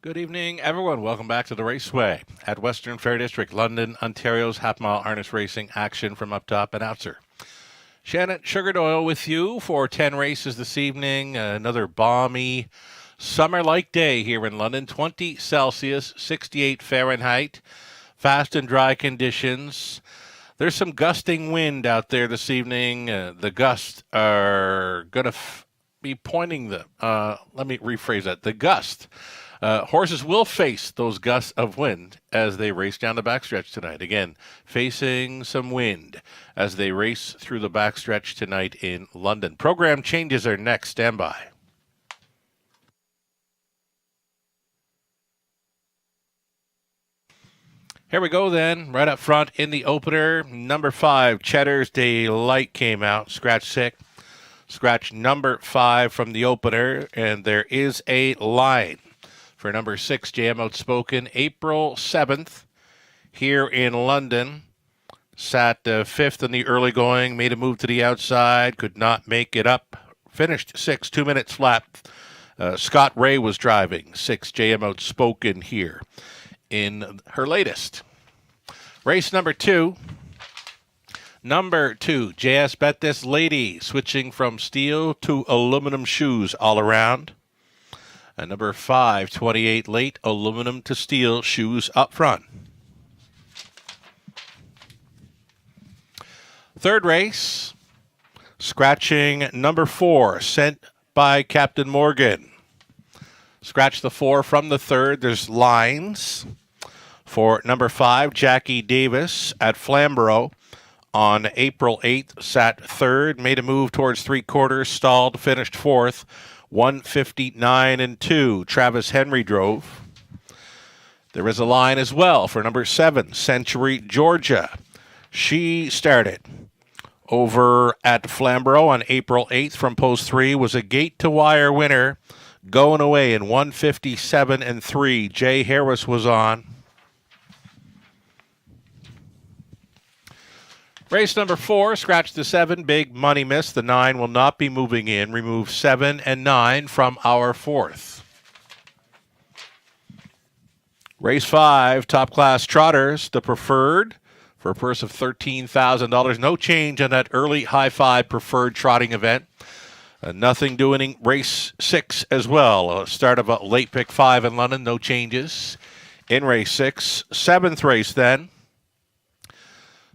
Good evening, everyone. Welcome back to the Raceway at Western Fair District, London, Ontario's half-mile harness racing action from up top. Announcer Shannon Sugar Doyle with you for 10 races this evening. Another balmy summer-like day here in London. 20 Celsius, 68 Fahrenheit. Fast and dry conditions. There's some gusting wind out there this evening. The gusts are going to be pointing let me rephrase that. The gust. Horses will face those gusts of wind as they race down the backstretch tonight. Again, facing some wind as they race through the backstretch tonight in London. Program changes are next. Stand by. Here we go then. Right up front in the opener, number 5, Cheddar's Delight came out. Scratch 6. Scratch number 5 from the opener, and there is a line. For number 6, JM Outspoken, April 7th, here in London. Sat 5th in the early going, made a move to the outside, could not make it up. Finished 6, 2 minutes flat. Scott Ray was driving. 6, JM Outspoken here in her latest. Race number 2. Number 2, JS Bet This Lady, switching from steel to aluminum shoes all around. And number 5, 28 Late, aluminum to steel shoes up front. Third race, scratching number 4, Sent by Captain Morgan. Scratch the 4 from the third. There's lines for number 5, Jackie Davis at Flamborough on April 8th. Sat third, made a move towards three-quarters, stalled, finished 4th. 159 and 2. Travis Henry drove. There is a line as well for number 7, Century Georgia. She started over at Flamborough on April 8th from post 3, was a gate-to-wire winner, going away in 157 and 3. Jay Harris was on. Race number 4, scratch the 7, big money miss. The 9 will not be moving in. Remove 7 and 9 from our 4th. Race 5, top class trotters, the preferred for a purse of $13,000. No change on that early high 5 preferred trotting event. Nothing doing in race 6 as well. Start of a late pick 5 in London, no changes in race 6. 7th race then.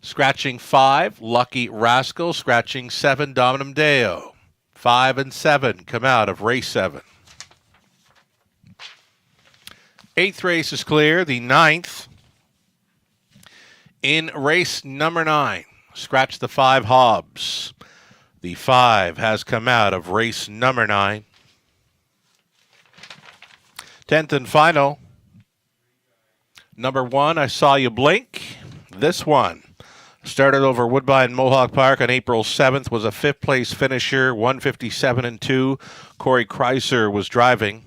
Scratching 5, Lucky Rascal. Scratching 7, Dominum Deo. 5 and 7 come out of race 7. 8th race is clear. The 9th in race number 9. Scratch the 5, Hobbs. The 5 has come out of race number 9. 10th and final. Number 1, I Saw You Blink. This one started over Woodbine Mohawk Park on April 7th, was a 5th place finisher, 157 and 2. Corey Kreiser was driving.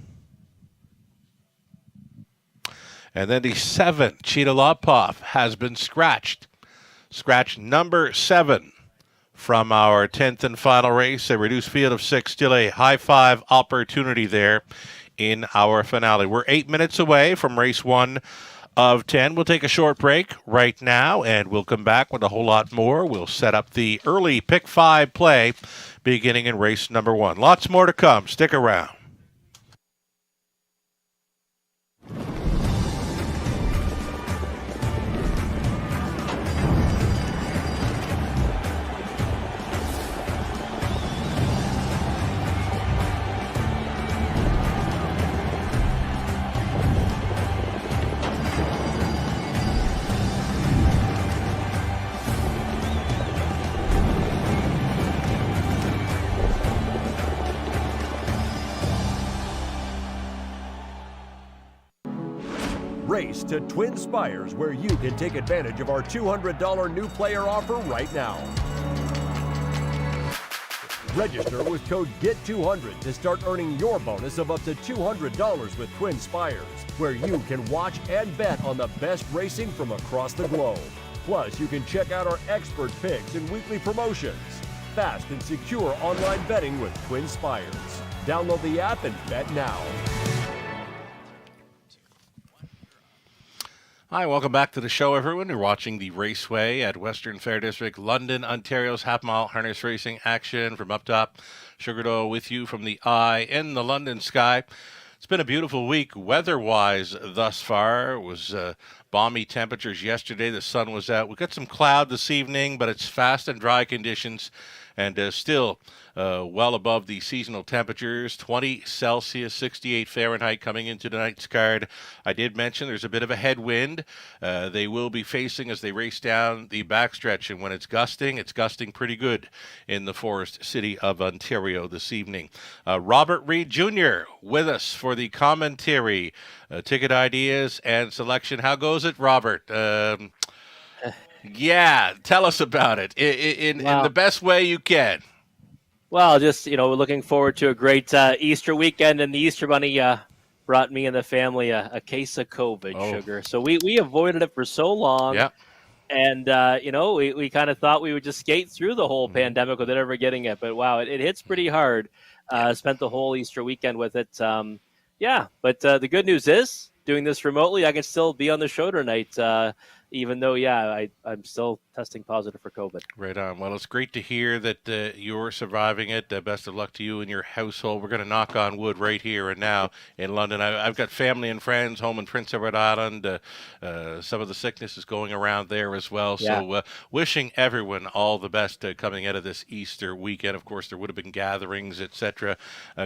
And then the 7, Cheetah Lopov, has been scratched. Scratch number 7 from our 10th and final race. A reduced field of 6, still a high 5 opportunity there in our finale. We're 8 minutes away from race 1 of 10. We'll take a short break right now, and we'll come back with a whole lot more. We'll set up the early pick 5 play beginning in race number 1. Lots more to come. Stick around. Race to Twin Spires, where you can take advantage of our $200 new player offer right now. Register with code GET200 to start earning your bonus of up to $200 with Twin Spires, where you can watch and bet on the best racing from across the globe. Plus, you can check out our expert picks and weekly promotions. Fast and secure online betting with Twin Spires. Download the app and bet now. Hi, welcome back to the show, everyone. You're watching the Raceway at Western Fair District, London, Ontario's half-mile harness racing action from up top. Sugardough with you from the eye in the London sky. It's been a beautiful week weather-wise thus far. It was balmy temperatures yesterday. The sun was out. We got some cloud this evening, but it's fast and dry conditions and still well above the seasonal temperatures, 20 Celsius, 68 Fahrenheit coming into tonight's card. I did mention there's a bit of a headwind they will be facing as they race down the backstretch, and when it's gusting pretty good in the Forest City of Ontario this evening. Robert Reid Jr. with us for the commentary, ticket ideas and selection. How goes it, Robert? Yeah, tell us about it in the best way you can. Well, just, looking forward to a great Easter weekend, and the Easter Bunny brought me and the family a case of COVID sugar. So we avoided it for so long. Yeah. And, we kind of thought we would just skate through the whole pandemic without ever getting it. But, wow, it hits pretty hard. Spent the whole Easter weekend with it. But the good news is, doing this remotely, I can still be on the show tonight, even though, I'm still testing positive for COVID. Right on. Well, it's great to hear that you're surviving it. Best of luck to you and your household. We're going to knock on wood right here and now in London. I've got family and friends home in Prince Edward Island. Some of the sickness is going around there as well. Yeah. So wishing everyone all the best coming out of this Easter weekend. Of course, there would have been gatherings, etc.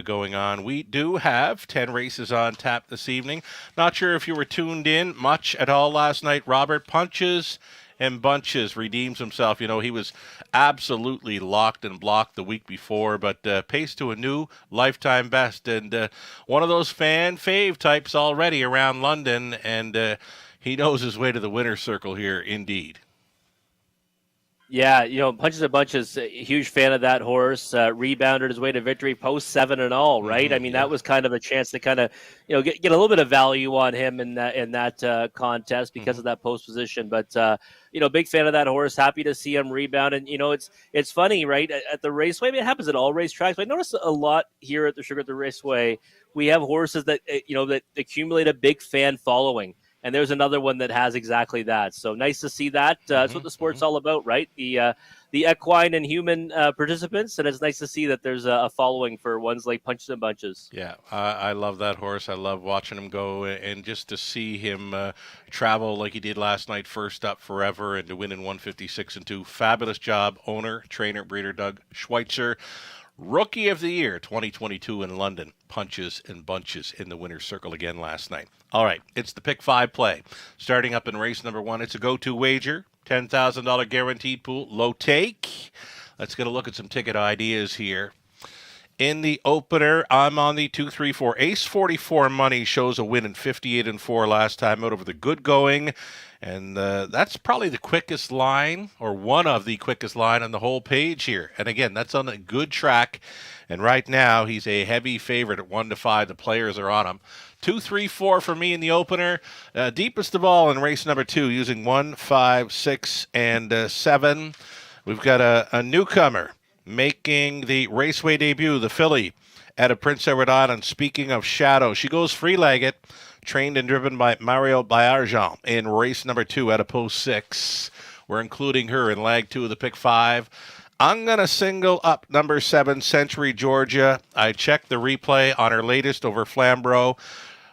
Going on. We do have 10 races on tap this evening. Not sure if you were tuned in much at all last night, Robert. Punches and Bunches redeems himself. He was absolutely locked and blocked the week before, but paced to a new lifetime best. And one of those fan fave types already around London, and he knows his way to the winner's circle here, indeed. Yeah, Punches and Bunches, a huge fan of that horse. Rebounded his way to victory, post 7-0, right? I mean, that was kind of a chance to kind of, get a little bit of value on him in that contest because of that post position. But big fan of that horse. Happy to see him rebound. And it's funny, right? At the Raceway, it happens at all racetracks. But I notice a lot here at the Sugar at the Raceway. We have horses that that accumulate a big fan following. And there's another one that has exactly that. So nice to see that. That's what the sport's all about, right? The equine and human participants. And it's nice to see that there's a following for ones like Punches and Bunches. Yeah, I love that horse. I love watching him go, and just to see him travel like he did last night, first up forever, and to win in 156-2. Fabulous job, owner, trainer, breeder Doug Schweitzer. Rookie of the Year 2022 in London. Punches and Bunches in the winner's circle again last night. All right, it's the Pick 5 play. Starting up in race number 1, it's a go-to wager. $10,000 guaranteed pool. Low take. Let's get a look at some ticket ideas here. In the opener, I'm on the 2-3-4. Ace 44 money shows a win in 58-4 last time out over the good going. And that's probably the quickest line, or one of the quickest line on the whole page here. And again, that's on a good track. And right now, he's a heavy favorite at 1-5. The players are on him. 2-3-4 for me in the opener. Deepest of all in race number 2, using 1, 5, 6, and 7. We've got a newcomer making the Raceway debut, the filly out of Prince Edward Island. Speaking of Shadow, she goes free-legged, trained and driven by Mario Baillargeon in race number 2 out of post 6. We're including her in leg 2 of the Pick 5. I'm going to single up number 7, Century Georgia. I checked the replay on her latest over Flamborough.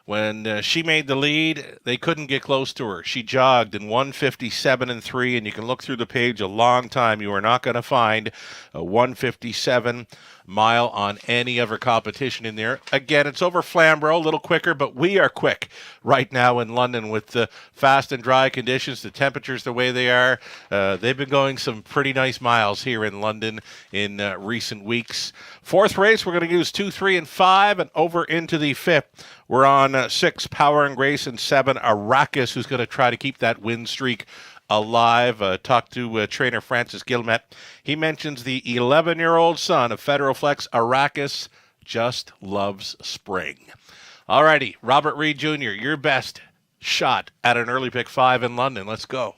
When she made the lead, they couldn't get close to her. She jogged in 157-3, and you can look through the page a long time. You are not going to find a 157 mile on any other competition in there. Again, it's over Flamborough, a little quicker, but we are quick right now in London with the fast and dry conditions, the temperatures the way they are. They've been going some pretty nice miles here in London in recent weeks. Fourth race, we're going to use 2, 3, and 5, and over into the fifth. We're on 6, Power and Grace, and 7, Arrakis, who's going to try to keep that win streak alive. Talked to trainer Francis Gilmet. He mentions the 11-year-old son of Federal Flex, Arrakis, just loves spring. All righty, Robert Reid Jr., your best shot at an early Pick 5 in London. Let's go.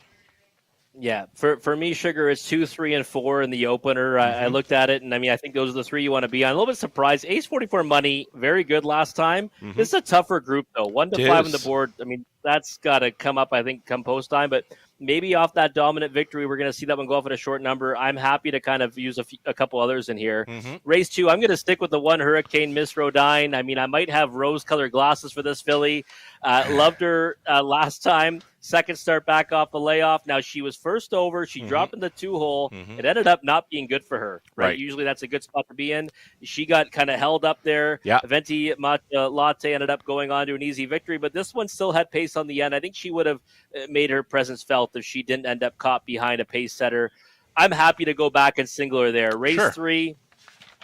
Yeah, for me, Sugar is 2, 3, and 4 in the opener. I Mm-hmm. looked at it, and I mean, I think those are the three you want to be on. A little bit surprised. Ace 44 money, very good last time. Mm-hmm. This is a tougher group though. 1 to It 5 on the is. board. I mean, that's got to come up. I think come post time, but maybe off that dominant victory, we're going to see that one go off at a short number. I'm happy to kind of use a couple others in here. Mm-hmm. Race 2, I'm going to stick with the 1 Hurricane Miss Rodine. I mean, I might have rose-colored glasses for this filly. Loved her last time. Second start back off the layoff. Now she was first over. She Mm-hmm. dropped in the 2-hole. Mm-hmm. It ended up not being good for her. Right. Usually that's a good spot to be in. She got kind of held up there. Yeah. Venti Matcha Latte ended up going on to an easy victory, but this one still had pace on the end. I think she would have made her presence felt if she didn't end up caught behind a pace setter. I'm happy to go back and single her there. Race Sure. 3.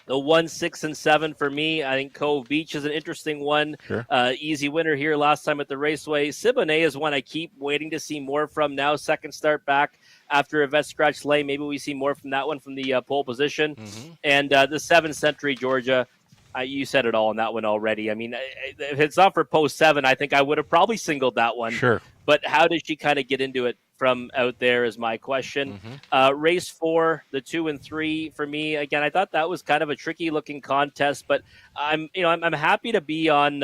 The 1, 6, and 7 for me. I think Cove Beach is an interesting one. Sure. Easy winner here last time at the Raceway. Siboney is one I keep waiting to see more from now. Second start back after Yvette Scratch Lane. Maybe we see more from that one from the pole position. Mm-hmm. And the 7 Century Georgia. You said it all on that one already. I mean, if it's not for post 7, I think I would have probably singled that one. Sure. But how did she kind of get into it from out there is my question. Mm-hmm. Race 4, the 2 and 3 for me. Again, I thought that was kind of a tricky looking contest, but I'm happy to be on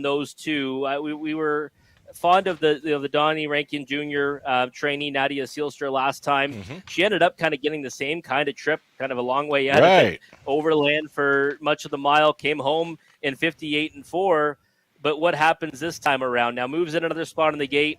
those two. We were fond of the Donnie Rankin Jr. Trainee Nadia Sealster last time. Mm-hmm. She ended up kind of getting the same kind of trip, kind of a long way out of Right. it, overland for much of the mile, came home in 58 and 4. But what happens this time around? Now moves in another spot on the gate.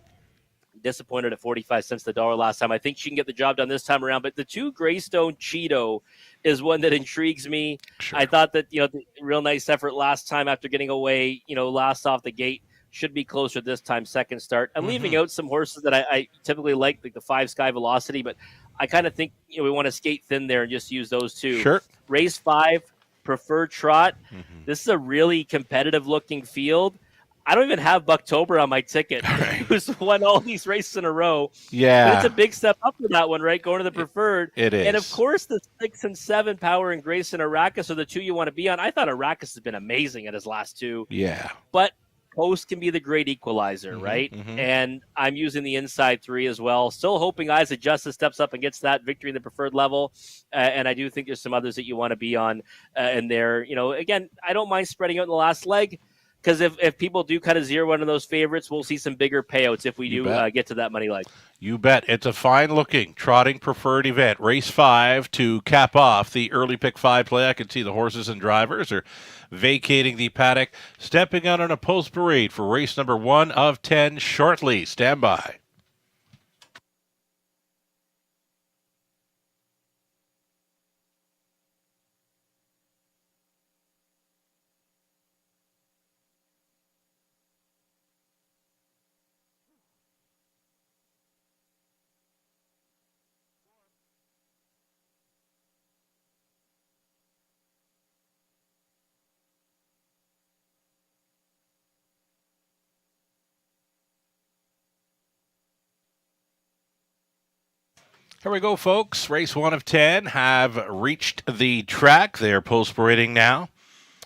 Disappointed at 45 cents the dollar last time. I think she can get the job done this time around. But the 2 Greystone Cheeto is one that intrigues me. Sure. I thought that the real nice effort last time after getting away, last off the gate. Should be closer this time, second start. I'm leaving out some horses that I typically like the 5 Sky Velocity, but I kind of think we want to skate thin there and just use those two. Sure. Race 5, Preferred Trot. Mm-hmm. This is a really competitive looking field. I don't even have Bucktober on my ticket, Right. who's won all these races in a row. Yeah. But it's a big step up for that one, right? Going to the Preferred. It is. And of course, the 6 and 7, Power and Grace and Arrakis are the two you want to be on. I thought Arrakis has been amazing at his last 2. Yeah. But Post can be the great equalizer, Mm-hmm, right? mm-hmm. And I'm using the inside 3 as well. Still hoping Eyes of Justice steps up and gets that victory in the preferred level. And I do think there's some others that you want to be on in there. Again, I don't mind spreading out in the last leg because if people do kind of zero one of those favorites, we'll see some bigger payouts if we You do bet. get to that money leg. You bet. It's a fine-looking trotting preferred event. Race 5 to cap off the early pick 5 play. I can see the horses and drivers are vacating the paddock, stepping out on a post parade for race number 1 of 10 shortly. Stand by. Here we go, folks. Race 1 of 10 have reached the track. They're post parading now.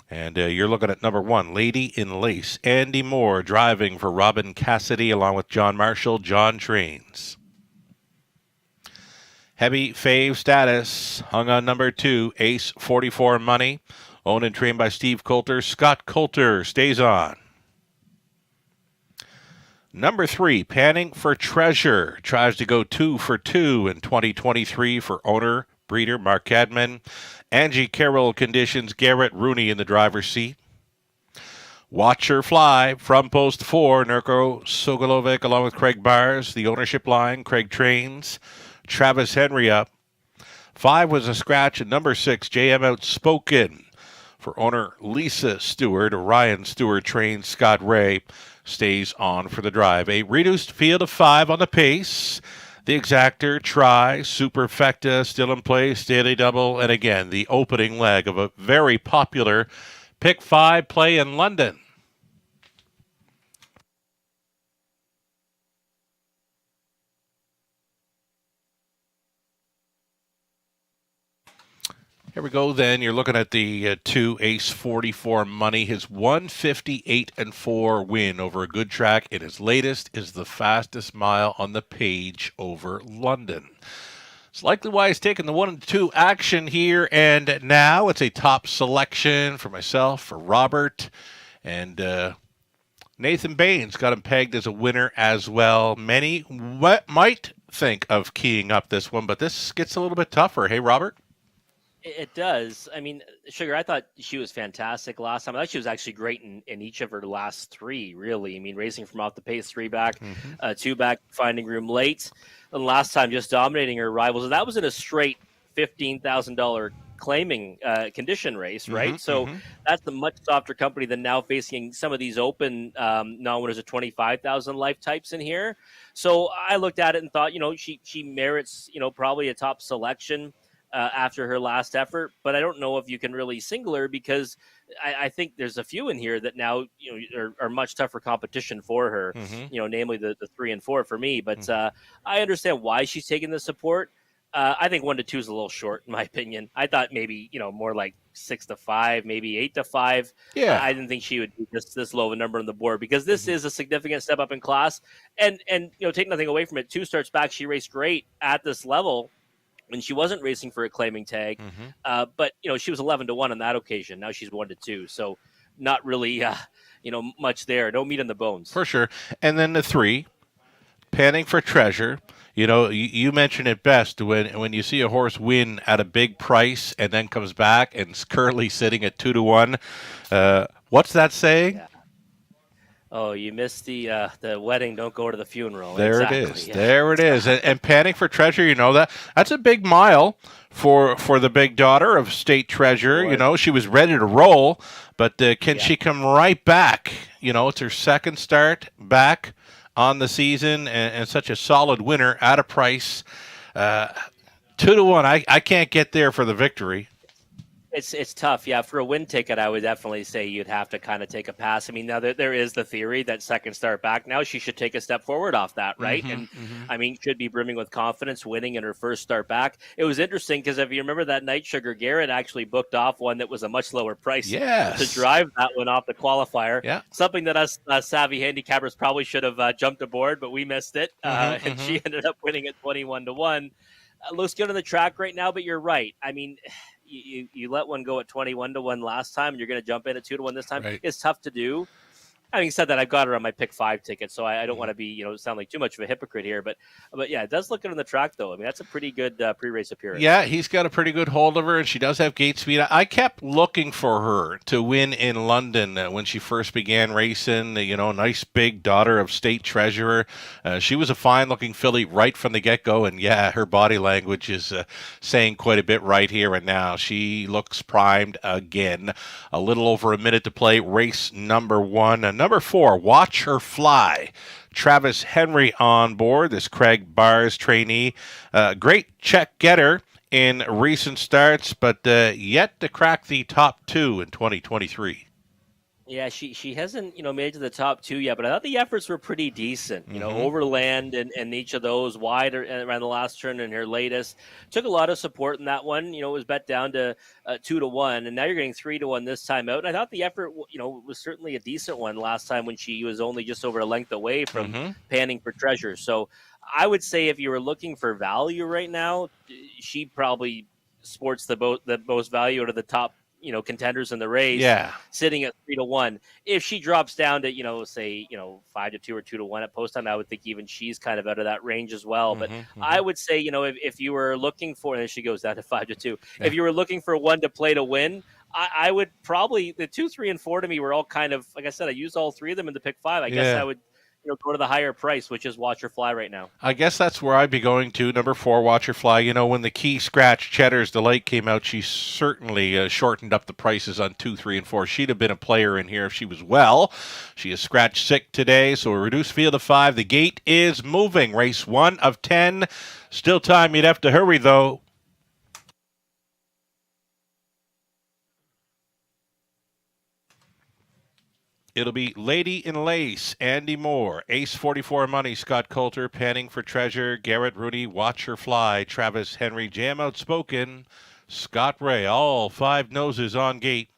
And you're looking at number 1, Lady in Lace. Andy Moore driving for Robin Cassidy along with John Marshall, John Trains. Heavy fave status hung on number 2, Ace 44 Money. Owned and trained by Steve Coulter. Scott Coulter stays on. Number 3, Panning for Treasure. Tries to go 2 for 2 in 2023 for owner, breeder Mark Cadman. Angie Carroll conditions Garrett Rooney in the driver's seat. Watch Her Fly from post 4, Nurko Sogolovic along with Craig Bars. The ownership line, Craig Trains. Travis Henry up. 5 was a scratch, and number 6, JM Outspoken for owner Lisa Stewart. Ryan Stewart trains Scott Ray. Stays on for the drive. A reduced field of 5 on the pace. The Exactor, Try, Superfecta, still in place, Daily Double, and again, the opening leg of a very popular Pick 5 play in London. Here we go then. You're looking at the 2 Ace 44 money. His 158-4 win over a good track in his latest is the fastest mile on the page over London. It's likely why he's taking the 1 and 2 action here and now. It's a top selection for myself, for Robert, and Nathan Baines got him pegged as a winner as well. Many might think of keying up this one, but this gets a little bit tougher. Hey, Robert? It does. I mean, Sugar, I thought she was fantastic last time. I thought she was actually great in each of her last three, really. I mean, racing from off the pace, 3 back, 2 back, finding room late. And last time just dominating her rivals. And that was in a straight $15,000 claiming condition race, right? So that's a much softer company than now facing some of these open non-winners of 25,000 life types in here. So I looked at it and thought, she merits, probably a top selection after her last effort, but I don't know if you can really single her because I think there's a few in here that now are much tougher competition for her. Namely the 3 and 4 for me. But I understand why she's taking the support. I think 1 to 2 is a little short in my opinion. I thought maybe more like 6 to 5, maybe 8 to 5. Yeah, I didn't think she would be this low of a number on the board because this is a significant step up in class. And take nothing away from it. 2 starts back, she raced great at this level. And she wasn't racing for a claiming tag, but she was 11 to 1 on that occasion. Now she's 1 to 2, so not really, much there. No meat on the bones for sure. And then the 3, Panning for Treasure. You mentioned it best when you see a horse win at a big price and then comes back and is currently sitting at 2 to 1. What's that saying? Yeah. Oh, you missed the wedding. Don't go to the funeral. There exactly. it is. Yeah. There it is. And Panning for Treasure, that's a big mile for the big daughter of State Treasure. She was ready to roll, but can she come right back? It's her second start back on the season and such a solid winner at a price. 2 to 1. I can't get there for the victory. It's tough. Yeah, for a win ticket, I would definitely say you'd have to kind of take a pass. I mean, now there is the theory that second start back. Now she should take a step forward off that, right? I mean, should be brimming with confidence, winning in her first start back. It was interesting because if you remember that night, Sugar, Garrett actually booked off one that was a much lower price to drive that one off the qualifier. Yeah. Something that us savvy handicappers probably should have jumped aboard, but we missed it. And she ended up winning at 21 to 1. Looks good on the track right now, but you're right. I mean, you let one go at 21 to 1 last time, and you're going to jump in at 2 to 1 this time. Right. It's tough to do. Having said that, I've got her on my pick 5 ticket, so I don't want to be, sound like too much of a hypocrite here. But yeah, it does look good on the track, though. I mean, that's a pretty good pre-race appearance. Yeah, he's got a pretty good hold of her, and she does have gate speed. I kept looking for her to win in London when she first began racing. Nice big daughter of State Treasurer. She was a fine-looking filly right from the get-go, and yeah, her body language is saying quite a bit right here and now. She looks primed again. A little over a minute to play. Race number 1. Number 4, Watch Her Fly. Travis Henry on board, this Craig Bars trainee. Great check getter in recent starts, but yet to crack the top 2 in 2023. Yeah, she hasn't, made it to the top 2 yet, but I thought the efforts were pretty decent. Overland and each of those wide around the last turn in her latest. Took a lot of support in that one. It was bet down to 2 to 1, and now you're getting 3 to 1 this time out. And I thought the effort, was certainly a decent one last time when she was only just over a length away from Panning for Treasure. So I would say if you were looking for value right now, she probably sports the most value out of the top contenders in the race, sitting at 3 to 1. If she drops down to, say, 5 to 2 or 2 to 1 at post time, I would think even she's kind of out of that range as well. But I would say, if you were looking for, and she goes down to 5 to 2, if you were looking for one to play to win, I would probably, the 2, 3, and 4 to me were all kind of, like I said, I used all 3 of them in the pick 5. I guess I would go to the higher price, which is Watch Her Fly right now. I guess that's where I'd be going to. Number 4, Watch Her Fly. When the Key Scratch Cheddar's Delight came out, she certainly shortened up the prices on 2, 3, and 4. She'd have been a player in here if she was well. She is scratch sick today, so a reduced field of 5. The gate is moving. Race 1 of 10. Still time. You'd have to hurry, though. It'll be Lady in Lace, Andy Moore, Ace 44 Money, Scott Coulter, Panning for Treasure, Garrett Rooney, Watch Her Fly, Travis Henry, Jam Outspoken, Scott Ray, all 5 noses on gate.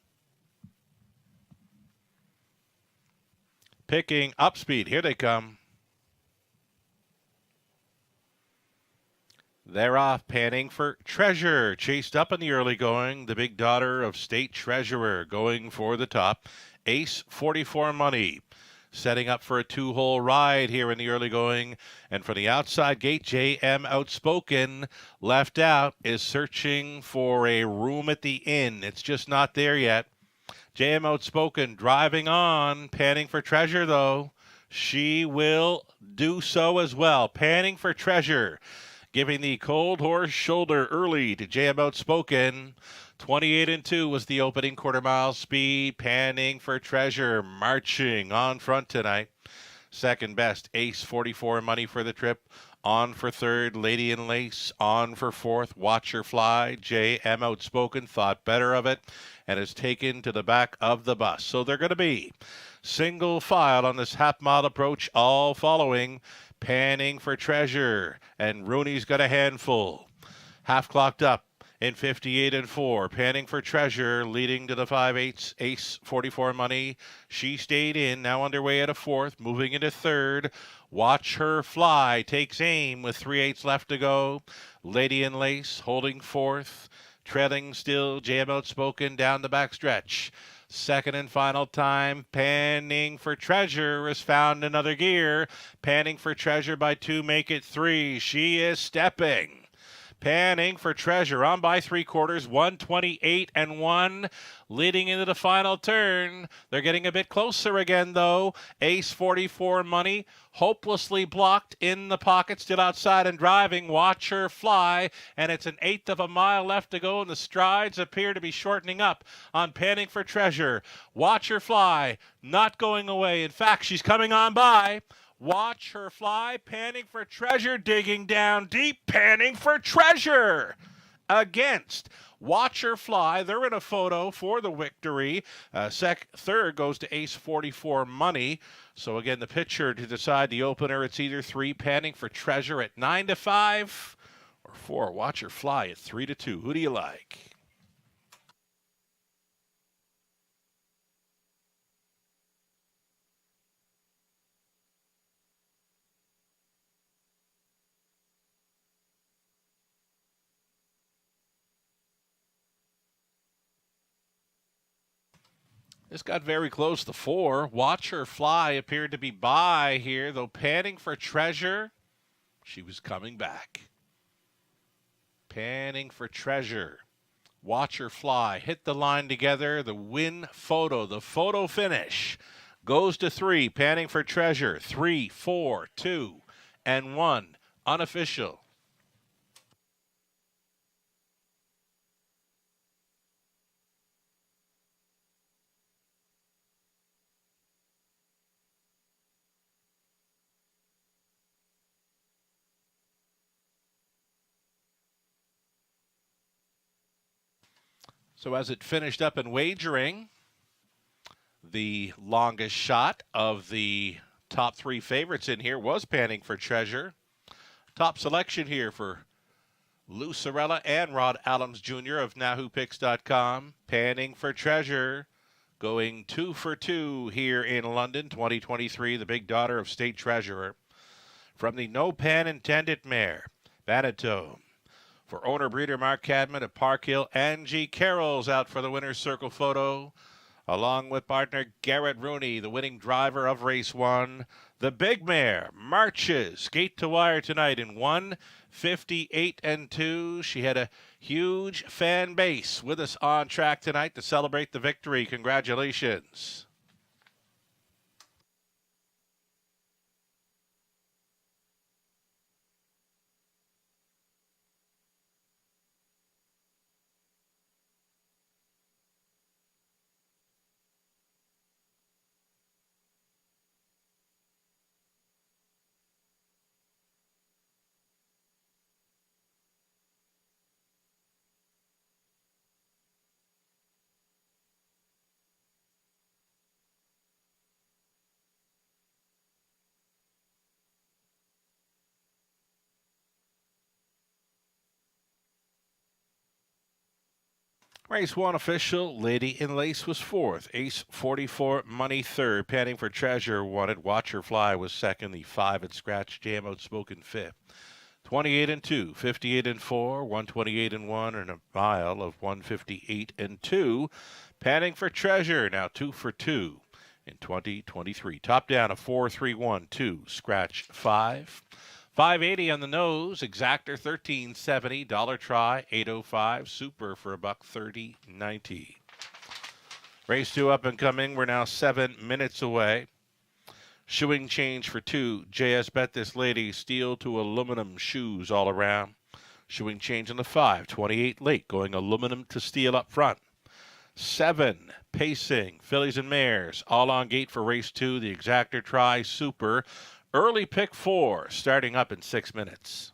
Picking up speed. Here they come. They're off, panning for Treasure. Chased up in the early going. The big daughter of State Treasurer going for the top. Ace 44 Money. Setting up for a 2-hole ride here in the early going. And for the outside gate, JM Outspoken, left out, is searching for a room at the inn. It's just not there yet. JM Outspoken driving on, panning for Treasure, though. She will do so as well. Panning for Treasure, giving the cold horse shoulder early to JM Outspoken. 28-2 was the opening quarter-mile speed. Panning for Treasure, marching on front tonight. Second best, Ace 44 Money for the trip. On for third, Lady in Lace. On for fourth, Watch Her Fly. JM Outspoken thought better of it and is taken to the back of the bus. So they're going to be single file on this half-mile approach, all following Panning for Treasure. And Rooney's got a handful. Half clocked up in 58-4. Panning for Treasure, leading to the 5/8. Ace 44 Money. She stayed in, now underway at a fourth, moving into third. Watch Her Fly takes aim with 3/8 left to go. Lady in Lace holding fourth. Trailing still, JM Outspoken down the backstretch. Second and final time, Panning for Treasure has found another gear. Panning for Treasure by 2, make it 3. She is stepping. Panning for Treasure on by 3/4, 128-1, leading into the final turn. They're getting a bit closer again, though. Ace 44 Money, hopelessly blocked in the pocket, still outside and driving. Watch Her Fly, and it's 1/8 of a mile left to go, and the strides appear to be shortening up on Panning for Treasure. Watch Her Fly, not going away. In fact, she's coming on by. Watch Her Fly, Panning for Treasure, digging down deep, Panning for Treasure against Watch Her Fly. They're in a photo for the victory. Third goes to Ace 44 Money. So again, the picture to decide the opener, it's either 3, Panning for Treasure at 9-5, or 4, Watch Her Fly at 3-2. Who do you like? This got very close to 4. Watch Her Fly appeared to be by here, though Panning for Treasure, she was coming back. Panning for Treasure. Watch Her Fly hit the line together. The win photo, the photo finish goes to 3. Panning for Treasure. 3, 4, 2, and 1. Unofficial. So as it finished up in wagering, the longest shot of the top 3 favorites in here was Panning for Treasure. Top selection here for Lou Sorella and Rod Allums Jr. of NahooPicks.com. Panning for Treasure going 2 for 2 here in London, 2023. The big daughter of State Treasurer. From the No Pan Intended mare, Banatome. For owner-breeder Mark Cadman of Park Hill, Angie Carroll's out for the winner's circle photo, along with partner Garrett Rooney, the winning driver of race 1. The big mare marches gate to wire tonight in 1:58-2. She had a huge fan base with us on track tonight to celebrate the victory. Congratulations. Race 1 official, Lady in Lace was fourth. Ace 44, Money third. Panning for Treasure won it. Watch Her Fly was second. The 5 at Scratch Jam Outspoken fifth. 28 and 2, 58 and 4, 128 and 1, and a mile of 158 and 2. Panning for Treasure now 2 for 2 in 2023. Top down a 4-3-1-2, Scratch 5. 580 on the nose, Exactor 1370, dollar try 805, super for $130.90. Race 2 up and coming. We're now 7 minutes away. Shoeing change for 2. JS Bet This Lady, steel to aluminum shoes all around. Shoeing change on the 5. 28 late, going aluminum to steel up front. 7, pacing, fillies and mares, all on gate for race 2. The Exactor try, super. Early pick 4, starting up in 6 minutes.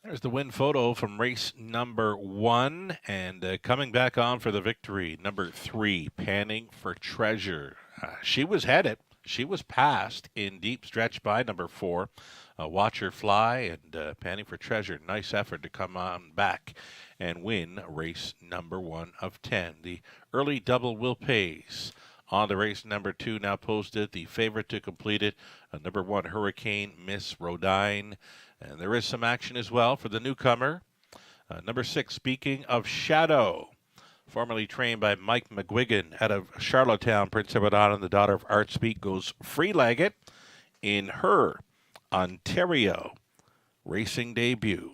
There's the win photo from race number 1, and coming back on for the victory, number 3, Panning for Treasure. She was headed. She was passed in deep stretch by number 4, Watch Her Fly, and Panning for Treasure. Nice effort to come on back and win race number 1 of 10. The early double will pays. On the race number 2 now posted, the favorite to complete it, number 1, Hurricane Miss Rodine. And there is some action as well for the newcomer. Number 6, Speaking of Shadow, formerly trained by Mike McGuigan out of Charlottetown, Prince Edward Island. The daughter of Art Speak goes free-legged in her Ontario racing debut.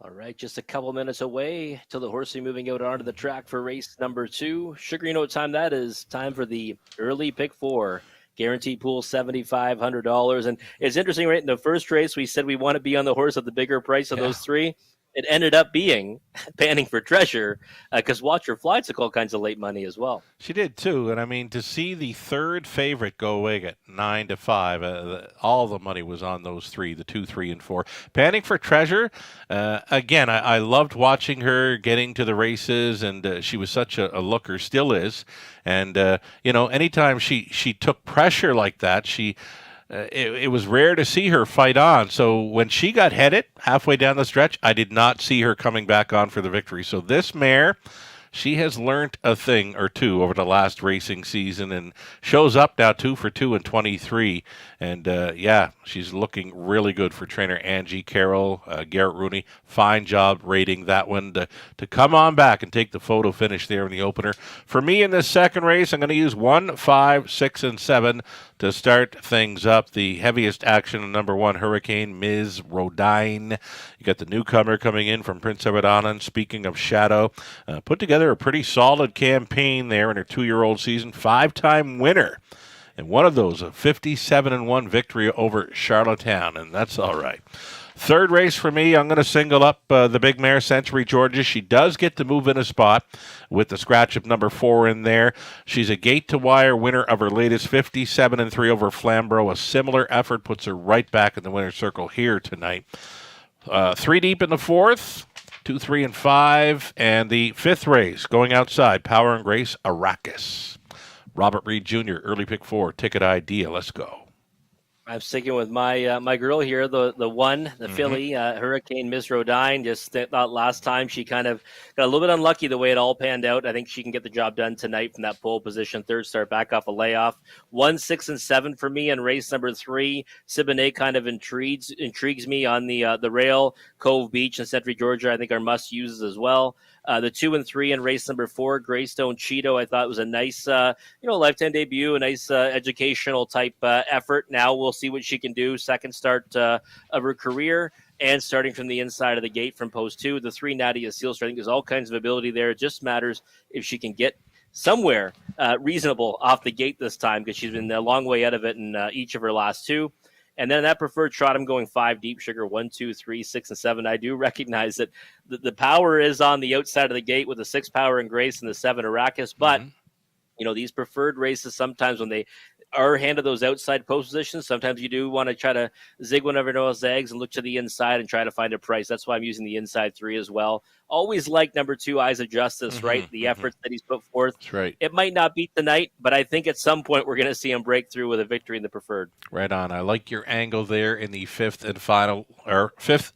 All right, just a couple minutes away till the horse will be moving out onto the track for race number 2. Sugar, you know what time that is? Time for the early pick 4. Guaranteed pool $7,500. And it's interesting, right? In the first race, we said we want to be on the horse at the bigger price of those 3. It ended up being Panning for Treasure, because Watch Her Fly took all kinds of late money as well. She did too, and I mean to see the third favorite go away at 9-5, all the money was on those 3, the 2, 3, and 4. Panning for Treasure, again, I loved watching her getting to the races, and she was such a looker, still is, and anytime she took pressure like that, it was rare to see her fight on. So when she got headed halfway down the stretch, I did not see her coming back on for the victory. So this mare, she has learned a thing or two over the last racing season and shows up now 2 for 2 in 23. And she's looking really good for trainer Angie Carroll, Garrett Rooney. Fine job rating that one to come on back and take the photo finish there in the opener. For me in this second race, I'm going to use 1, 5, 6, and 7 to start things up. The heaviest action, number 1, Hurricane Ms. Rodine. You got the newcomer coming in from Prince Edward Island. Speaking of Shadow, put together a pretty solid campaign there in her 2-year-old season. 5-time winner. And one of those, a 57-1 victory over Charlottetown, and that's all right. Third race for me, I'm going to single up the big mare, Century Georgia. She does get to move in a spot with the scratch of number 4 in there. She's a gate-to-wire winner of her latest 57-3 over Flamborough. A similar effort puts her right back in the winner's circle here tonight. 3 deep in the 4th, 2, 3, and 5. And the 5th race, going outside, Power and Grace, Arrakis. Robert Reed Jr., early pick 4, ticket idea. Let's go. I'm sticking with my girl here, the one, the filly, Hurricane Miss Rodine. Just thought last time she kind of got a little bit unlucky the way it all panned out. I think she can get the job done tonight from that pole position. Third start back off a layoff. 1, 6, and 7 for me in race number 3. Siboney kind of intrigues me on the rail. Cove Beach and Century Georgia, I think, are must uses as well. The 2 and 3 in race number 4, Greystone Cheeto, I thought was a nice, lifetime debut, a nice educational type effort. Now we'll see what she can do. Second start of her career, and starting from the inside of the gate from post 2. The 3, Nadia Sealster, I think there's all kinds of ability there. It just matters if she can get somewhere reasonable off the gate this time, because she's been a long way out of it in each of her last 2. And then that preferred trot, I'm going 5 deep, Sugar, 1, 2, 3, 6, and 7. I do recognize that the power is on the outside of the gate with the 6 Power and Grace and the 7 Arrakis. But, these preferred races, sometimes when they are handed those outside post positions, sometimes you do want to try to zig one of those eggs and look to the inside and try to find a price. That's why I'm using the inside 3 as well. Always like number 2, Eyes of Justice, right? The efforts that he's put forth. That's right. It might not beat tonight, but I think at some point we're going to see him break through with a victory in the preferred. Right on. I like your angle there in the 5th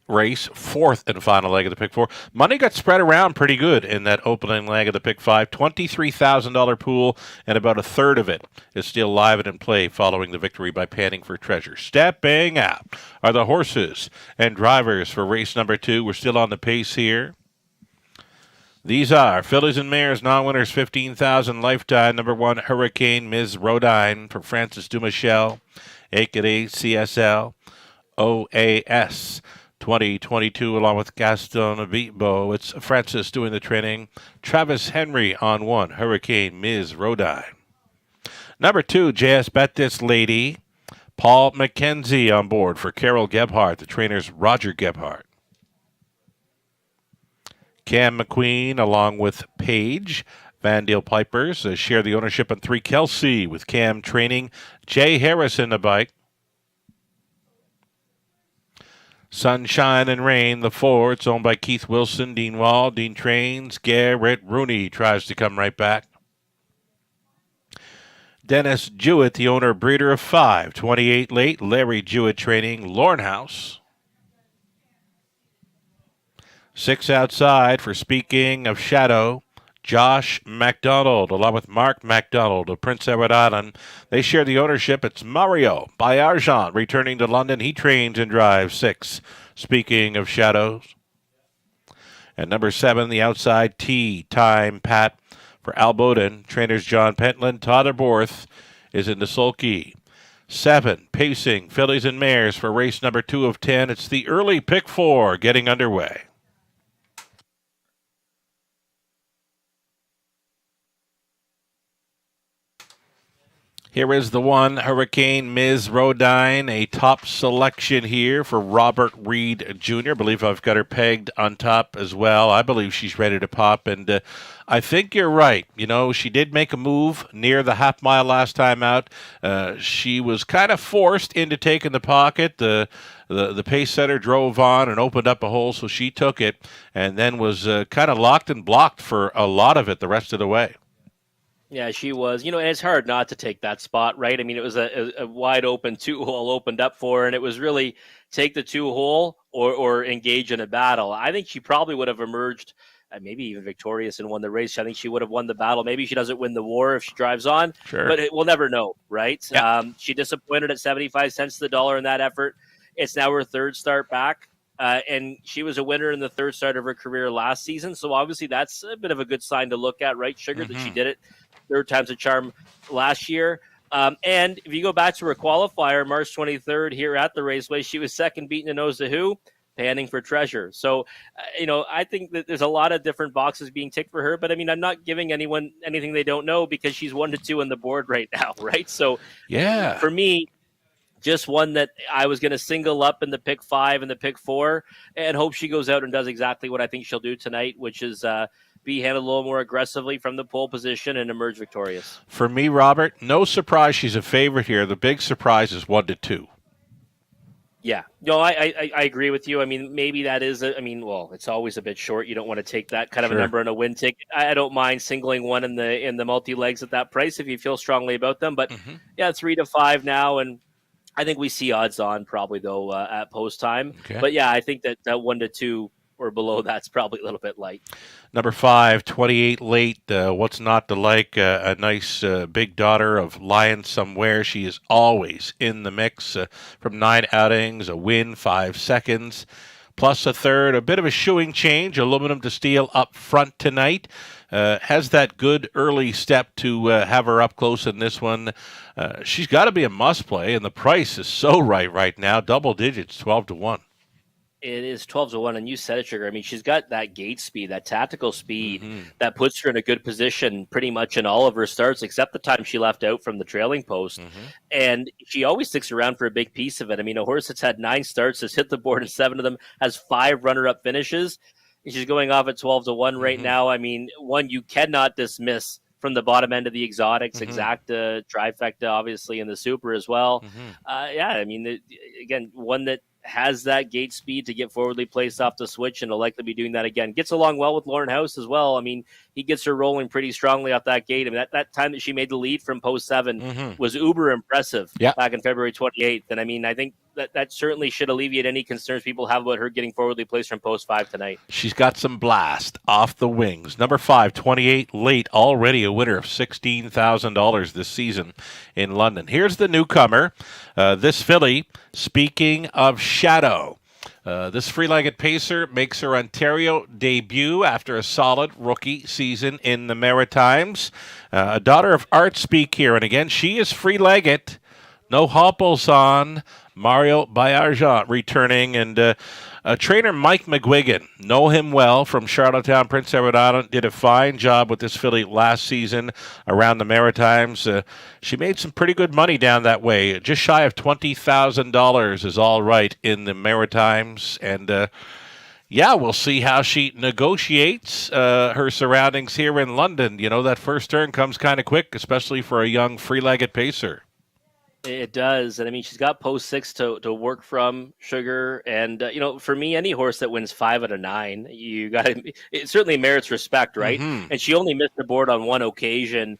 race, 4th and final leg of the pick 4. Money got spread around pretty good in that opening leg of the pick 5. $23,000 pool, and about a third of it is still live and in play following the victory by Panning for Treasure. Stepping out are the horses and drivers for race number 2. We're still on the pace here. These are fillies and mares, non-winners, $15,000 lifetime. Number 1, Hurricane Ms. Rodine for Francis Dumichel, aka CSL, OAS 2022, along with Gaston Bibo. It's Francis doing the training. Travis Henry on 1, Hurricane Ms. Rodine. Number 2, JS Bet This Lady, Paul McKenzie on board for Carol Gebhardt. The trainer's Roger Gebhardt. Cam McQueen along with Paige. Vandale Pipers share the ownership on 3, Kelsey with Cam training. Jay Harrison the bike. Sunshine and Rain, the 4. It's owned by Keith Wilson, Dean Wall, Dean Trains. Garrett Rooney tries to come right back. Dennis Jewett, the owner breeder of 5. 28 late, Larry Jewett training. Lornhouse. 6 outside for Speaking of Shadow, Josh MacDonald, along with Mark MacDonald of Prince Edward Island. They share the ownership. It's Mario Bayarjan returning to London. He trains and drives 6. Speaking of Shadows. And number 7, the outside Tea Time Pat for Al Bowden. Trainers John Pentland. Todd Borth is in the sulky. 7, Pacing, Fillies and Mares for race number 2 of 10. It's the early pick 4 getting underway. Here is the one, Hurricane Ms. Rodine, a top selection here for Robert Reed Jr. I believe I've got her pegged on top as well. I believe she's ready to pop, and I think you're right. You know, she did make a move near the half mile last time out. She was kind of forced into taking the pocket. The pace setter drove on and opened up a hole, so she took it and then was kind of locked and blocked for a lot of it the rest of the way. Yeah, she was. And it's hard not to take that spot, right? I mean, it was a wide open 2-hole opened up for her, and it was really take the 2-hole or engage in a battle. I think she probably would have emerged maybe even victorious and won the race. I think she would have won the battle. Maybe she doesn't win the war if she drives on, Sure. But we'll never know, right? Yeah. She disappointed at 75 cents to the dollar in that effort. It's now her third start back. And she was a winner in the third start of her career last season. So obviously that's a bit of a good sign to look at, right, Sugar, that she did it third time's a charm last year. And if you go back to her qualifier, March 23rd here at the Raceway, she was second beaten to knows to who, panning for treasure. So, I think that there's a lot of different boxes being ticked for her. But, I mean, I'm not giving anyone anything they don't know because she's 1-2 on the board right now, right? So, yeah, for me, just one that I was going to single up in the pick 5 and the pick 4 and hope she goes out and does exactly what I think she'll do tonight, which is be handled a little more aggressively from the pole position and emerge victorious. For me, Robert, no surprise she's a favorite here. The big surprise is 1-2. Yeah. No, I agree with you. I mean, maybe that is, it's always a bit short. You don't want to take that kind of a number in a win ticket. I don't mind singling one in the multi-legs at that price if you feel strongly about them. But, 3-5 now, and I think we see odds on probably, though, at post time. Okay. But, yeah, I think that 1-2 or below that's probably a little bit light. Number 5, 28 late. What's not to like? A nice big daughter of Lion Somewhere. She is always in the mix from 9 outings, a win, 5 seconds, plus a third. A bit of a shoeing change, aluminum to steel up front tonight. Has that good early step to have her up close in this one. She's got to be a must play, and the price is so right now. Double digits, 12-1. It is 12-1, and you said it, Sugar. I mean, she's got that gate speed, that tactical speed that puts her in a good position pretty much in all of her starts, except the time she left out from the trailing post. And she always sticks around for a big piece of it. I mean, a horse that's had 9 starts, has hit the board in 7 of them, has 5 runner-up finishes. She's going off at 12-1 right now. I mean, one you cannot dismiss from the bottom end of the exotics, exacta, trifecta, obviously, and the super as well. I mean, again, one that has that gate speed to get forwardly placed off the switch, and will likely be doing that again. Gets along well with Lauren House as well. I mean, he gets her rolling pretty strongly off that gate. I mean, that time that she made the lead from post 7 was uber impressive back on February 28th. And I mean, I think that certainly should alleviate any concerns people have about her getting forwardly placed from post 5 tonight. She's got some blast off the wings. Number 5, 28 late, already a winner of $16,000 this season in London. Here's the newcomer, this filly, speaking of shadow. This free-legged pacer makes her Ontario debut after a solid rookie season in the Maritimes. A daughter of Art Speak here, and again, she is free-legged. No hopples on. Mario Bayargent returning, and trainer Mike McGuigan, know him well from Charlottetown, Prince Edward Island, did a fine job with this filly last season around the Maritimes. She made some pretty good money down that way. Just shy of $20,000 is all right in the Maritimes, and we'll see how she negotiates her surroundings here in London. You know, that first turn comes kind of quick, especially for a young free-legged pacer. It does. And I mean, she's got post 6 to work from, Sugar. And, for me, any horse that wins 5 out of 9, it certainly merits respect, right? And she only missed the board on one occasion.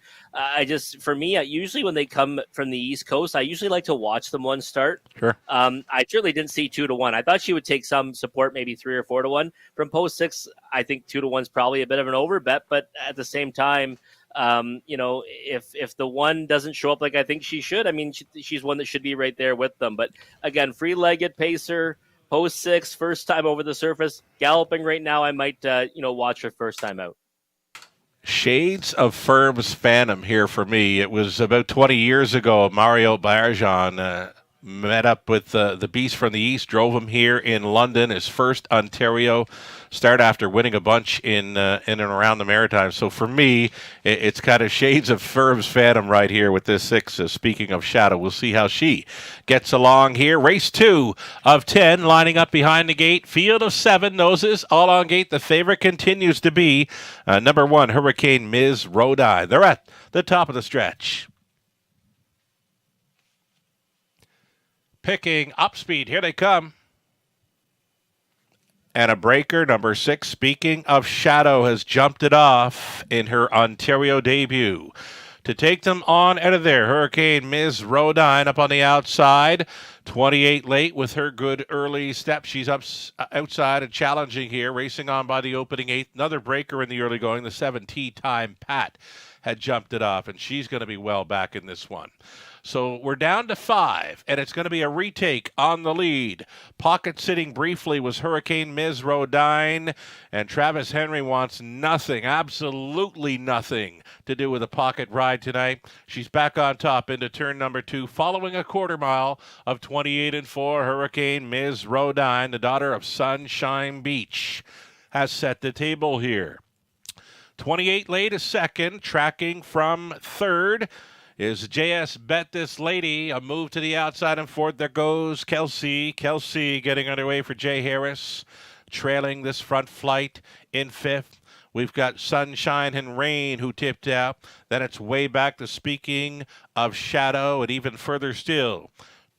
Usually when they come from the East Coast, I usually like to watch them one start. Sure. I certainly didn't see 2-1. I thought she would take some support, maybe 3 or 4-1. From post 6, I think 2-1 is probably a bit of an over bet, but at the same time, if the one doesn't show up like I think she should, I mean, she's one that should be right there with them. But again, free-legged pacer, post 6, first time over the surface, galloping right now. I might, watch her first time out. Shades of Firm's Phantom here for me. It was about 20 years ago. Mario Bayargent met up with the Beast from the East, drove him here in London, his first Ontario start after winning a bunch in and around the Maritimes. So for me, it's kind of shades of Furb's Phantom right here with this 6. Speaking of Shadow, we'll see how she gets along here. Race 2 of 10 lining up behind the gate. Field of 7 noses all on gate. The favorite continues to be number 1, Hurricane Ms. Rodine. They're at the top of the stretch. Picking up speed. Here they come. And a breaker, number 6, speaking of Shadow, has jumped it off in her Ontario debut. To take them on out of there, Hurricane Ms. Rodine up on the outside. 28 late with her good early step. She's up outside and challenging here, racing on by the opening 8th. Another breaker in the early going, the 7 Tea Time Pat had jumped it off, and she's going to be well back in this one. So we're down to 5, and it's going to be a retake on the lead. Pocket sitting briefly was Hurricane Ms. Rodine, and Travis Henry wants nothing, absolutely nothing to do with a pocket ride tonight. She's back on top into turn number 2, following a quarter mile of 28 4. Hurricane Ms. Rodine, the daughter of Sunshine Beach, has set the table here. 28 late is second, tracking from third is JS Bet This Lady. A move to the outside and forward. There goes Kelsey. Kelsey getting underway for Jay Harris, trailing this front flight in 5th. We've got Sunshine and Rain who tipped out. Then it's way back to speaking of Shadow, and even further still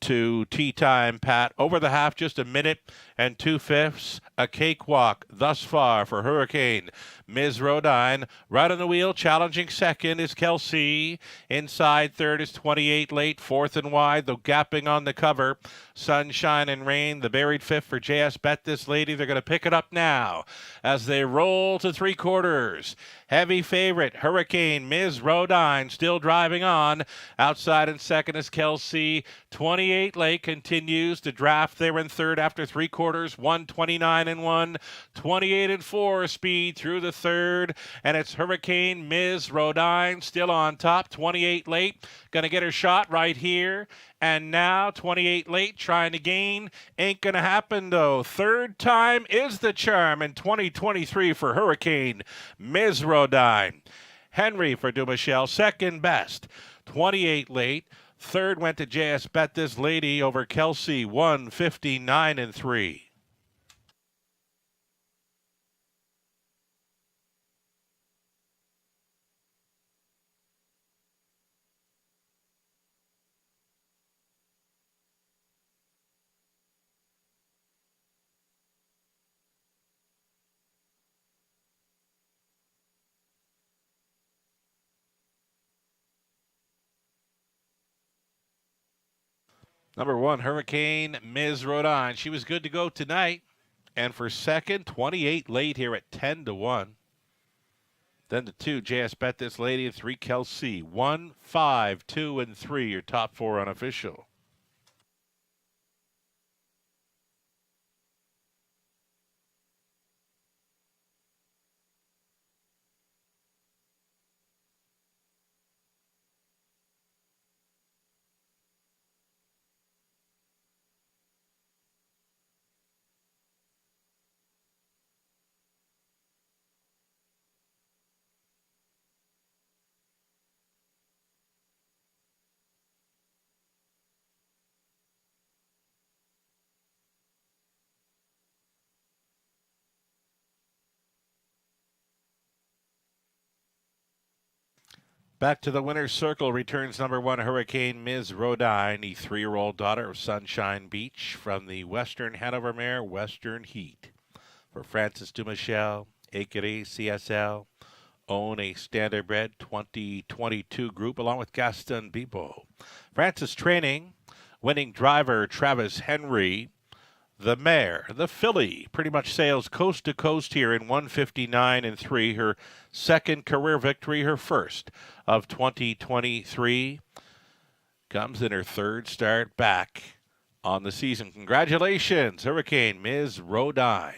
to Tea Time Pat. Over the half, just a minute and 2/5. A cakewalk thus far for Hurricane Ms. Rodine. Right on the wheel, challenging second is Kelsey. Inside third is 28 late, 4th and wide, though gapping on the cover. Sunshine and Rain, the buried 5th for JS Bet This Lady. They're going to pick it up now as they roll to 3/4. Heavy favorite, Hurricane Ms. Rodine, still driving on. Outside in second is Kelsey. 28 late continues to draft there in third after 3/4. 129 and 1, 28 and 4 speed through the third, and it's Hurricane Ms. Rodine still on top. 28 late, gonna get her shot right here, and now 28 late trying to gain, ain't gonna happen though. Third time is the charm in 2023 for Hurricane Ms. Rodine. Henry for Dumichel, second best. 28 late. Third went to JS Bet This Lady over Kelsey, 159 and 3. Number 1, Hurricane Ms. Rodine. She was good to go tonight. And for second, 28 late here at 10 to 1. Then the 2, JS Bet This Lady, and 3, Kelsey. 1, 5, 2, and 3, your top 4 unofficial. Back to the winner's circle returns number 1, Hurricane Ms. Rodine, the 3-year-old daughter of Sunshine Beach from the Western Hanover Mare Western Heat. For Francis Dumichel, Écurie CSL, own a standardbred 2022 group along with Gaston Bibo. Francis training, winning driver Travis Henry. The mare, the filly, pretty much sails coast to coast here in 159 and 3. Her second career victory, her first of 2023. Comes in her third start back on the season. Congratulations, Hurricane Ms. Rodine.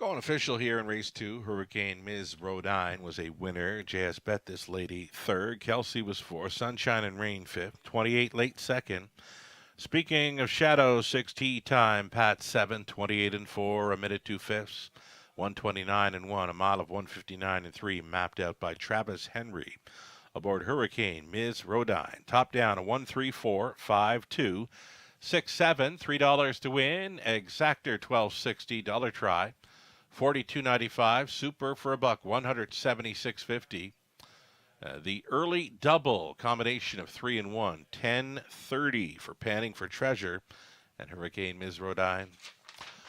Going official here in race 2. Hurricane Ms. Rodine was a winner. JS Bet this lady third. Kelsey was fourth. Sunshine and Rain fifth. 28 late second. Speaking of shadows, 6 tee time. Pat 7. 28 and 4. A minute 2 fifths. 129 and 1. A mile of 159 and 3. Mapped out by Travis Henry. Aboard Hurricane Ms. Rodine. Top down a 134 52 67. $3 to win. Exactor 1260. Dollar try. 42.95. Super for a buck. 176.50. The early double combination of 3 and 1. 10.30 for Panning for Treasure and Hurricane Ms. Rodine.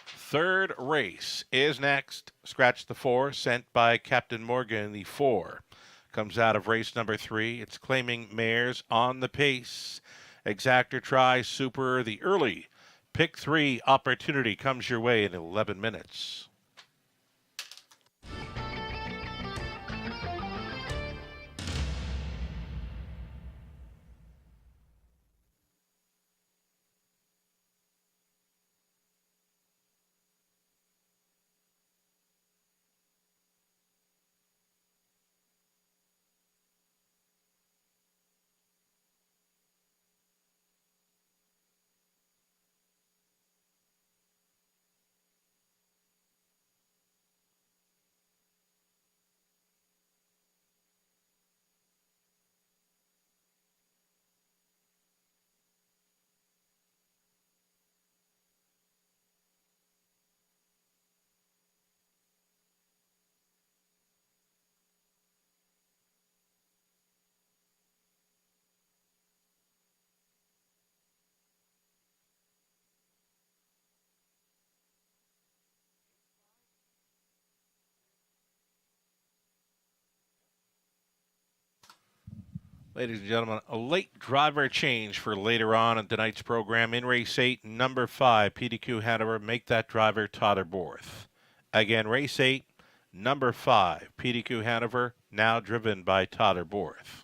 Third race is next. Scratch the 4 sent by Captain Morgan. The 4 comes out of race number 3. It's claiming mares on the pace. Exactor try. Super. The early pick 3 opportunity comes your way in 11 minutes. Ladies and gentlemen, a late driver change for later on in tonight's program. In race 8, number 5, PDQ Hanover, make that driver Todderborth. Again, race 8, number 5, PDQ Hanover, now driven by Todderborth.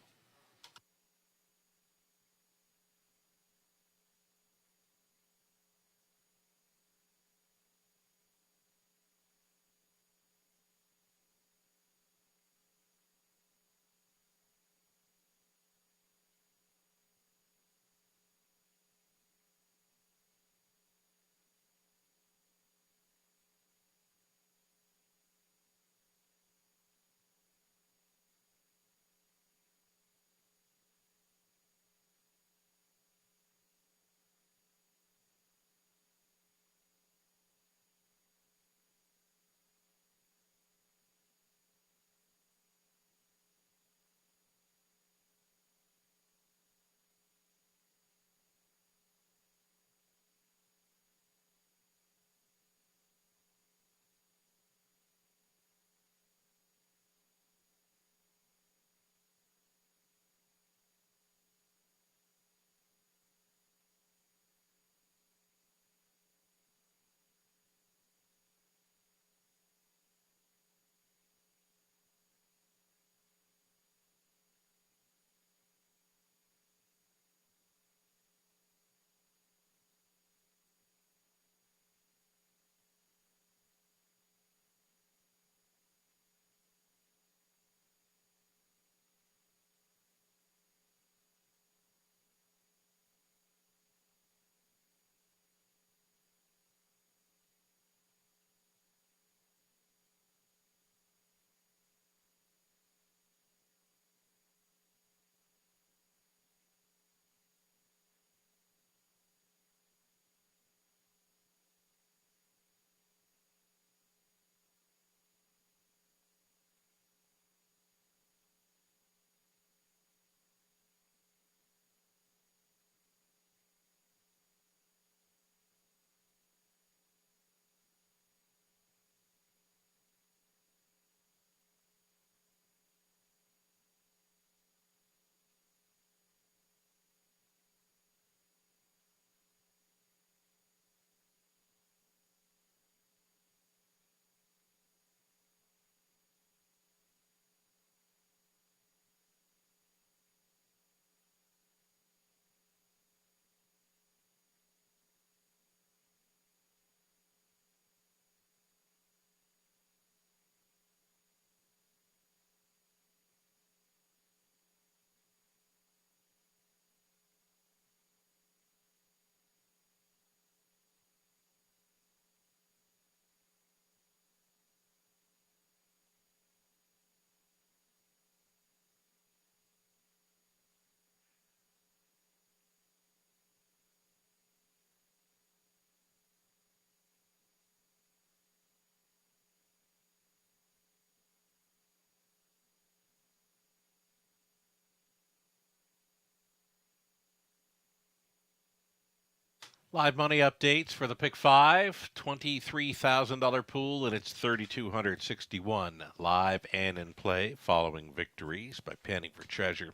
Live money updates for the Pick 5, $23,000 pool, and it's 3,261 live and in play following victories by Panning for Treasure,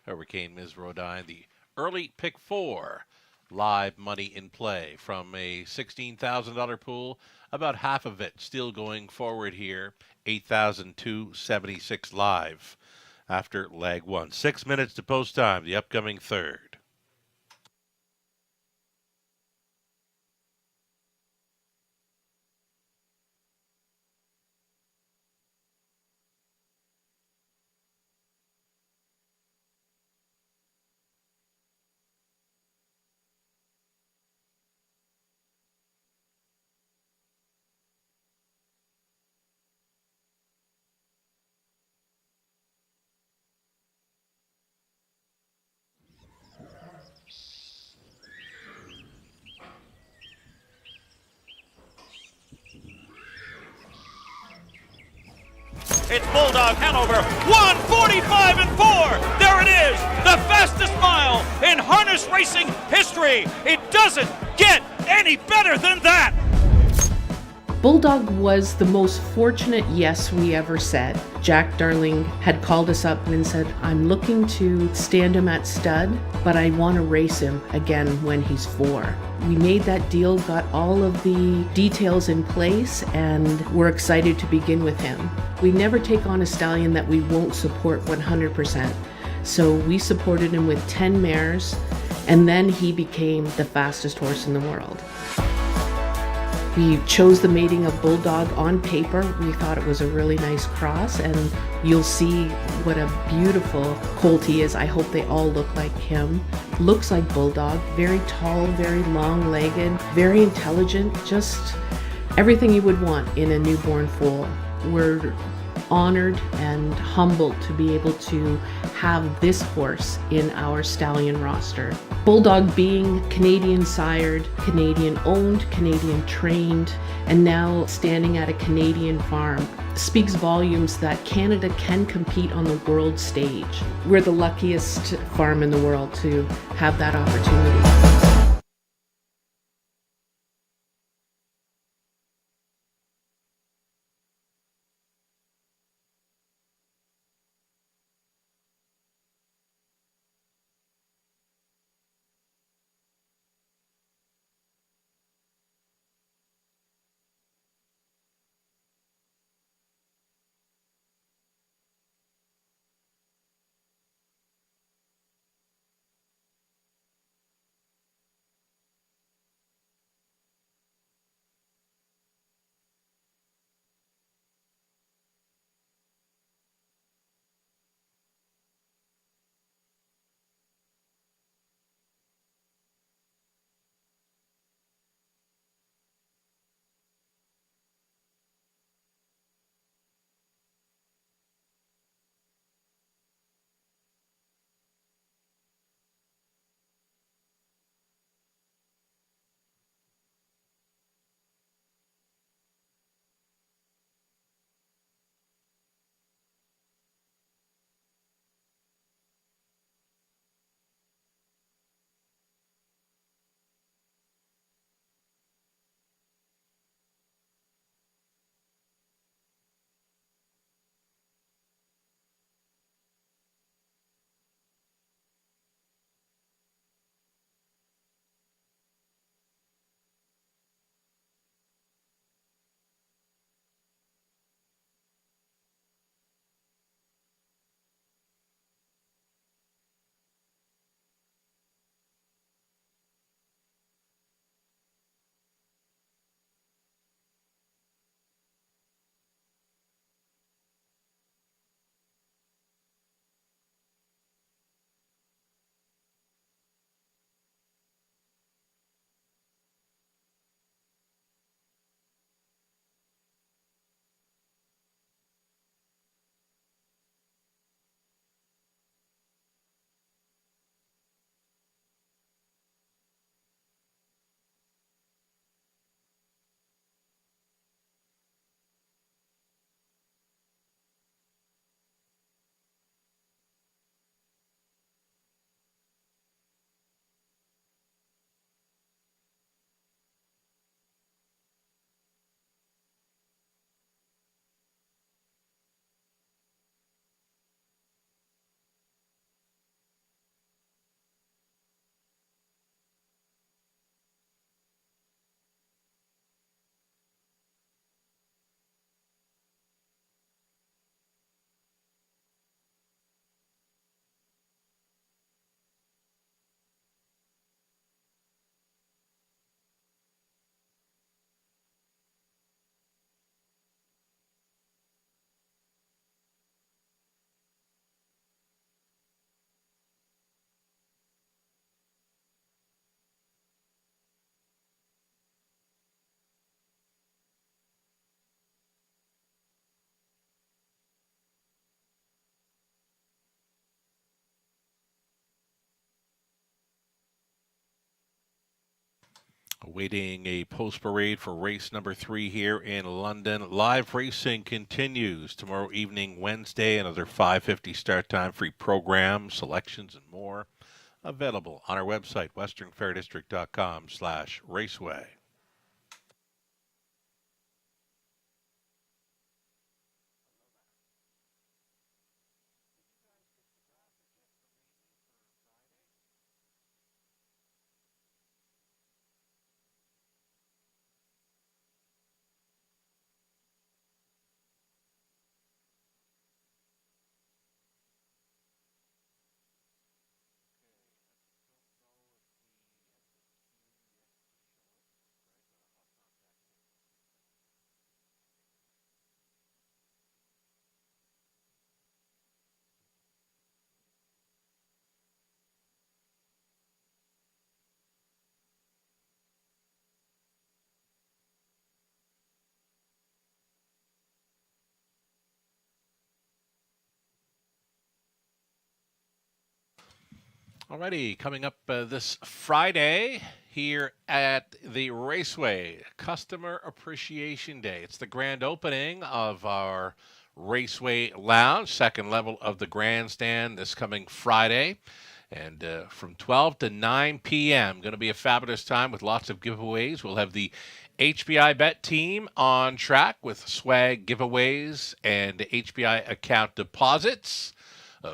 Hurricane Mizrodine. The early Pick 4, live money in play from a $16,000 pool, about half of it still going forward here, 8,276 live after leg 1. 6 minutes to post time, the upcoming third. It's Bulldog Hanover, 145 and 4. There it is, the fastest mile in harness racing history. It doesn't get any better than that. Bulldog was the most fortunate yes we ever said. Jack Darling had called us up and said, I'm looking to stand him at stud, but I want to race him again when he's 4. We made that deal, got all of the details in place, and we're excited to begin with him. We never take on a stallion that we won't support 100%. So we supported him with 10 mares, and then he became the fastest horse in the world. We chose the mating of Bulldog on paper. We thought it was a really nice cross, and you'll see what a beautiful colt he is. I hope they all look like him. Looks like Bulldog, very tall, very long-legged, very intelligent, just everything you would want in a newborn foal. We're honored and humbled to be able to have this horse in our stallion roster. Bulldog being Canadian sired, Canadian owned, Canadian trained, and now standing at a Canadian farm speaks volumes that Canada can compete on the world stage. We're the luckiest farm in the world to have that opportunity. Awaiting a post parade for race number 3 here in London. Live racing continues tomorrow evening, Wednesday. Another 5:50 start time. Free program, selections, and more available on our website, westernfairdistrict.com/raceway. Alrighty, coming up this Friday here at the Raceway, Customer Appreciation Day. It's the grand opening of our Raceway Lounge, second level of the grandstand this coming Friday. And from 12 to 9 p.m., going to be a fabulous time with lots of giveaways. We'll have the HBI Bet team on track with swag giveaways and HBI account deposits.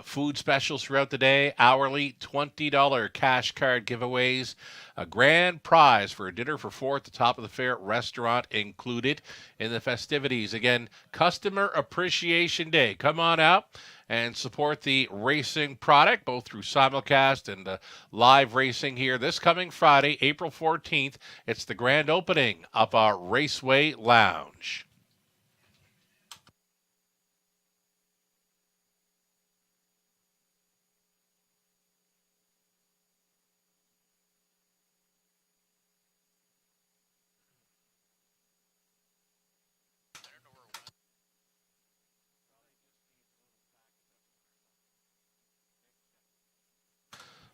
Food specials throughout the day, hourly $20 cash card giveaways, a grand prize for a dinner for four at the Top of the Fair restaurant included in the festivities. Again, Customer Appreciation Day. Come on out and support the racing product, both through simulcast and live racing here this coming Friday, April 14th. It's the grand opening of our Raceway Lounge.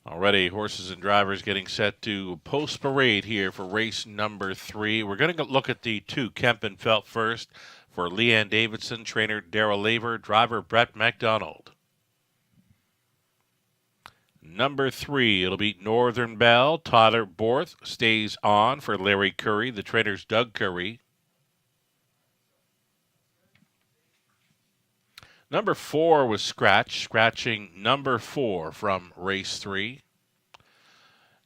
Already, horses and drivers getting set to post parade here for race number 3. We're going to look at the 2 Kempenfelt first for Leanne Davidson, trainer Daryl Laver, driver Brett McDonald. Number 3, it'll be Northern Belle. Tyler Borth stays on for Larry Curry. The trainer's Doug Curry. Number 4 was scratching number 4 from race 3.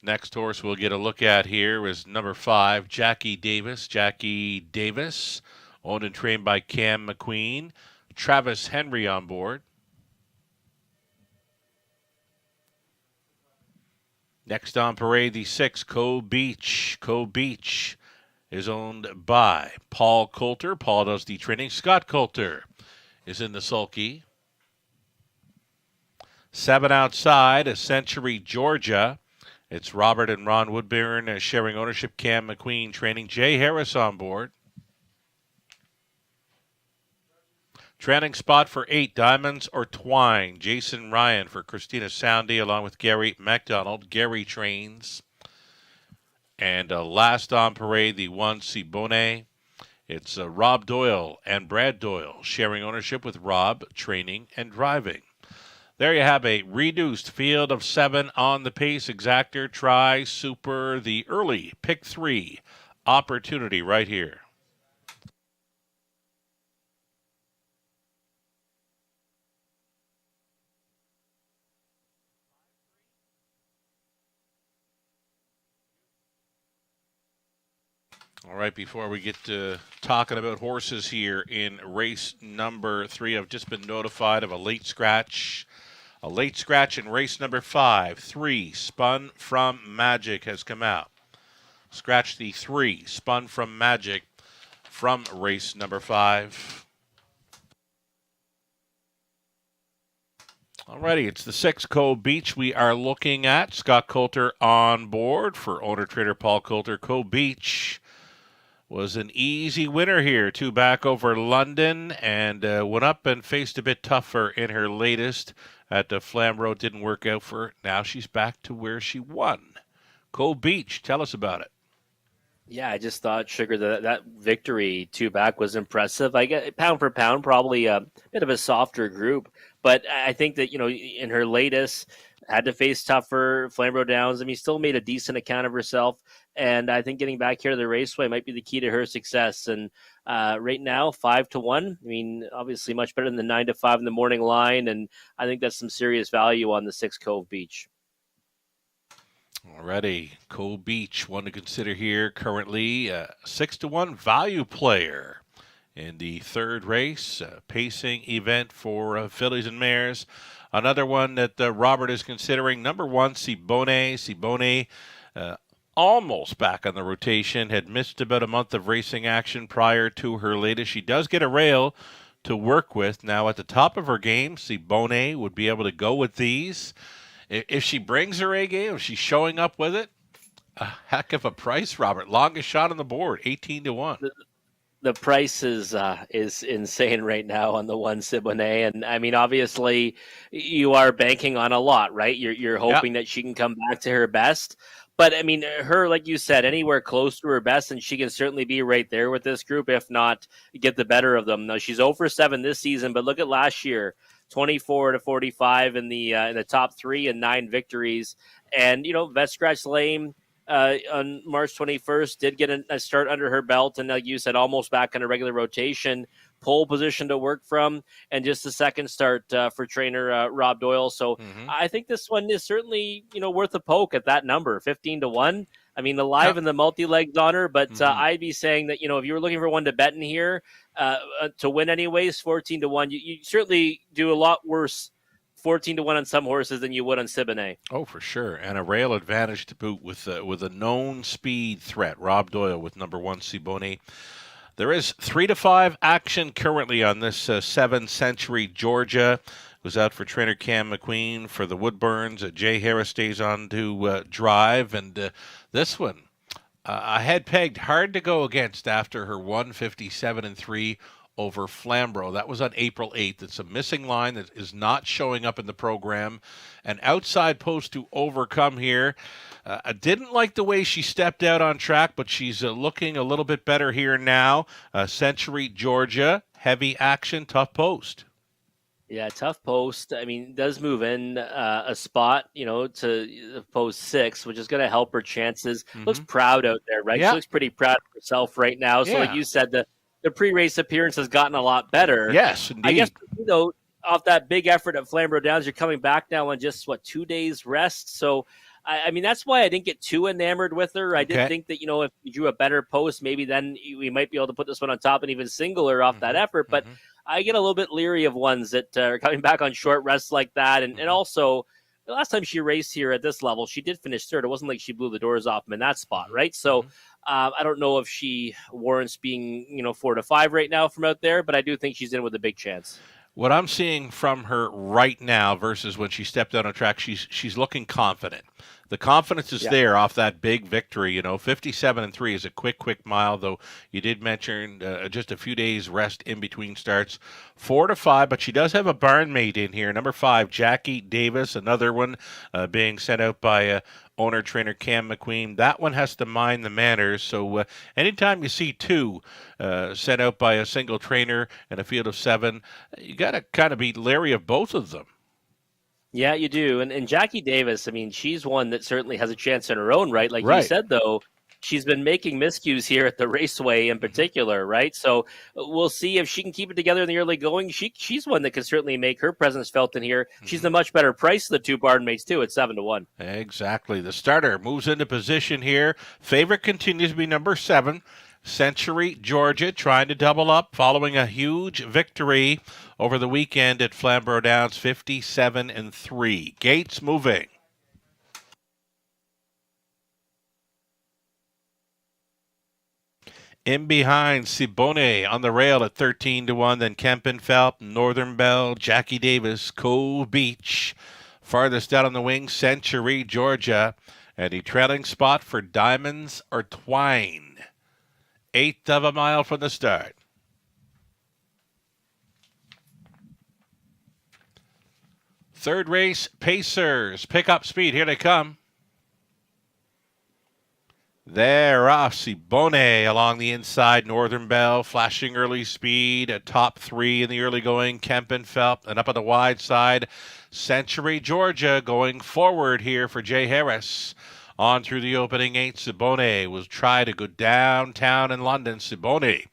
Next horse we'll get a look at here is number 5, Jackie Davis. Jackie Davis, owned and trained by Cam McQueen. Travis Henry on board. Next on parade, the 6, Co Beach. Co Beach is owned by Paul Coulter. Paul does the training. Scott Coulter is in the sulky. 7 outside, a Century, Georgia. It's Robert and Ron Woodburn sharing ownership. Cam McQueen training. Jay Harris on board. Training spot for 8, Diamonds or Twine. Jason Ryan for Christina Soundy along with Gary MacDonald. Gary trains. And last on parade, the 1, Cibone. It's Rob Doyle and Brad Doyle sharing ownership with Rob, training and driving. There you have a reduced field of 7 on the pace. Exactor, Try, Super, the early pick 3 opportunity right here. All right, before we get to talking about horses here in race number 3, I've just been notified of a late scratch. A late scratch in race number 5. 3, Spun from Magic has come out. Scratch the 3, Spun from Magic from race number 5. Alrighty, it's the 6, Co Beach we are looking at. Scott Coulter on board for owner-trader Paul Coulter. Co Beach was an easy winner here, 2 back over London, and went up and faced a bit tougher in her latest at the Flamborough. Didn't work out for her. Now she's back to where she won. Co Beach, tell us about it. Yeah, I just thought Sugar that victory two back was impressive. I get pound for pound, probably a bit of a softer group, but I think that in her latest had to face tougher Flamborough Downs. I mean, still made a decent account of herself, and I think getting back here to the Raceway might be the key to her success. And right now, 5-1. I mean, obviously much better than the 9-5 in the morning line, and I think that's some serious value on the Six Cove Beach. Alrighty, Cove Beach, one to consider here. Currently, 6-1 value player in the third race, pacing event for fillies and mares. Another one that Robert is considering, number 1, Siboney. Siboney, almost back on the rotation, had missed about a month of racing action prior to her latest. She does get a rail to work with. Now at the top of her game, Siboney would be able to go with these. If she brings her A game, if she's showing up with it, a heck of a price, Robert. Longest shot on the board, 18-1. The price is insane right now on the one Siboney, and I mean, obviously, you are banking on a lot, right? You're hoping that she can come back to her best, but I mean, her, like you said, anywhere close to her best, and she can certainly be right there with this group, if not get the better of them. Now she's 0-7 this season, but look at last year. 24-45 in the top 3 and 9 victories. And, Vet Scratch Lame on March 21st did get a start under her belt. And like you said, almost back in a regular rotation, pole position to work from, and just a second start for trainer Rob Doyle. So I think this one is certainly, worth a poke at that number, 15-1. I mean, the live and the multi-legs on her, but I'd be saying that, if you were looking for one to bet in here to win anyways, 14-1, you certainly do a lot worse 14-1 on some horses than you would on Siboney. Oh, for sure. And a rail advantage to boot with a known speed threat. Rob Doyle with number 1, Siboney. There is 3-5 action currently on this 7th Century Georgia. Was out for trainer Cam McQueen for the Woodburns. Jay Harris stays on to drive. And this one, I had pegged hard to go against after her 157-3 over Flamborough. That was on April 8th. It's a missing line that is not showing up in the program. An outside post to overcome here. I didn't like the way she stepped out on track, but she's looking a little bit better here now. Century Georgia, heavy action, tough post. Yeah, tough post. I mean, does move in a spot, to post 6, which is going to help her chances. Looks proud out there, right? Yeah. She looks pretty proud of herself right now. So, like you said, the pre-race appearance has gotten a lot better. Yes, indeed. I guess, off that big effort at Flamborough Downs, you're coming back now on just, 2 days rest. So, I mean, that's why I didn't get too enamored with her. I did think that, if you drew a better post, maybe then we might be able to put this one on top and even single her off that effort. But I get a little bit leery of ones that are coming back on short rests like that. And also, the last time she raced here at this level, she did finish third. It wasn't like she blew the doors off him in that spot, right? So I don't know if she warrants being, 4-5 right now from out there, but I do think she's in with a big chance. What I'm seeing from her right now versus when she stepped out on track, she's looking confident. The confidence is there off that big victory. 57-3 is a quick mile, though you did mention just a few days rest in between starts. 4-5, but she does have a barn mate in here. Number 5, Jackie Davis, another one being sent out by owner trainer Cam McQueen. That one has to mind the manners. So anytime you see 2 sent out by a single trainer in a field of 7, you got to kind of be leery of both of them. Yeah, you do. And Jackie Davis, I mean, she's one that certainly has a chance in her own right. Like you said, though, she's been making miscues here at the Raceway in particular, right? So we'll see if she can keep it together in the early going. She's one that can certainly make her presence felt in here. She's a much better price than the 2 barn mates, too, at 7-1. Exactly. The starter moves into position here. Favorite continues to be number 7. Century Georgia trying to double up following a huge victory over the weekend at Flamborough Downs, 57-3. Gates moving. In behind, Siboney on the rail at 13-1, then Kempenfelt, Northern Bell, Jackie Davis, Cove Beach. Farthest out on the wing, Century Georgia, and a trailing spot for Diamonds or Twine. 1/8 of a mile from the start. Third race, Pacers. Pick up speed. Here they come. They're off. Siboney along the inside. Northern Bell flashing early speed. A top three in the early going. Kempenfelt. And up on the wide side, Century Georgia going forward here for Jay Harris. On through the opening 8, Siboney will try to go downtown in London. Siboney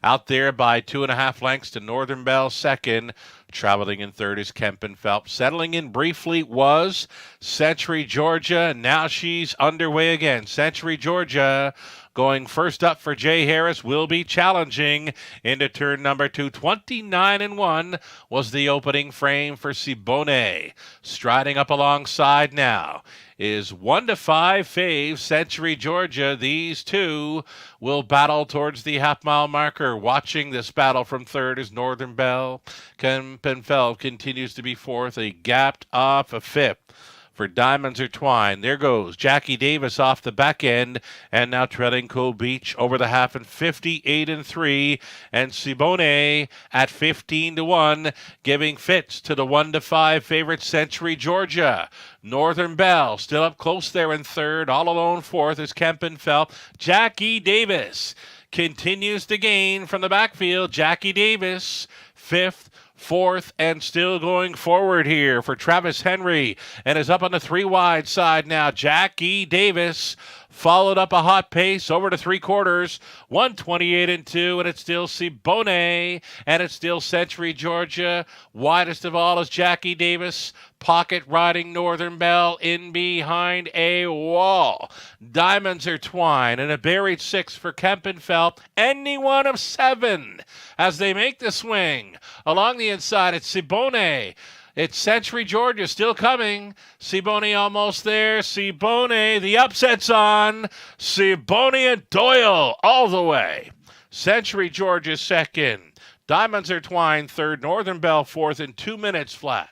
out there by 2.5 lengths to Northern Bell second. Traveling in third is Kempenfelt. Settling in briefly was Century Georgia. Now she's underway again. Century Georgia going first up for Jay Harris will be challenging into turn number 2. 29-1 was the opening frame for Siboney. Striding up alongside now is 1-5 fave Century Georgia. These two will battle towards the half-mile marker. Watching this battle from third is Northern Bell. Kempenfelt continues to be fourth. They gapped off a fifth for Diamonds Are Twined. There goes Jackie Davis off the back end, and now trailing Cove Beach over the half and 58-3, and Siboney at 15-1, giving fits to the 1-5 favorite Century Georgia. Northern Bell still up close there in third. All alone fourth is Kempenfelt. Jackie Davis continues to gain from the backfield. Jackie Davis fifth, fourth, and still going forward here for Travis Henry, and is up on the 3 wide side now. Jackie Davis followed up a hot pace over to 3/4, 128-2, and it's still Siboney, and it's still Century Georgia. Widest of all is Jackie Davis, pocket riding Northern Bell in behind a wall. Diamonds Are Twined, and a buried 6 for Kempenfelt. Any one of 7 as they make the swing. Along the inside, it's Siboney. It's Century Georgia still coming. Siboney almost there. Siboney, the upset's on. Siboney and Doyle all the way. Century Georgia second. Diamonds Are Twined third. Northern Bell fourth in 2 minutes flat.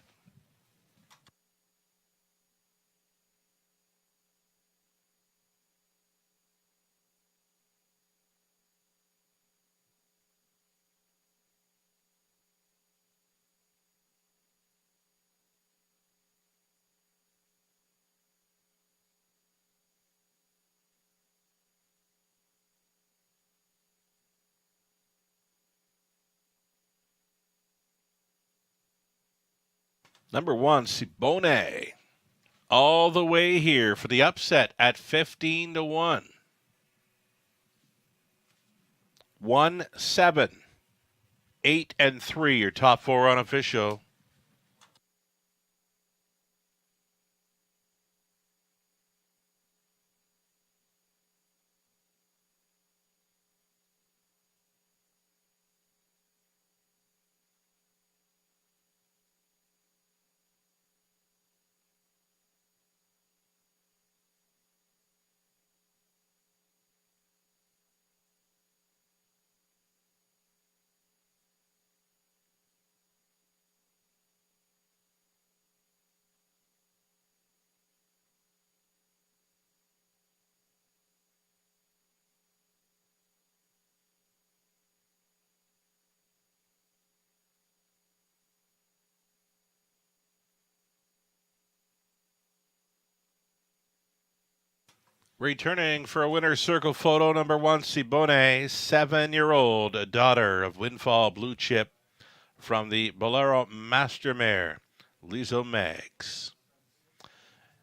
Number 1, Siboney, all the way here for the upset at 15-1. 1, 7, 8, and 3, your top 4 unofficial. Returning for a winner's circle photo, number 1, Siboney, 7-year-old daughter of Windfall Blue Chip from the Bolero Master Mare, Lizo Megs.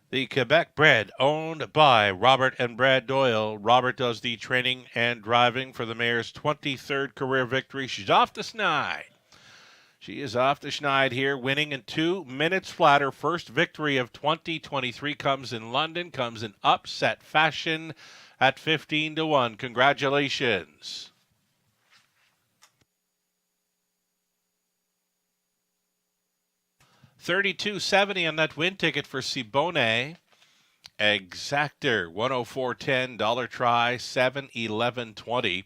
The Quebec bred, owned by Robert and Brad Doyle. Robert does the training and driving for the mare's 23rd career victory. She's off the snide. She is off the schneid here, winning in 2 minutes flat. Her first victory of 2023 comes in London, comes in upset fashion at 15-1. Congratulations. $32.70 on that win ticket for Siboney. Exactor, 104.10, dollar try, 7-11.20.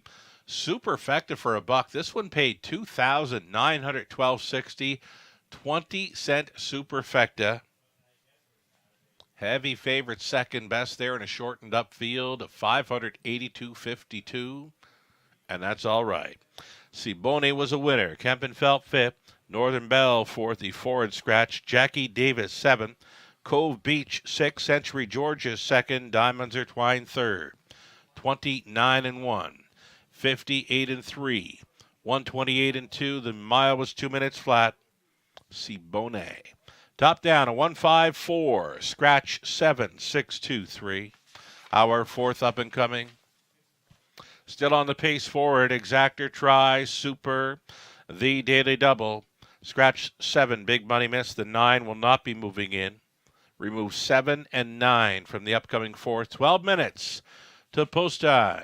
Superfecta for $1. This one paid $2,912.60. 20-cent Superfecta. Heavy favorite second best there in a shortened up field of 582.52. And that's all right. Siboney was a winner. Kempenfelt fifth. Northern Bell fourth. The forward scratch. Jackie Davis seventh. Cove Beach sixth. Century Georgia second. Diamonds Are Twined third. 29-1, 58-3, 128-2. The mile was 2 minutes flat. Siboney. Top down, a 154. Scratch 7, 6-2-3. Our fourth up and coming. Still on the pace forward. Exactor try. Super. The Daily Double. Scratch 7. Big money miss. The 9 will not be moving in. Remove 7 and 9 from the upcoming fourth. 12 minutes to post time.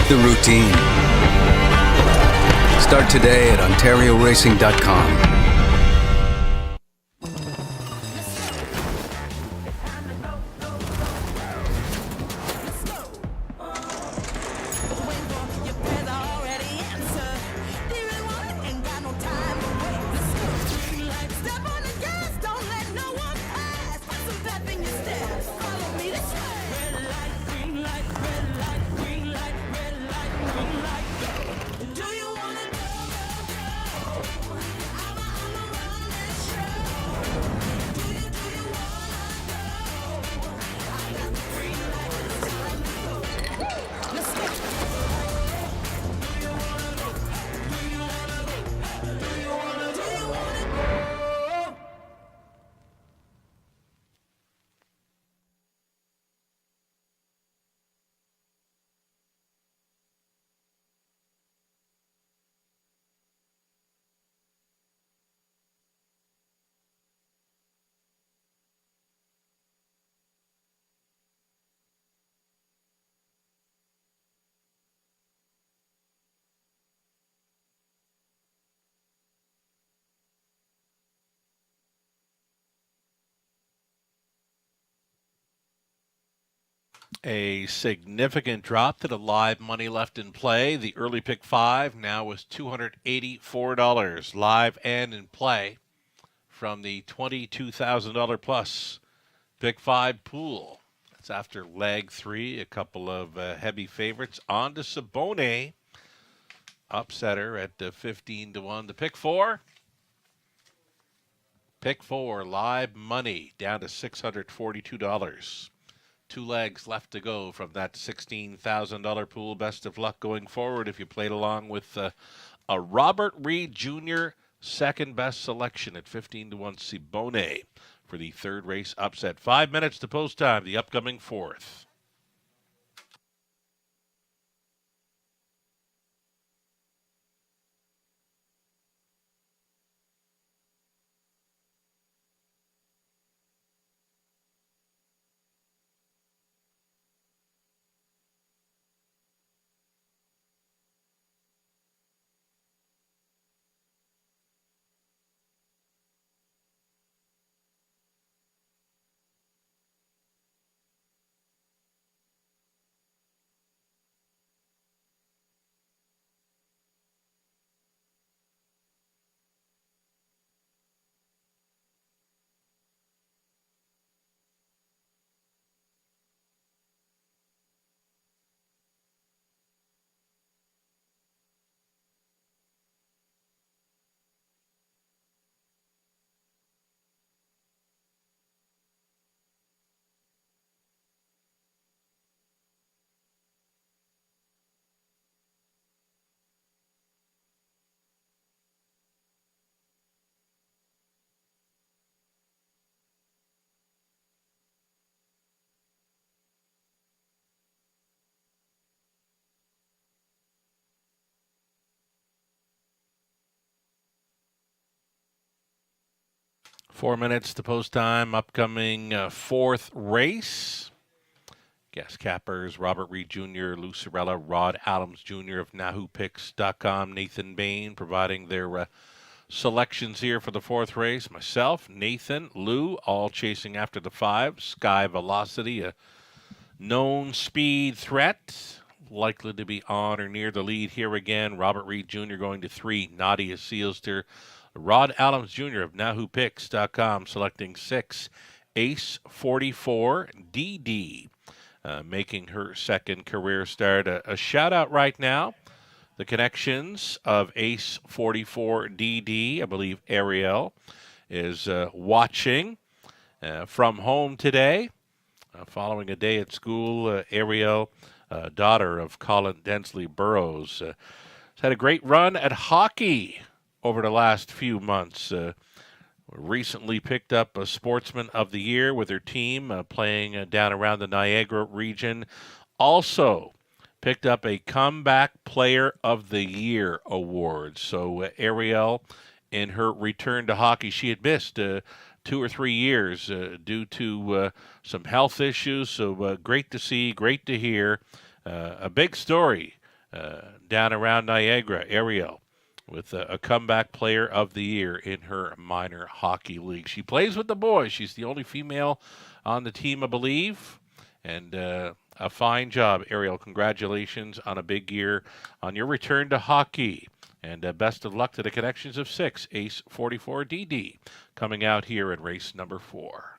the routine. Start today at OntarioRacing.com. A significant drop to the live money left in play. The early pick 5 now was $284 live and in play from the $22,000 plus pick 5 pool. That's after leg 3. A couple of heavy favorites. On to Sabone. Upsetter at 15-1. The pick 4. Pick 4 live money down to $642. 2 legs left to go from that $16,000 pool. Best of luck going forward if you played along with a Robert Reed Jr. second best selection at 15-1 Sabone for the third race upset. 5 minutes to post time, the upcoming fourth. Four minutes to post time. Upcoming fourth race. Guest cappers Robert Reed Jr., Lou Sorella, Rod Adams Jr. of NahooPicks.com, Nathan Bain providing their selections here for the fourth race. Myself, Nathan, Lou, all chasing after the 5. Sky Velocity, a known speed threat, likely to be on or near the lead here again. Robert Reed Jr. going to 3. Nadia Sealster. Rod Adams Jr. of NahooPicks.com selecting 6. Ace 44 DD, making her second career start. A shout out right now. The connections of Ace 44 DD. I believe Ariel is watching from home today. Following a day at school, Ariel, daughter of Colin Densley Burrows, has had a great run at hockey over the last few months. Recently picked up a Sportsman of the Year with her team playing down around the Niagara region. Also picked up a Comeback Player of the Year award. So Ariel, in her return to hockey, she had missed 2 or 3 years due to some health issues. So great to see, great to hear. A big story Down around Niagara, Ariel with a comeback player of the year in her minor hockey league. She plays with the boys. She's the only female on the team, I believe. And a fine job, Ariel. Congratulations on a big year on your return to hockey. And best of luck to the Connections of 6, Ace 44 DD, coming out here in race number 4.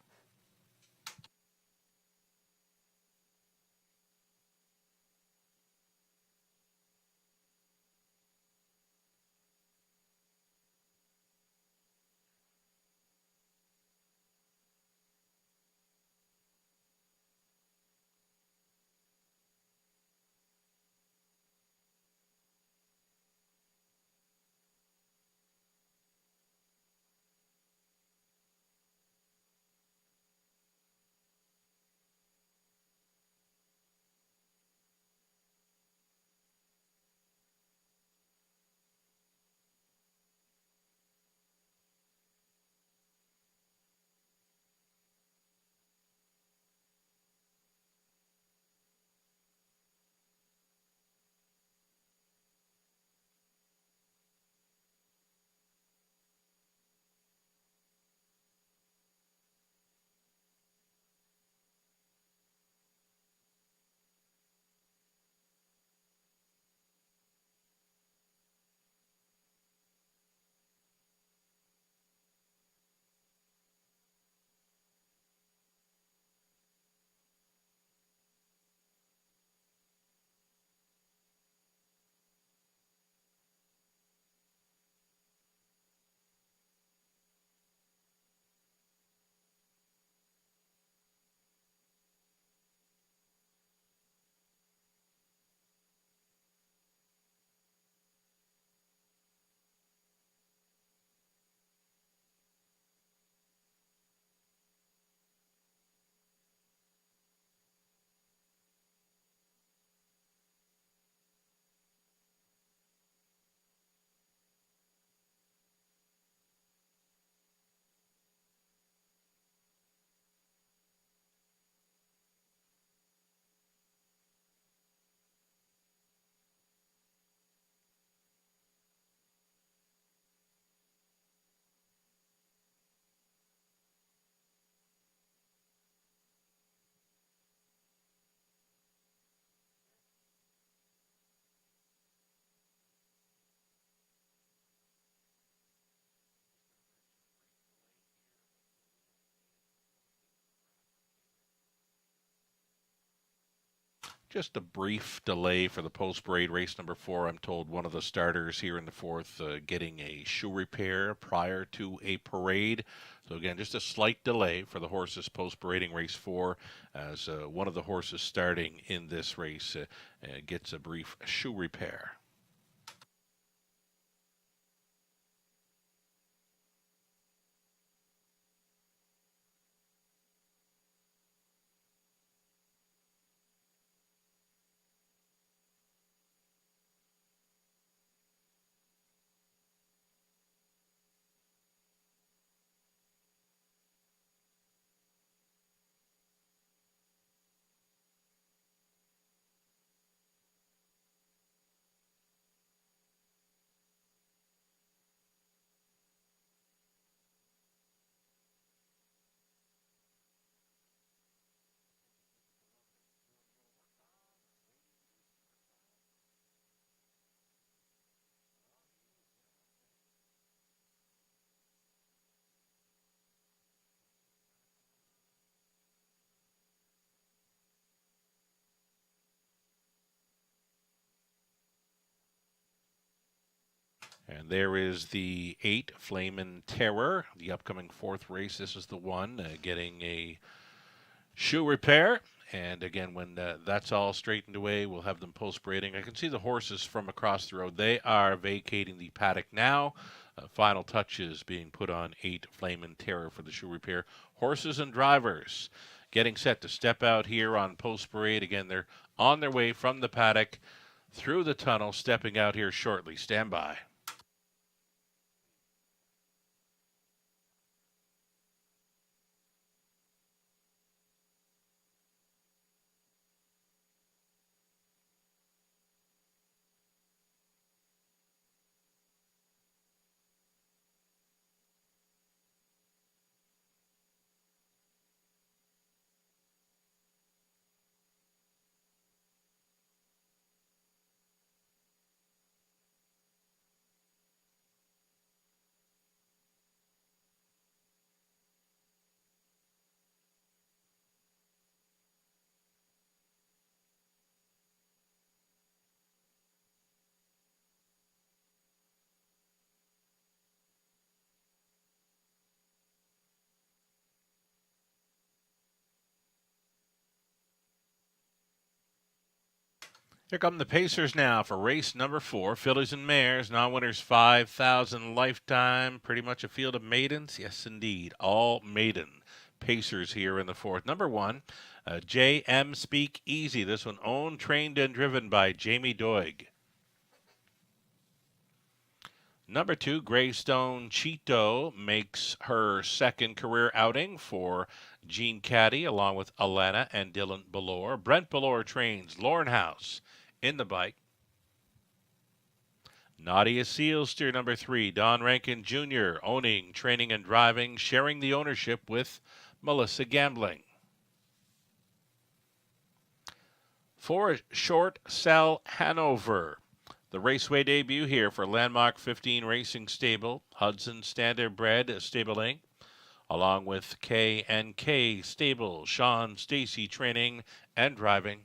Just a brief delay for the post-parade race number 4. I'm told one of the starters here in the 4th getting a shoe repair prior to a parade. So again, just a slight delay for the horses post-parading race 4 as one of the horses starting in this race gets a brief shoe repair. And there is the 8 Flamin' Terror, the upcoming 4th race. This is the one getting a shoe repair. And again, when that's all straightened away, we'll have them post-parading. I can see the horses from across the road. They are vacating the paddock now. Final touches being put on 8 Flamin' Terror for the shoe repair. Horses and drivers getting set to step out here on post-parade. Again, they're on their way from the paddock through the tunnel, stepping out here shortly. Stand by. Here come the Pacers now for race number 4. Fillies and Mares, non-winners 5,000 lifetime. Pretty much a field of maidens. Yes, indeed. All maiden Pacers here in the 4th. Number 1, JM Speak Easy. This one owned, trained, and driven by Jamie Doig. Number 2, Greystone Cheeto makes her second career outing for Gene Caddy, along with Alana and Dylan Ballore. Brent Ballore trains Lauren House in the bike. Nadia Sealster, number 3, Don Rankin Jr., owning, training, and driving, sharing the ownership with Melissa Gambling. 4, Short Cell Hanover. The Raceway debut here for Landmark 15 Racing Stable, Hudson Standardbred Stabling, along with K&K Stable, Sean Stacy training and driving.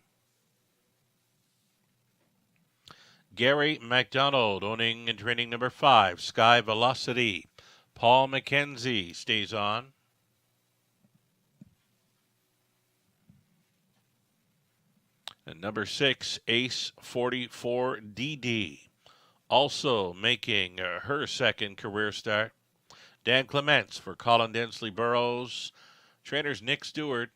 Gary McDonald owning and training number 5, Sky Velocity. Paul McKenzie stays on. And number 6, Ace 44DD, also making her second career start. Dan Clements for Colin Densley Burrows. Trainers Nick Stewart.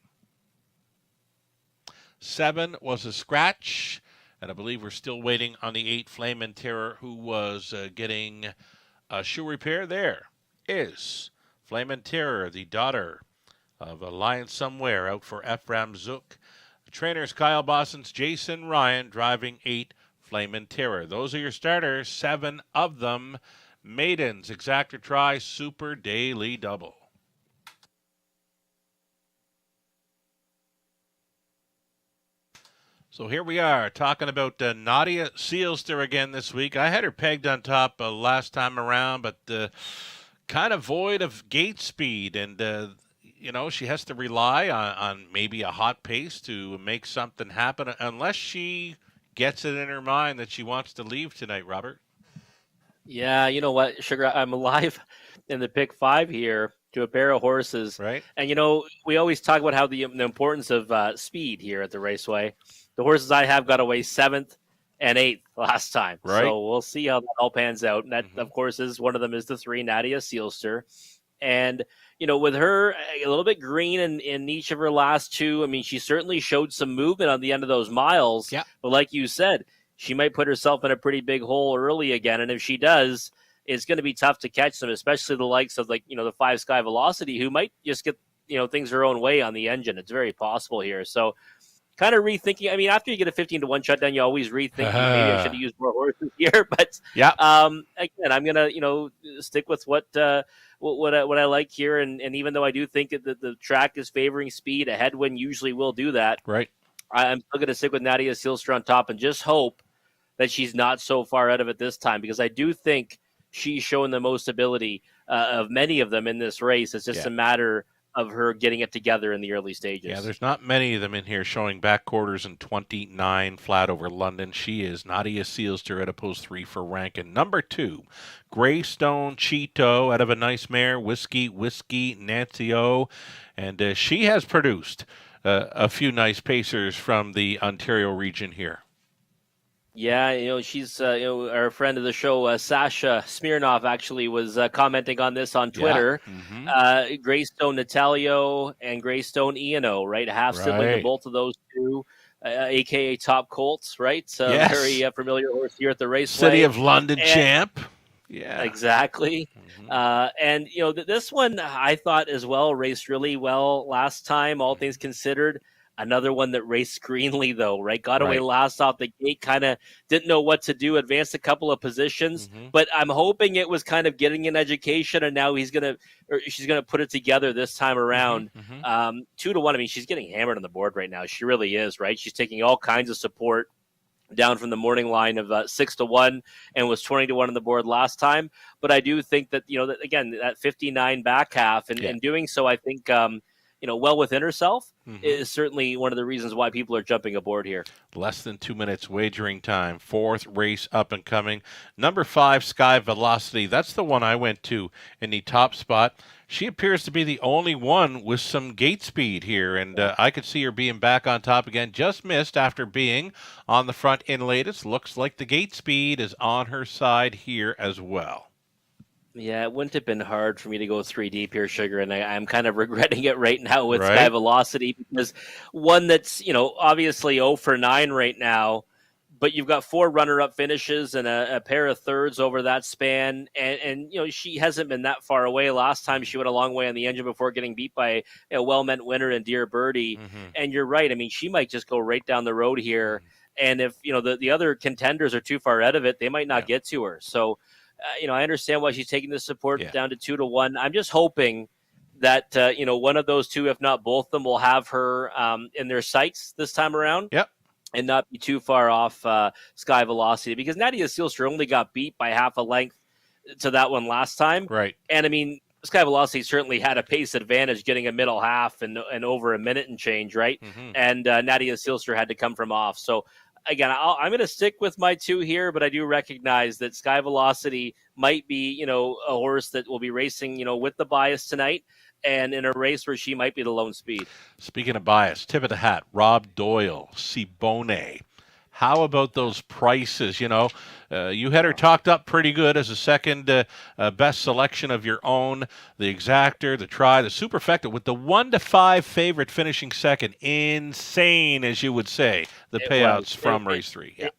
7 was a scratch, and I believe we're still waiting on the 8, Flame and Terror, who was getting a shoe repair. There is Flame and Terror, the daughter of a Lion Somewhere, out for Ephraim Zook. Trainers Kyle Bosson's Jason Ryan driving 8, Flame and Terror. Those are your starters, 7 of them maidens. Exacta Tri Super Daily Double. So here we are talking about Nadia Sealster again this week. I had her pegged on top last time around, but kind of void of gate speed, and she has to rely on maybe a hot pace to make something happen, unless she gets it in her mind that she wants to leave tonight, Robert. Yeah, you know what, Sugar, I'm alive in the pick 5 here to a pair of horses. Right. And, we always talk about how the importance of speed here at the Raceway. The horses I have got away 7th and 8th last time. Right. So we'll see how that all pans out. And that, of course, is one of them is the 3, Nadia Sealster. And, with her a little bit green in each of her last 2, I mean, she certainly showed some movement on the end of those miles. Yeah. But like you said, she might put herself in a pretty big hole early again. And if she does, it's going to be tough to catch them, especially the likes of, the 5 Sky Velocity, who might just get, things her own way on the engine. It's very possible here. So kind of rethinking. I mean, after you get a 15-1 shutdown, you always rethink. Maybe I should have used more horses here. But again, I'm gonna stick with what I like here. And even though I do think that the track is favoring speed, a headwind usually will do that. Right. I'm still gonna stick with Nadia Sealster on top and just hope that she's not so far out of it this time, because I do think she's shown the most ability of many of them in this race. It's just a matter of her getting it together in the early stages. Yeah, there's not many of them in here showing back quarters in 29 flat over London. She is Nadia Sealster at a post 3 for Rankin. Number 2, Greystone Cheeto out of a nice mare, Whiskey Nancy O. And she has produced a few nice pacers from the Ontario region here. Yeah, she's our friend of the show, Sasha Smirnov, actually was commenting on this on Twitter. Yeah. Greystone Natalio and Greystone Iano, right? Half sibling to both of those two, aka Top Colts, right? Yes. Very familiar horse here at the Raceway. City of London champ. Yeah, exactly. And this one I thought as well raced really well last time, all things considered. Another one that raced greenly, though, right? Got away last off the gate, kind of didn't know what to do, advanced a couple of positions. But I'm hoping it was kind of getting an education, and now she's going to put it together this time around. 2-1. I mean, she's getting hammered on the board right now. She really is, right? She's taking all kinds of support down from the morning line of 6-1 and was 20-1 on the board last time. But I do think that, that again, that 59 back half, and in doing so, I think, well within herself, is certainly one of the reasons why people are jumping aboard here. Less than 2 minutes wagering time. Fourth race up and coming. Number 5, Sky Velocity. That's the one I went to in the top spot. She appears to be the only one with some gate speed here, and I could see her being back on top again. Just missed after being on the front in latest. Looks like the gate speed is on her side here as well. Yeah, it wouldn't have been hard for me to go 3 deep here, Sugar, and I'm kind of regretting it right now with Right. Sky Velocity, because one that's, obviously 0 for 9 right now, but you've got 4 runner-up finishes and a pair of thirds over that span, and she hasn't been that far away. Last time she went a long way on the engine before getting beat by a well-meant winner and Dear Birdie, and you're right. I mean, she might just go right down the road here, and if the other contenders are too far out of it, they might not get to her. So, I understand why she's taking the support down to 2-1. I'm just hoping that one of those two, if not both of them, will have her in their sights this time around. Yep. And not be too far off Sky Velocity, because Nadia Sealster only got beat by half a length to that one last time. Right. And I mean, Sky Velocity certainly had a pace advantage getting a middle half and over a minute and change, right? And Nadia Sealster had to come from off. So again, I'm going to stick with my 2 here, but I do recognize that Sky Velocity might be, a horse that will be racing, with the bias tonight, and in a race where she might be the lone speed. Speaking of bias, tip of the hat, Rob Doyle, Sibone. How about those prices? You had her talked up pretty good as a second best selection of your own. The Exactor, the Try, the Superfecta, with the 1-5 favorite finishing second. Insane, as you would say, the payouts from race 3. Yeah.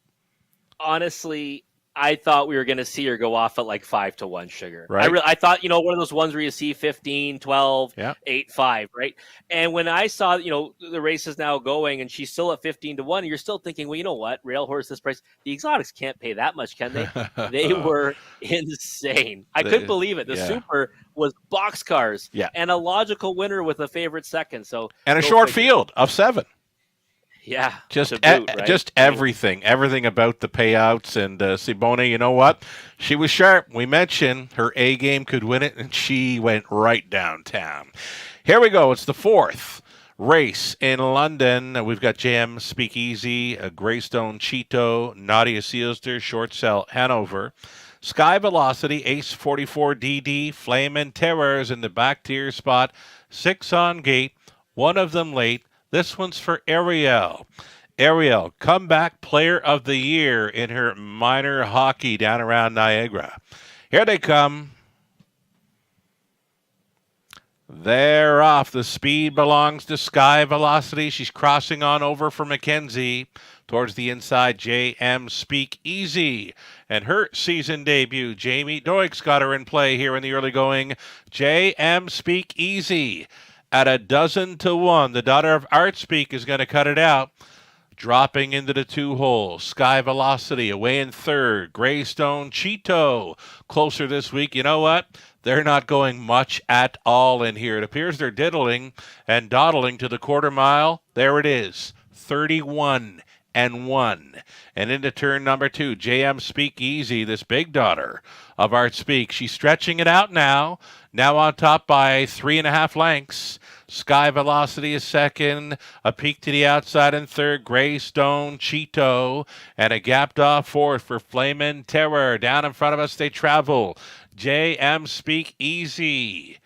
Honestly, I thought we were going to see her go off at like 5-1, Sugar. Right. I thought, one of those ones where you see 15, 12, Yeah. 8, 5, right? And when I saw, the race is now going and she's still at 15-1, you're still thinking, well, you know what? Rail horse, this price, the exotics can't pay that much, can they? They were insane. I couldn't believe it. The Super was boxcars and a logical winner with a favorite second. So and a short field of 7. Yeah, just to boot, right? just everything about the payouts. And Sibone, you know what? She was sharp. We mentioned her A game could win it, and she went right downtown. Here we go. It's the 4th race in London. We've got JM Speakeasy, Greystone Cheeto, Nadia Sealster, Short Cell Hanover, Sky Velocity, Ace 44 DD, Flame and Terrors in the back tier spot, 6 on gate, one of them late. This one's for Ariel. Ariel, comeback player of the year in her minor hockey down around Niagara. Here they come. They're off. The speed belongs to Sky Velocity. She's crossing on over for Mackenzie. Towards the inside, JM Speakeasy. And her season debut, Jamie Doig's got her in play here in the early going. JM Speakeasy. At 12-1, the daughter of Artspeak is going to cut it out. Dropping into the 2 hole. Sky Velocity away in 3rd. Greystone Cheeto closer this week. You know what? They're not going much at all in here. It appears they're diddling and dawdling to the quarter mile. There it is. 31-1. And into turn number 2, JM Speakeasy, this big daughter of Artspeak. She's stretching it out now. Now on top by 3.5 lengths. Sky Velocity is second. A peek to the outside in 3rd. Greystone Cheeto. And a gapped off 4th for Flamin' Terror. Down in front of us they travel. JM Speakeasy.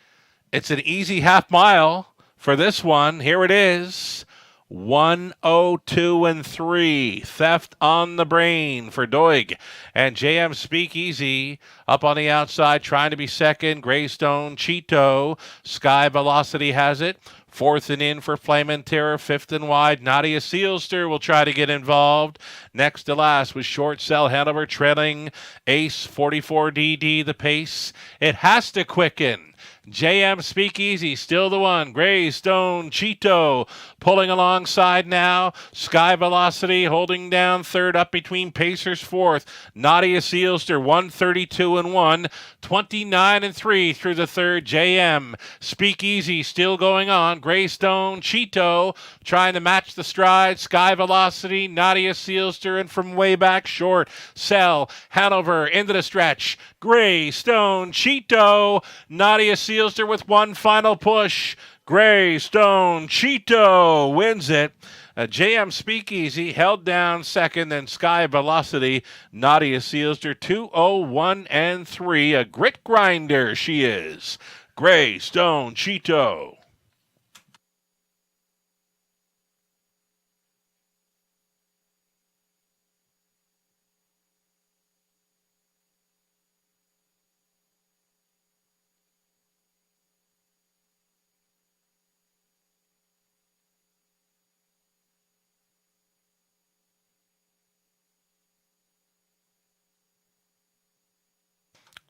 It's an easy half mile for this one. Here it is. 102-3. Theft on the brain for Doig. And JM Speakeasy up on the outside trying to be second. Greystone Cheeto. Sky Velocity has it. 4th and in for Flamin' Terror. 5th and wide. Nadia Sealster will try to get involved. Next to last was Short Cell Hanover trailing Ace 44 DD the pace. It has to quicken. JM Speakeasy, still the one. Greystone Cheeto pulling alongside now. Sky Velocity holding down 3rd, up between Pacers 4th. Nadia Sealster 132-1, 29-3 through the 3rd. JM Speakeasy still going on. Greystone Cheeto trying to match the stride. Sky Velocity, Nadia Sealster, and from way back Short Cell Hanover into the stretch. Greystone Cheeto, Nadia Sealster with one final push. Greystone Cheeto wins it. JM Speakeasy held down second, then Sky Velocity. Nadia Sealster 201 and 3. A grit grinder she is. Greystone Cheeto.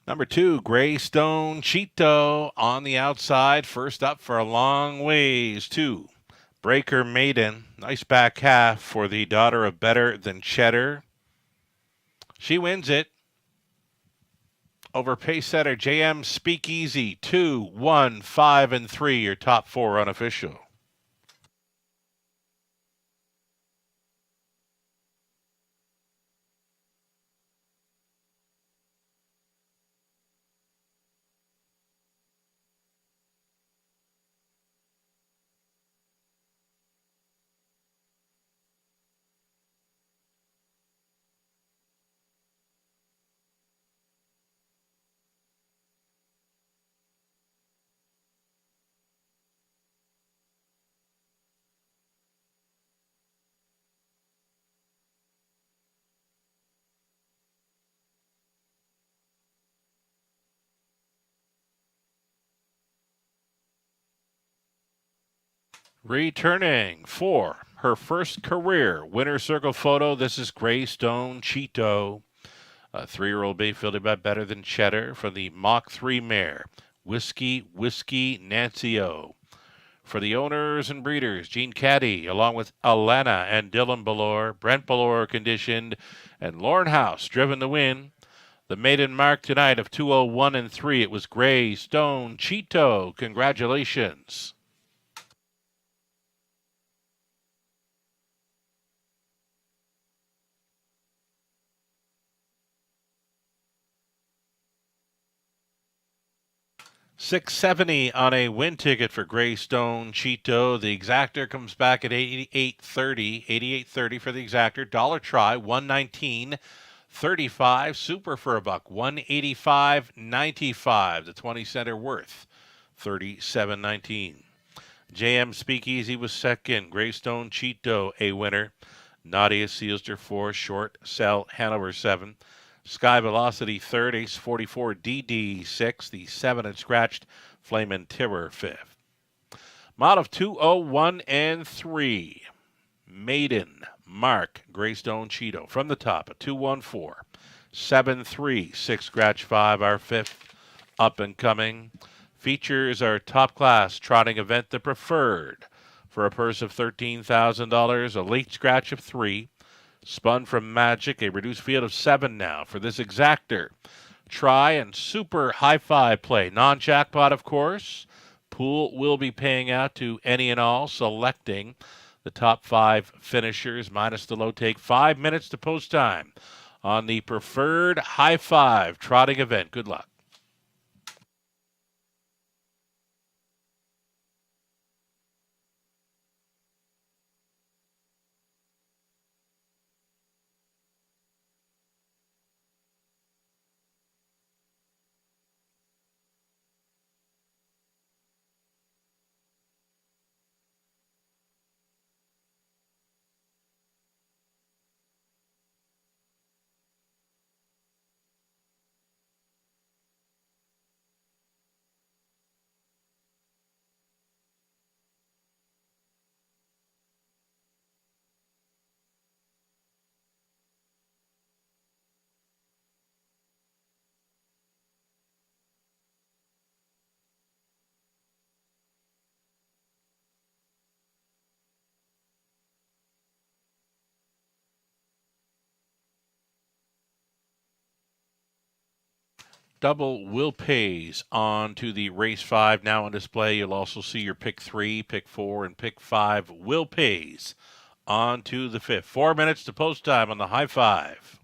Number 2, Greystone Cheeto on the outside. First up for a long ways. 2, Breaker Maiden. Nice back half for the daughter of Better Than Cheddar. She wins it over pace setter JM Speakeasy. 2, 1, 5, and 3. Your top 4 unofficial. Returning for her first career winner circle photo, this is Greystone Cheeto. A 3-year-old bay fielded by Better Than Cheddar for the Mach 3 mare, Whiskey Nancy O. For the owners and breeders, Gene Caddy, along with Alana and Dylan Ballore, Brent Ballore conditioned, and Lauren House driven to win. The maiden mark tonight of 201 and 3. It was Greystone Cheeto. Congratulations. $670 on a win ticket for Greystone Cheeto. The exactor comes back at $88.30 for the exactor. Dollar try $119.35. Super for a buck $185.95. The 20 center worth $37.19. JM Speakeasy was second. Greystone Cheeto a winner. Nadia Sealster 4. Short Sell Hanover 7. Sky Velocity third, Ace 44 DD 6, the 7 and scratched Flamin' Terror 5th. Mod of 201 and 3. Maiden Mark Greystone Cheeto from the top, a 214. 7-3, 6 scratch 5, our 5th up and coming. Features our top class trotting event, the Preferred, for a purse of $13,000, a late scratch of 3. Spun from Magic, a reduced field of 7 now for this exactor. Try and super high-fi play. Non-jackpot, of course. Pool will be paying out to any and all, selecting the top 5 finishers minus the low take. 5 minutes to post time on the Preferred High 5 trotting event. Good luck. Double will pays on to the race 5 now on display. You'll also see your pick 3, pick 4, and pick 5 will pays on to the 5th. 4 minutes to post time on the high 5.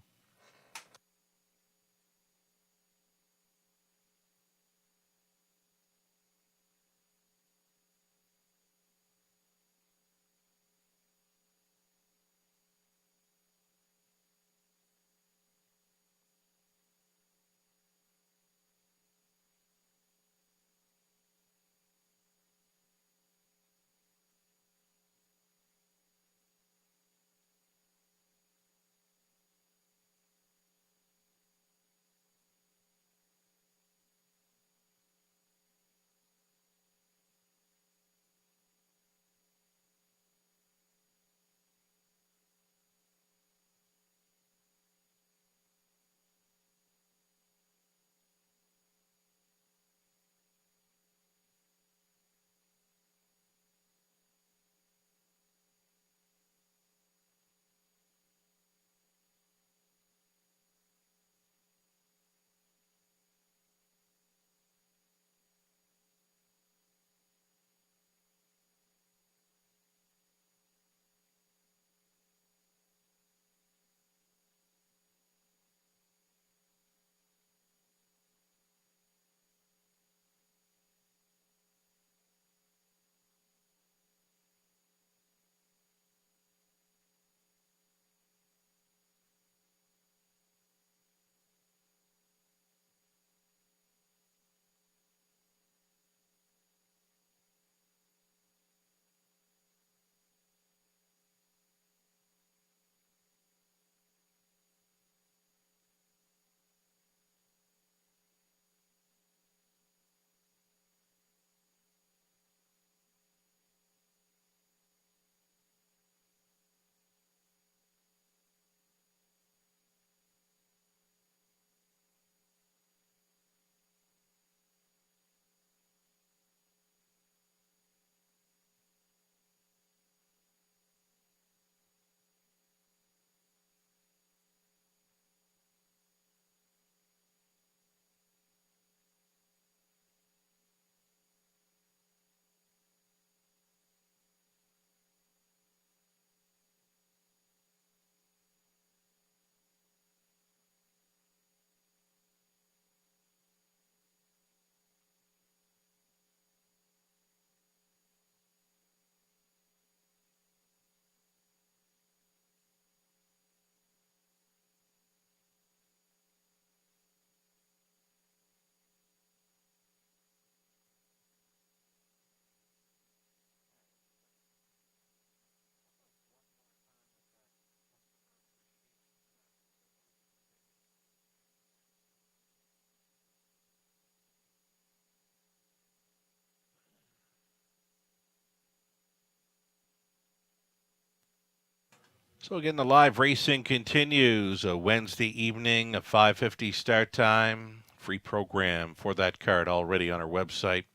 So again, the live racing continues. A Wednesday evening, a 5:50 start time. Free program for that card already on our website,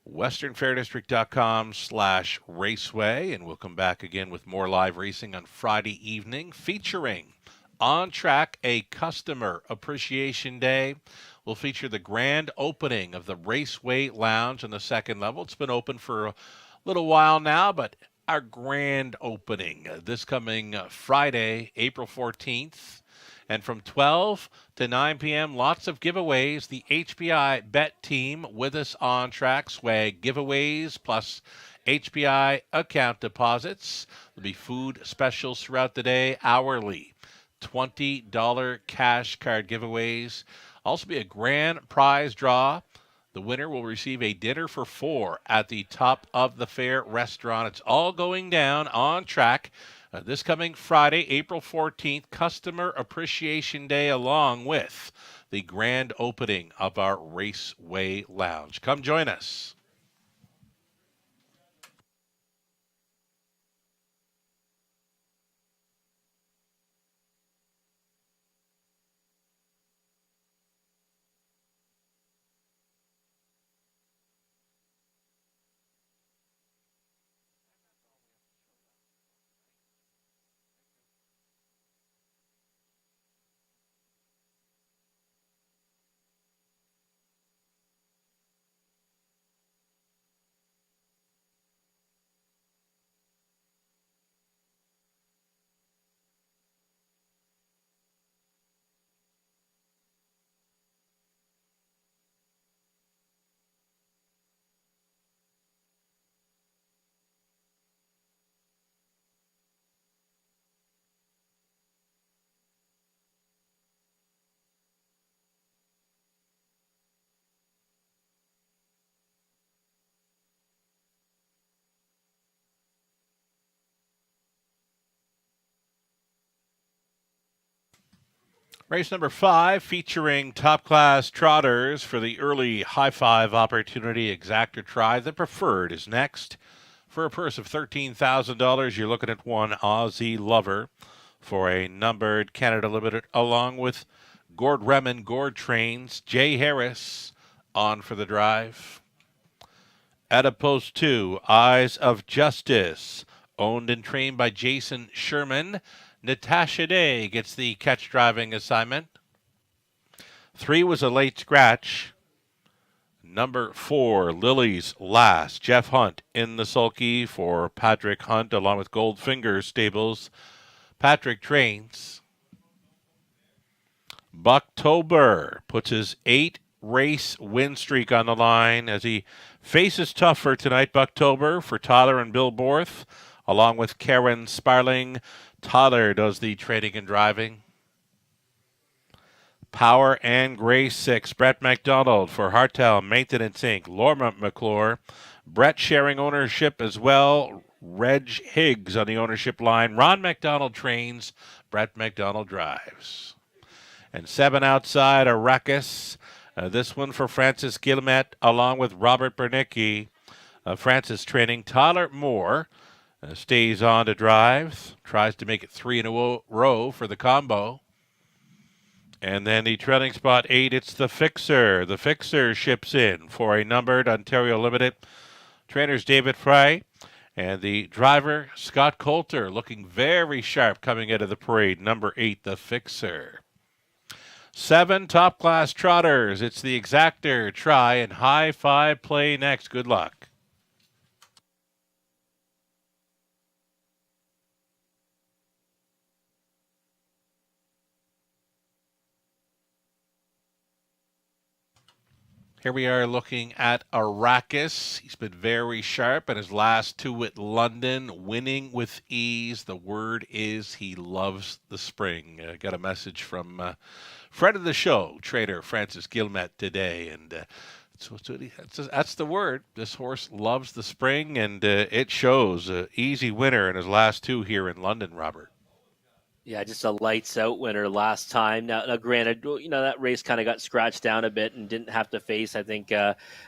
westernfairdistrict.com/raceway. And we'll come back again with more live racing on Friday evening, featuring On Track, a Customer Appreciation Day. We'll feature the grand opening of the Raceway Lounge on the second level. It's been open for a little while now, but our grand opening this coming Friday, April 14th. And from 12 to 9 p.m., lots of giveaways. The HPI Bet team with us on track. Swag giveaways plus HPI account deposits. There'll be food specials throughout the day, hourly. $20 cash card giveaways. Also be a grand prize draw. The winner will receive a dinner for 4 at the Top of the Fair restaurant. It's all going down On Track this coming Friday, April 14th, Customer Appreciation Day, along with the grand opening of our Raceway Lounge. Come join us. Race number 5 featuring top-class trotters for the early high-five opportunity exactor try. The preferred is next. For a purse of $13,000, you're looking at one Aussie Lover for a numbered Canada Limited, along with Gord Remen, Gord Trains, Jay Harris on for the drive. At a post 2, Eyes of Justice, owned and trained by Jason Sherman. Natasha Day gets the catch driving assignment. 3 was a late scratch. Number 4, Lily's Last. Jeff Hunt in the sulky for Patrick Hunt, along with Goldfinger Stables. Patrick Trains. Bucktober puts his 8-race win streak on the line as he faces tougher tonight. Bucktober for Tyler and Bill Borth, along with Karen Sparling. Tyler does the trading and driving. Power and Grace 6. Brett McDonald for Hartel Maintenance Inc. Lorma McClure. Brett sharing ownership as well. Reg Higgs on the ownership line. Ron McDonald trains. Brett McDonald drives. And 7 outside, Arrakis. This one for Francis Guillemette along with Robert Bernicki. Francis training. Tyler Moore stays on to drive. Tries to make it 3 in a row for the combo. And then the trailing spot 8, it's the Fixer. The Fixer ships in for a numbered Ontario Limited. Trainers David Fry and the driver Scott Coulter looking very sharp coming out of the parade. Number 8, the Fixer. 7 top-class trotters. It's the Exactor try and high five play next. Good luck. Here we are looking at Arrakis. He's been very sharp in his last 2 at London, winning with ease. The word is he loves the spring. Got a message from friend of the show, trainer Francis Guillemette today, and that's the word. This horse loves the spring, and it shows. Easy winner in his last 2 here in London, Robert. Yeah, just a lights out winner last time. Now, granted, that race kind of got scratched down a bit and didn't have to face, I think,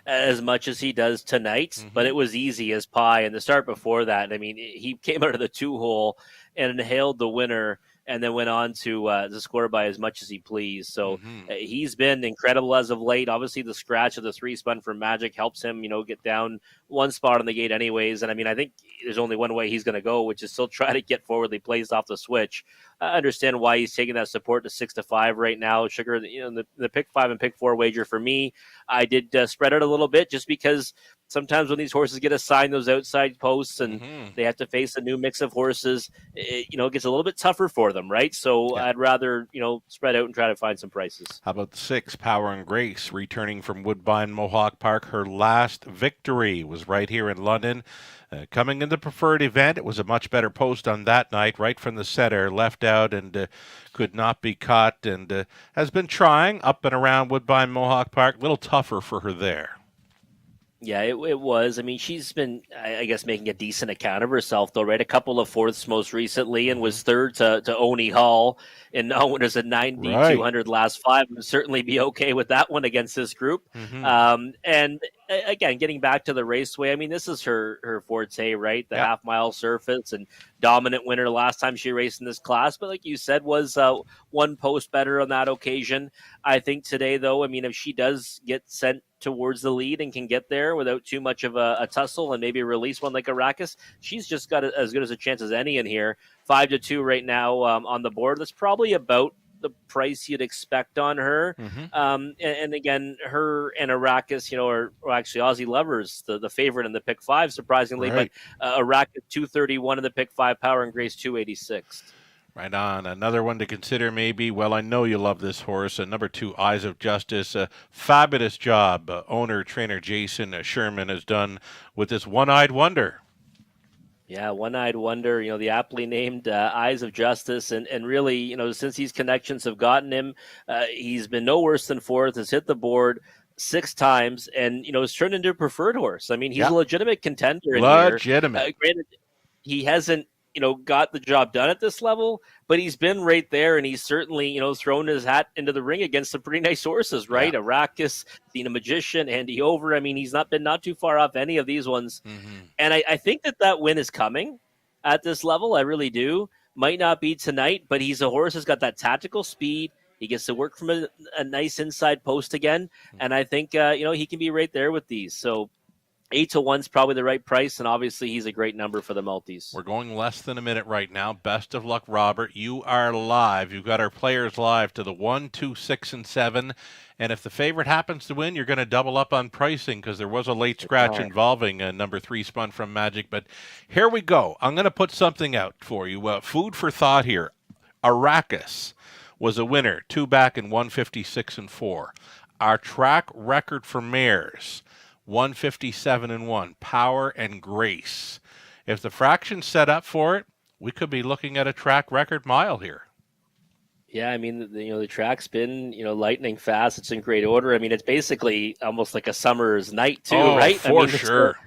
as much as he does tonight. But it was easy as pie. And the start before that, I mean, he came out of the 2-hole and inhaled the winner, and then went on to score by as much as he pleased. So he's been incredible as of late. Obviously, the scratch of the 3-spun from Magic helps him, get down one spot on the gate anyways. And I mean, I think there's only one way he's going to go, which is still try to get forwardly placed off the switch. I understand why he's taking that support to 6-5 right now. Sugar, the pick 5 and pick 4 wager for me, I did spread it a little bit just because sometimes when these horses get assigned those outside posts and they have to face a new mix of horses, it gets a little bit tougher for them, right? So I'd rather, spread out and try to find some prices. How about the 6, Power and Grace, returning from Woodbine Mohawk Park? Her last victory was right here in London. Coming in the preferred event, it was a much better post on that night, right from the center, left out and could not be caught, and has been trying up and around Woodbine Mohawk Park. A little tougher for her there. Yeah, it was. I mean, she's been, I guess, making a decent account of herself, though, right? A couple of fourths most recently, and was third to Oni Hall in winners at 9,200 last 5. Would certainly be okay with that one against this group. And again, getting back to the raceway, I mean, this is her forte, right? The half-mile surface, and dominant winner last time she raced in this class. But like you said, was one post better on that occasion. I think today, though, I mean, if she does get sent towards the lead and can get there without too much of a tussle and maybe release one like Arrakis, she's just got as good as a chance as any in here. 5-2 right now on the board. That's probably about the price you'd expect on her. And again, her and Arrakis, or actually Aussie Lovers, the favorite in the pick 5, surprisingly, but Arrakis 231 in the pick 5, Power and Grace 286. Right on. Another one to consider maybe. Well, I know you love this horse. Number 2, Eyes of Justice. A fabulous job owner, trainer Jason Sherman has done with this One-Eyed Wonder. Yeah, One-Eyed Wonder, the aptly named Eyes of Justice. And really, since these connections have gotten him, he's been no worse than 4th, has hit the board 6 times, and, has turned into a preferred horse. I mean, he's a legitimate contender in Legitimate. Granted, he hasn't, got the job done at this level, but he's been right there, and he's certainly, thrown his hat into the ring against some pretty nice horses, right? Arrakis, Athena Magician, Andy Over. I mean, he's not too far off any of these ones. And I think that win is coming at this level. I really do. Might not be tonight, but he's a horse that's got that tactical speed. He gets to work from a nice inside post again. And I think, he can be right there with these. So 8-1 is probably the right price, and obviously he's a great number for the multis. We're going less than a minute right now. Best of luck, Robert. You are live. You've got our players live to the 1, 2, 6, and 7. And if the favorite happens to win, you're going to double up on pricing because there was a late scratch involving number 3 spun from Magic. But here we go. I'm going to put something out for you. Food for thought here. Arrakis was a winner, 2 back in 156 and 4. Our track record for mares, 157 and 1. Power and Grace. If the fraction's set up for it, we could be looking at a track record mile here. Yeah, I mean, the track's been, lightning fast. It's in great order. I mean, it's basically almost like a summer's night too, right? For sure.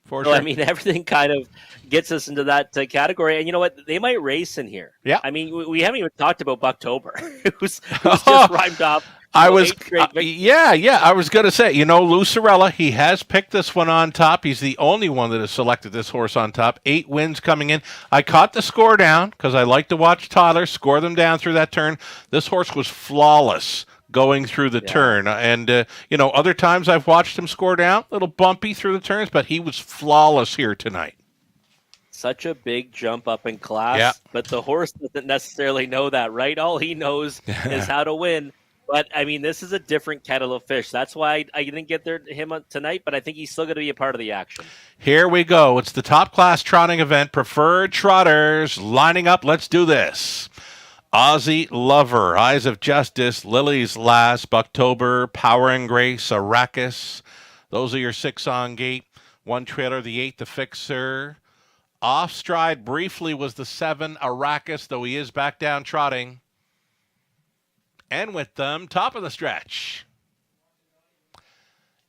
So, I mean, everything kind of gets us into that category. And you know what? They might race in here. Yeah. I mean, we haven't even talked about Bucktober, who's just rhymed up. I was going to say, Lou Sorella, he has picked this one on top. He's the only one that has selected this horse on top. 8 wins coming in. I caught the score down because I like to watch Tyler score them down through that turn. This horse was flawless going through the turn. And, other times I've watched him score down, a little bumpy through the turns, but he was flawless here tonight. Such a big jump up in class, but the horse doesn't necessarily know that, right? All he knows is how to win. But, I mean, this is a different kettle of fish. That's why I didn't get him tonight, but I think he's still going to be a part of the action. Here we go. It's the top class trotting event. Preferred trotters lining up. Let's do this. Aussie Lover, Eyes of Justice, Lily's Last, Bucktober, Power and Grace, Arrakis. Those are your 6 on gate. 1 trailer, the 8, the Fixer. Off stride briefly was the 7, Arrakis, though he is back down trotting. And with them, top of the stretch.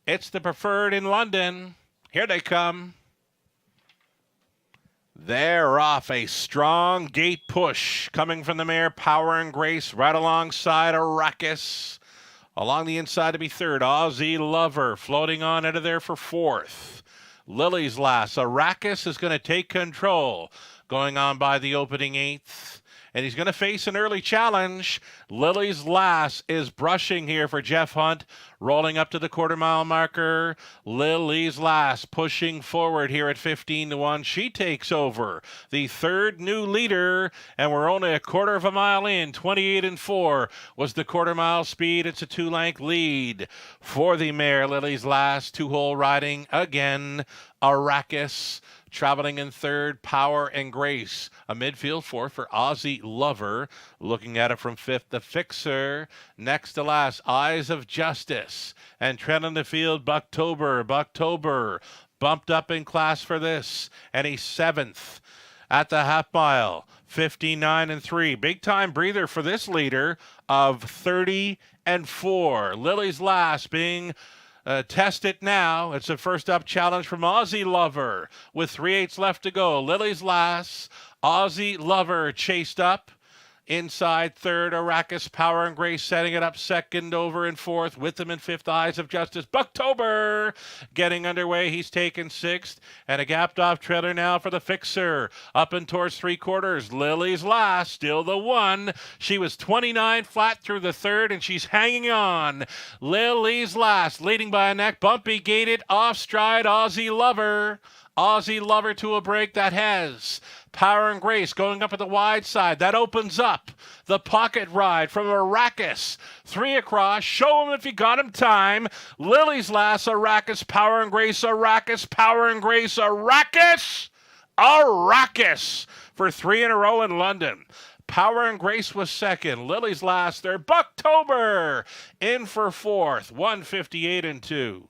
It's the Preferred in London. Here they come. They're off. A strong gate push coming from the mare Power and Grace right alongside Arrakis. Along the inside to be third, Aussie Lover floating on out of there for fourth. Lily's Lass. Arrakis is going to take control going on by the opening eighth. And he's going to face an early challenge. Lily's Lass is brushing here for Jeff Hunt, rolling up to the quarter-mile marker. Lily's Lass pushing forward here at 15-1. She takes over the third new leader, and we're only a quarter of a mile in. 28-4 was the quarter-mile speed. It's a two-length lead for the mare Lily's Lass. Two-hole riding again. Arrakis traveling in third, Power and Grace. A midfield fourth for Aussie Lover. Looking at it from fifth, the Fixer. Next to last, Eyes of Justice. And trend in the field, Bucktober. Bucktober bumped up in class for this. And he's seventh at the half mile. 59-3. Big time breather for this leader of 30-4. Lily's Lass being test it now. It's a first up challenge from Aussie Lover with 3/8 left to go. Lily's Lass, Aussie Lover chased up. Inside third, Arrakis, Power and Grace setting it up second, over in fourth. With them in fifth, Eyes of Justice. Bucktober getting underway. He's taken sixth. And a gapped off trailer now for the Fixer. Up and towards three quarters. Lily's Lass, still the one. She was 29 flat through the third, and she's hanging on. Lily's Lass leading by a neck. Bumpy gated off stride, Aussie Lover. Aussie Lover to a break that has Power and Grace going up at the wide side. That opens up the pocket ride from Arrakis. Three across. Show him if you got him time. Lily's Lass, Arrakis, Power and Grace, Arrakis, Power and Grace, Arrakis, Arrakis for three in a row in London. Power and Grace was second. Lily's Lass third. Bucktober in for fourth. 158-2.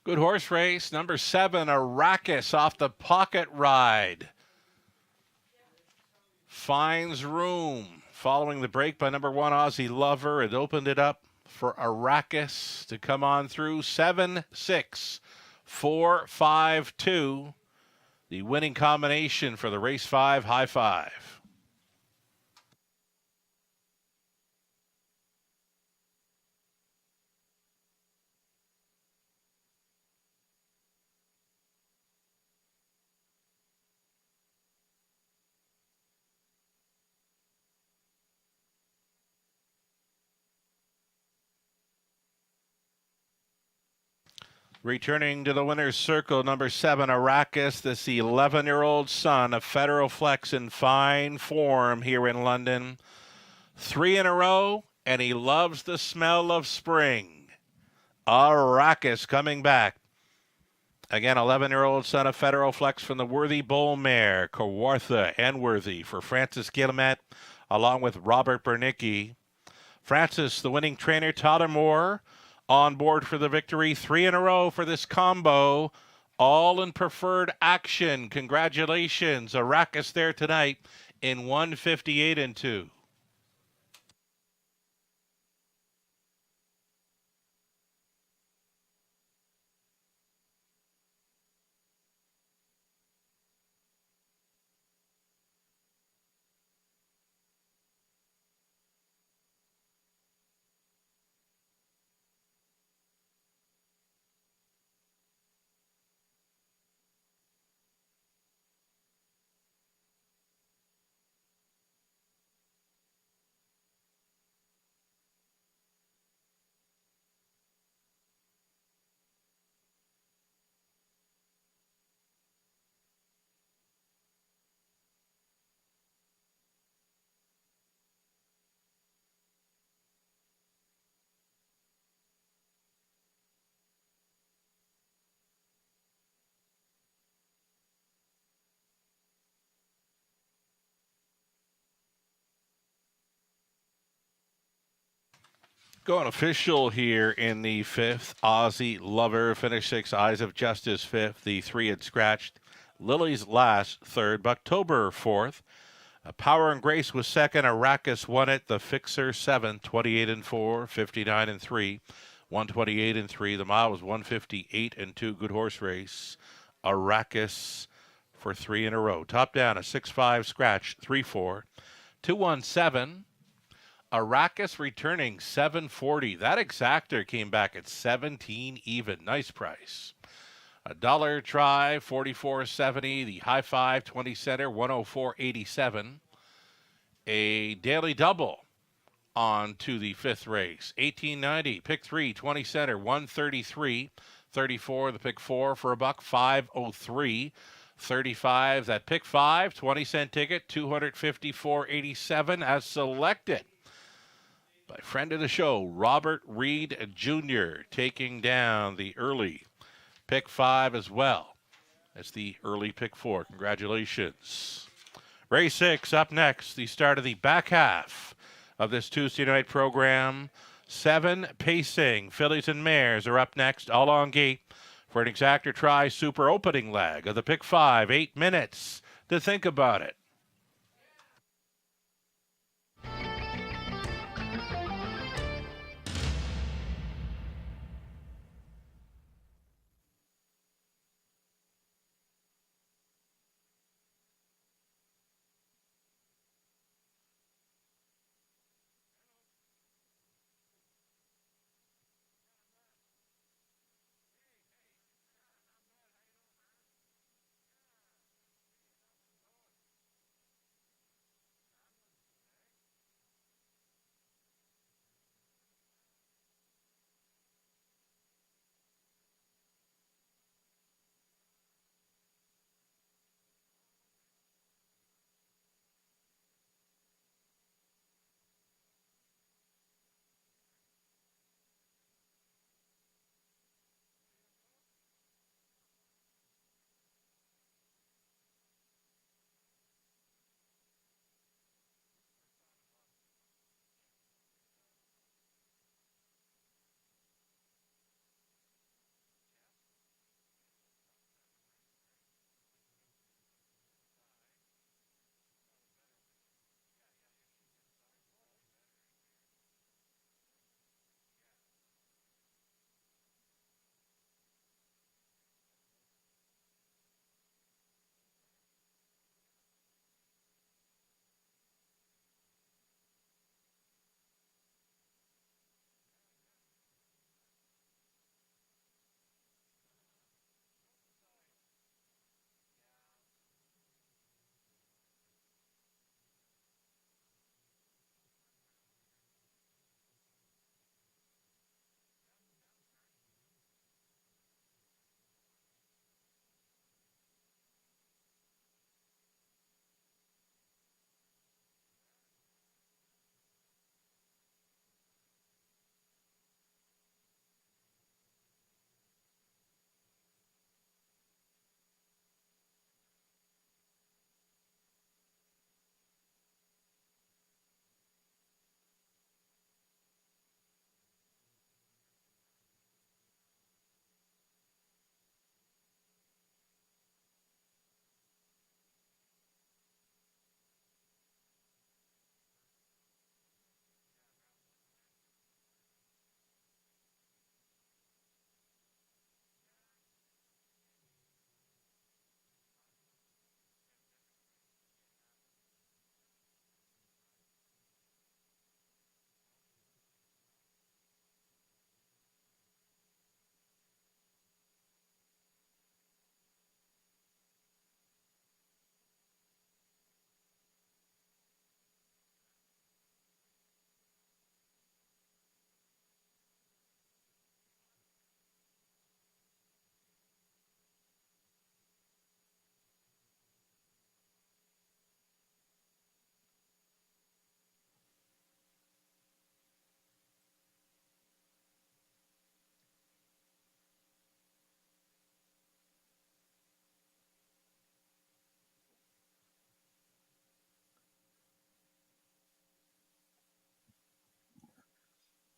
Good horse race. Number 7, Arrakis off the pocket ride. Finds room. Following the break by number 1, Aussie Lover. It opened it up for Arrakis to come on through. 7-6, 4-5-2. The winning combination for the race 5, high five. Returning to the winner's circle, number 7, Arrakis, this 11-year-old son of Federal Flex in fine form here in London. 3 in a row, and he loves the smell of spring. Arrakis coming back. Again, 11-year-old son of Federal Flex from the Worthy Bull mare, Kawartha and Worthy for Francis Guillemette, along with Robert Bernicki. Francis, the winning trainer, Tyler Moore, on board for the victory. 3 in a row for this combo, all in preferred action. Congratulations, Arrakis there tonight in 158-2. Going official here in the fifth. Aussie Lover finished sixth. Eyes of Justice fifth. The three had scratched. Lily's last third. Bucktober fourth. Power and Grace was second. Arrakis won it. The Fixer seventh. 28 and 4. 59 and 3. 128 and 3. The mile was 158 and 2. Good horse race. Arrakis for 3 in a row. Top down a 6-5 scratch. 3-4. 217. Arrakis returning 740. That exactor came back at 17 even. Nice price. $1 try 44.70. The high five 20 center 104.87. A daily double on to the fifth race. 1890. Pick 3 20 center 133. 34 the pick 4 for $1. 503. 35 that pick 5 20-cent ticket 254.87 as selected by friend of the show, Robert Reed Jr., taking down the early pick 5 as well as the early pick 4. Congratulations. Race 6 up next, the start of the back half of this Tuesday night program. 7 pacing fillies and mares are up next, all on gate for an exactor try super opening leg of the pick 5. 8 minutes to think about it.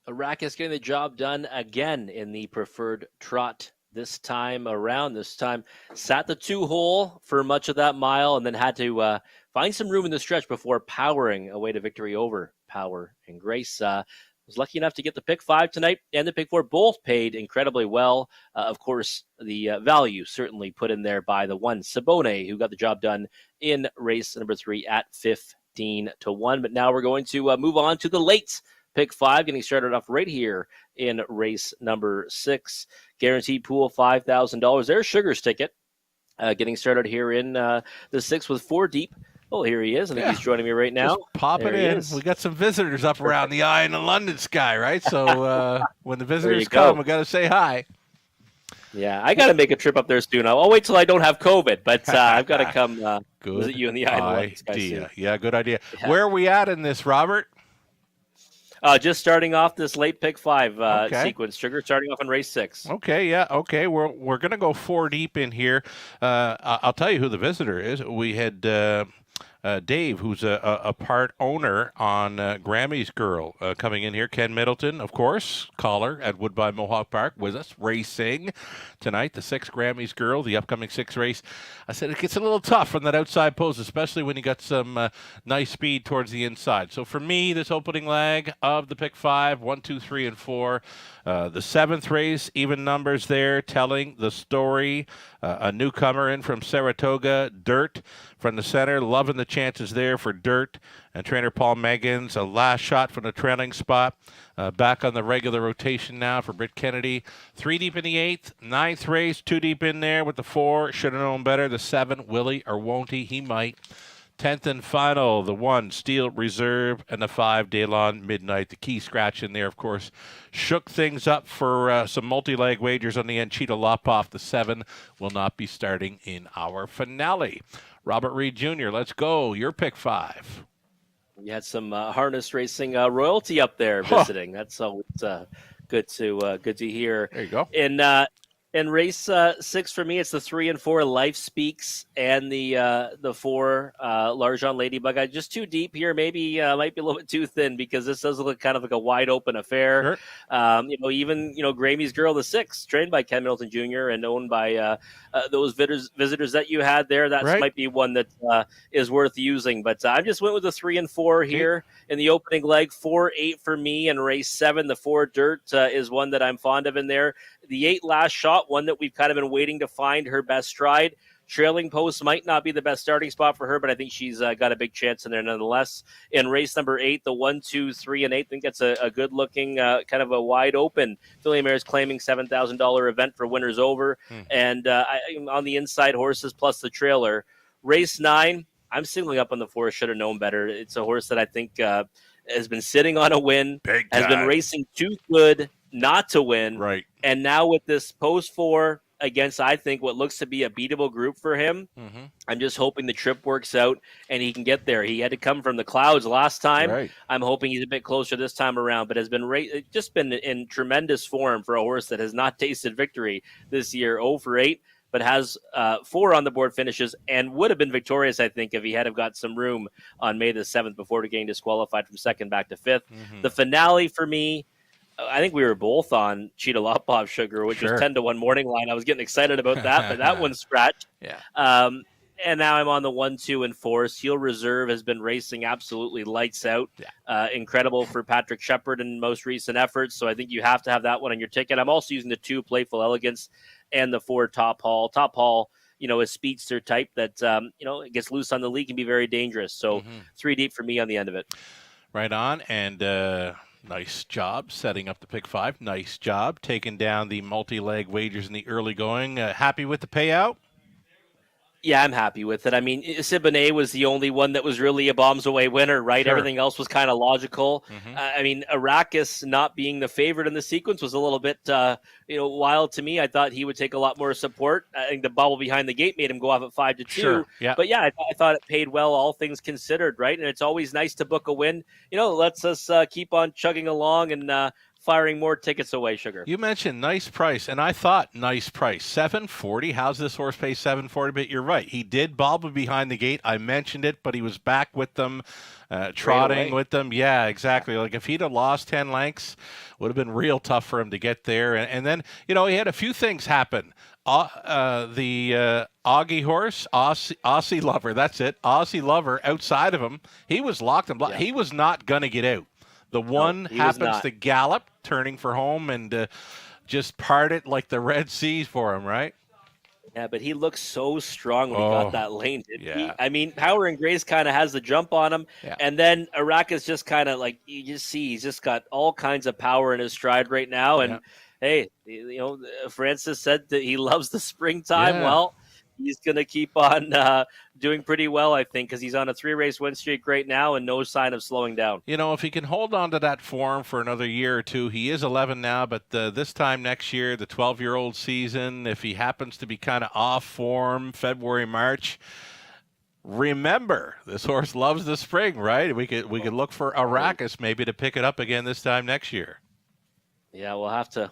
Arrakis getting the job done again in the preferred trot this time around. This time sat the 2-hole for much of that mile and then had to find some room in the stretch before powering away to victory over Power and Grace. Was lucky enough to get the pick 5 tonight and the pick 4 both paid incredibly well. Of course, the value certainly put in there by the one Sabone, who got the job done in race number 3 at 15-1. But now we're going to move on to the late pick 5, getting started off right here in race number 6. Guaranteed pool $5,000. There's Sugar's ticket. Getting started here in the 6 with 4 deep. Oh, here he is. I think he's joining me right now. Just pop it in. We got some visitors up around the eye in the London sky, right? So when the visitors come, we got to say hi. Yeah, I got to make a trip up there soon. I'll wait till I don't have COVID, but I've got to come visit you in the eye in the London sky soon. Yeah, good idea. Yeah. Where are we at in this, Robert? Just starting off this late pick 5 sequence. Sugar starting off in race 6. Okay, yeah, okay. We're going to go 4 deep in here. I'll tell you who the visitor is. We had Dave, who's a part owner on Grammy's Girl, coming in here. Ken Middleton, of course, caller at Woodbine Mohawk Park with us, racing tonight. The 6 Grammy's Girl, the upcoming 6 race. I said it gets a little tough from that outside pose, especially when you got some nice speed towards the inside. So for me, this opening leg of the pick 5, 1, 2, 3, and 4. The 7th race, even numbers there, telling the story. A newcomer in from Saratoga, Dirt from the center, loving the chances there for Dirt. And trainer Paul Meggins, a last shot from the trailing spot. Back on the regular rotation now for Britt Kennedy. 3 deep in the 8th, 9th race, 2 deep in there with the 4. Should have known better. The 7, will he or won't he? He might. 10th and final, the 1, Steel Reserve, and the 5, Daylon Midnight. The key scratch in there, of course, shook things up for some multi-leg wagers on the end. Cheetah Lopoff, the 7, will not be starting in our finale. Robert Reed Jr., let's go. Your pick 5. You had some harness racing royalty up there visiting. That's always good to hear. There you go. In race 6 for me, it's the 3 and 4 Life Speaks and the 4 Largent Ladybug. I just too deep here. Maybe might be a little bit too thin because this does look kind of like a wide open affair. Sure. Even Grammy's Girl, the 6, trained by Ken Middleton Jr. and owned by those visitors that you had there. That might be one that is worth using. But I just went with the 3 and 4 here in the opening leg. 4, 8 for me in race 7. The 4 Dirt is one that I'm fond of in there. The 8 Last Shot, one that we've kind of been waiting to find her best stride. Trailing post might not be the best starting spot for her, but I think she's got a big chance in there nonetheless. In race number 8, the 1, 2, 3, and 8, I think that's a good-looking, kind of a wide-open. Philly Mare's claiming $7,000 event for winners over. And on the inside, horses plus the trailer. Race 9, I'm singling up on the 4, should have known better. It's a horse that I think has been sitting on a win, has been racing too good not to win. Right. And now with this post 4 against, I think, what looks to be a beatable group for him, I'm just hoping the trip works out and he can get there. He had to come from the clouds last time. Right. I'm hoping he's a bit closer this time around, but has been just been in tremendous form for a horse that has not tasted victory this year. 0 for 8. But has 4 on the board finishes and would have been victorious, I think, if he had have got some room on May the 7th before getting disqualified from 2nd back to 5th. The finale for me, I think we were both on Cheetah Lopoff Sugar, which was 10-1 morning line. I was getting excited about that, but that one's scratched. Yeah. And now I'm on the 1, 2, and 4. Steel Reserve has been racing absolutely lights out. Yeah. Incredible for Patrick Shepard in most recent efforts. So I think you have to have that one on your ticket. I'm also using the 2 Playful Elegance and the 4 Top Hall. Top Hall, is speedster type that, it gets loose on the lead, can be very dangerous. So 3 deep for me on the end of it. Right on. And nice job setting up the pick 5. Nice job taking down the multi-leg wagers in the early going. Happy with the payout? Yeah, I'm happy with it. I mean, Siboney was the only one that was really a bombs away winner, right? Sure. Everything else was kind of logical. I mean, Arrakis not being the favorite in the sequence was a little bit, wild to me. I thought he would take a lot more support. I think the bubble behind the gate made him go off at 5-2. Sure. Yeah. But yeah, I thought it paid well, all things considered, right? And it's always nice to book a win. Lets us keep on chugging along and firing more tickets away, Sugar. You mentioned nice price, and I thought nice price. $740. How's this horse pay $740? But you're right. He did bobble behind the gate. I mentioned it, but he was back with them, trotting with them. Yeah, exactly. Like if he'd have lost 10 lengths, would have been real tough for him to get there. And then, he had a few things happen. The Augie horse, Aussie Lover, that's it. Aussie Lover outside of him, he was locked and blocked. Yeah. He was not going to get out. The one happens to gallop, turning for home, and just part it like the Red Seas for him, right? Yeah, but he looks so strong when he got that lane. Yeah. I mean, Power and Grace kind of has the jump on him, and then Arrakis just kind of like, you just see he's just got all kinds of power in his stride right now. And hey, Francis said that he loves the springtime. Well, he's going to keep on doing pretty well, I think, because he's on a 3-race win streak right now and no sign of slowing down. If he can hold on to that form for another year or two, he is 11 now, but this time next year, the 12-year-old season, if he happens to be kind of off form, February, March, remember, this horse loves the spring, right? We could look for Arrakis maybe to pick it up again this time next year. Yeah, we'll have to,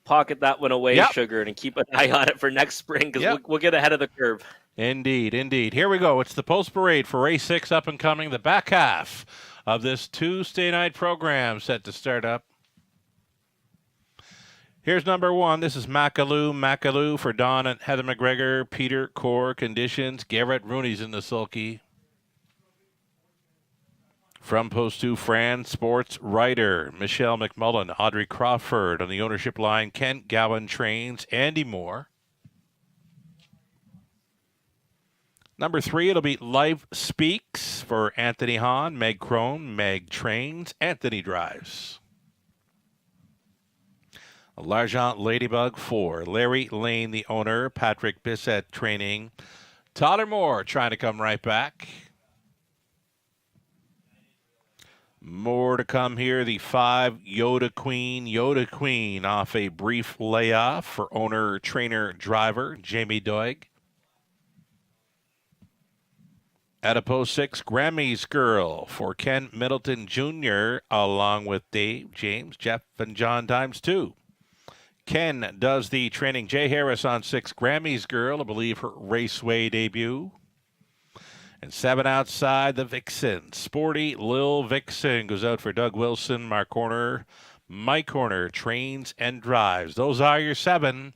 pocket that one away, Sugar, and keep an eye on it for next spring because we'll get ahead of the curve. Indeed. Here we go. It's the post parade for race 6 up and coming, the back half of this Tuesday night program set to start up. Here's number 1. This is Macaloo for Don and Heather McGregor. Peter Core Conditions. Garrett Rooney's in the sulky. From Post 2, Fran Sports Writer, Michelle McMullen, Audrey Crawford on the ownership line, Kent Gowan trains, Andy Moore. Number 3, it'll be Life Speaks for Anthony Hahn, Meg Crone, Meg trains, Anthony drives. L'Argent Ladybug 4, Larry Lane, the owner, Patrick Bissett training, Tyler Moore trying to come right back. More to come here. The 5, Yoda Queen off a brief layoff for owner, trainer, driver, Jamie Doig. At post 6, Grammy's Girl for Ken Middleton Jr. along with Dave, James, Jeff, and John times 2. Ken does the training. Jay Harris on 6, Grammy's Girl, I believe her Raceway debut. And 7 outside, the Vixen. Sporty Lil Vixen goes out for Doug Wilson, Mark Horner. Mike Horner trains and drives. Those are your 7.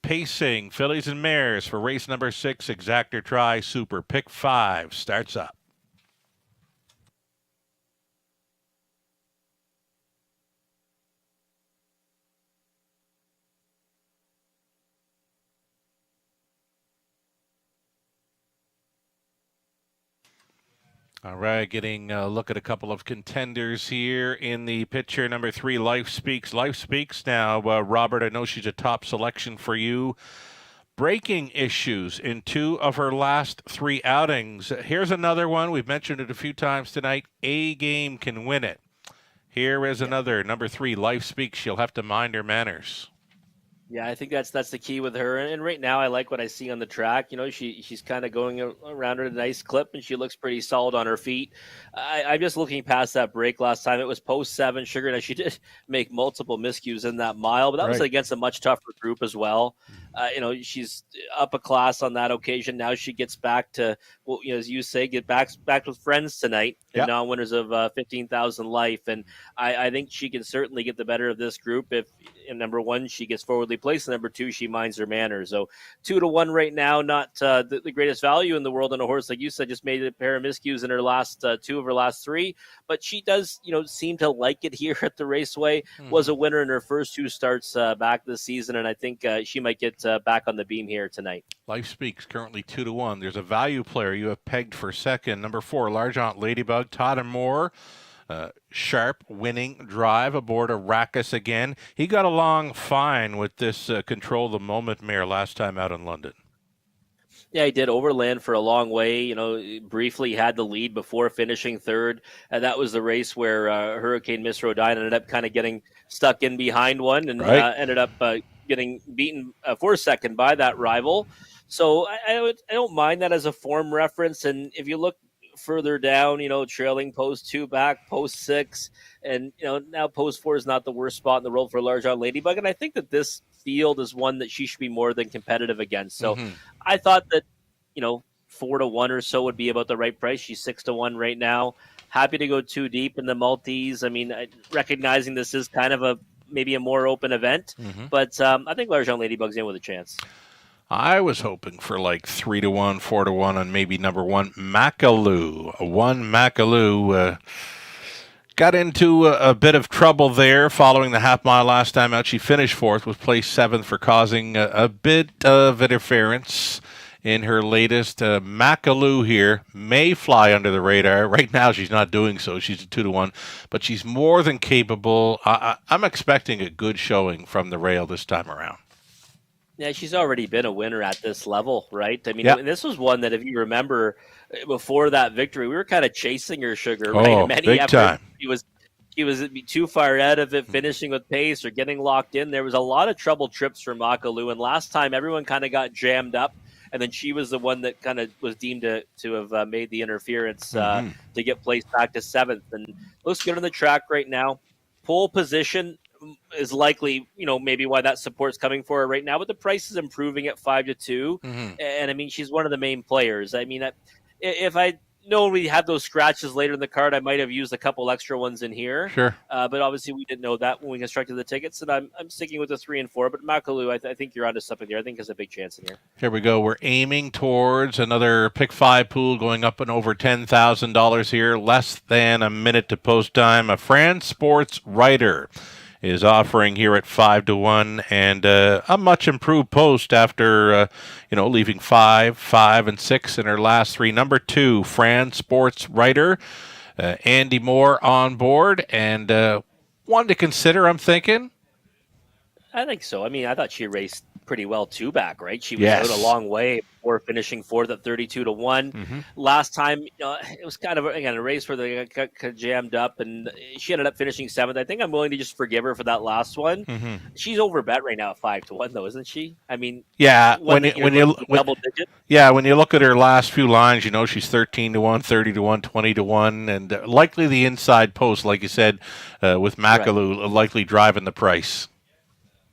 Pacing, fillies and mares for race number 6, Exactor Try Super. Pick 5 starts up. All right, getting a look at a couple of contenders here in the picture. Number 3, Life Speaks. Life Speaks now. Robert, I know she's a top selection for you. Breaking issues in 2 of her last 3 outings. Here's another one. We've mentioned it a few times tonight. A Game can win it. Here is another. Number 3, Life Speaks. She'll have to mind her manners. Yeah, I think that's the key with her. And right now, I like what I see on the track. She's kind of going around at a nice clip, and she looks pretty solid on her feet. I'm just looking past that break last time. It was post 7, Sugar. Now, she did make multiple miscues in that mile, but that was against a much tougher group as well. She's up a class on that occasion. Now she gets back to, as you say, get back with friends tonight, and non-winners of 15,000 Life. And I think she can certainly get the better of this group if, number 1, she gets forwardly placed, and number 2, she minds her manners. So 2-1 right now, not the greatest value in the world on a horse, like you said, just made a pair of miscues in her last 2 of her last 3. But she does, seem to like it here at the Raceway. Was a winner in her first 2 starts back this season, and I think she might get back on the beam here tonight. Life Speaks currently 2-1. There's a value player you have pegged for second. Number 4, L'Argent Ladybug, Todd Moore. Sharp winning drive aboard Arrakis again. He got along fine with this Control the Moment mare last time out in London. Yeah, he did overland for a long way. Briefly had the lead before finishing 3rd. And that was the race where Hurricane Miss Rodine ended up kind of getting stuck in behind one and ended up getting beaten for 2nd by that rival. So I don't mind that as a form reference. And if you look further down, trailing post 2 back, post 6. And, now post 4 is not the worst spot in the world for Largent Ladybug. And I think that this field is one that she should be more than competitive against. So I thought that, 4-1 or so would be about the right price. She's 6-1 right now. Happy to go too deep in the multis. I mean, recognizing this is kind of maybe a more open event, but I think Largent Ladybug's in with a chance. I was hoping for like 3-1, 4-1 on maybe number 1, Makalu. Makalu got into a bit of trouble there following the half mile last time out. She finished 4th, was placed 7th for causing a bit of interference in her latest. Makalu here may fly under the radar. Right now she's not doing so. She's a 2-1, but she's more than capable. I'm expecting a good showing from the rail this time around. Yeah, she's already been a winner at this level, right? I mean, this was one that, if you remember, before that victory, we were kind of chasing her, Sugar, right? Oh, Many big time. She was too far out of it, finishing with pace or getting locked in. There was a lot of trouble trips for Makalu, and last time everyone kind of got jammed up, and then she was the one that kind of was deemed to have made the interference to get placed back to 7th. And looks good on the track right now. Pole position is likely, maybe why that support's coming for her right now, but the price is improving at 5-2. And I mean, she's one of the main players. I mean, if I know we had those scratches later in the card, I might have used a couple extra ones in here. Sure. But obviously we didn't know that when we constructed the tickets, and I'm sticking with the 3 and 4, but Makalu, I think you're onto something there. I think there's a big chance in here. Here we go. We're aiming towards another pick 5 pool going up and over $10,000 here. Less than a minute to post time. A France Sports Writer is offering here at 5-1, and a much improved post after leaving 5, 5, and 6 in her last 3. Number 2, France Sports Writer, Andy Moore on board, and one to consider. I'm thinking. I think so. I mean, I thought she raced pretty well 2 back, right? She was out a long way before finishing 4th at 32-1. Last time, it was kind of a race where they got jammed up, and she ended up finishing 7th. I think I'm willing to just forgive her for that last one. She's overbet right now at 5-1, though, isn't she? I mean, when you double digit. Yeah, when you look at her last few lines, she's 13-1, 30-1, 20-1, and likely the inside post, like you said, with Makalu likely driving the price.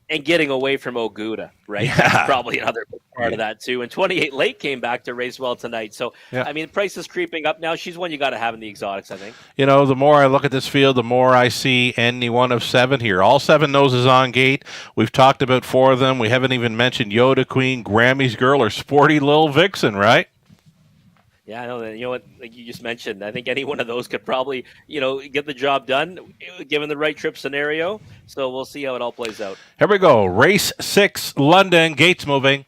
And getting away from Oguda, right? Yeah. That's probably another part of that, too. And 28 Late came back to race well tonight. So, I mean, the price is creeping up now. She's one you got to have in the exotics, I think. The more I look at this field, the more I see any one of 7 here. All 7 noses on gate. We've talked about 4 of them. We haven't even mentioned Yoda Queen, Grammy's Girl, or Sporty Lil Vixen, right? Yeah, I know that. You know what? Like you just mentioned, I think any one of those could probably, get the job done, given the right trip scenario. So we'll see how it all plays out. Here we go. Race 6, London. Gates moving.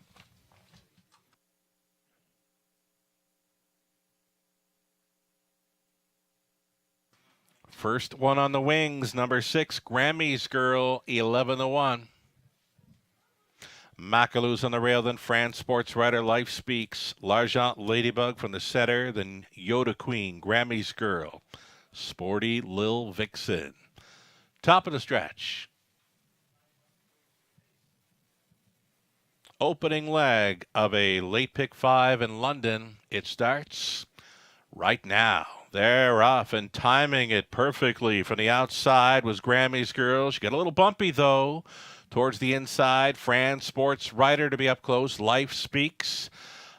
First one on the wings. Number 6, Grammy's Girl, 11-1. Makalu's on the rail, then France Sports Writer, Life Speaks, Largent Ladybug from the setter, then Yoda Queen, Grammy's Girl, Sporty Lil Vixen. Top of the stretch. Opening leg of a late pick 5 in London. It starts right now. They're off and timing it perfectly. From the outside was Grammy's Girl. She got a little bumpy, though. Towards the inside, France Sports Writer to be up close. Life Speaks,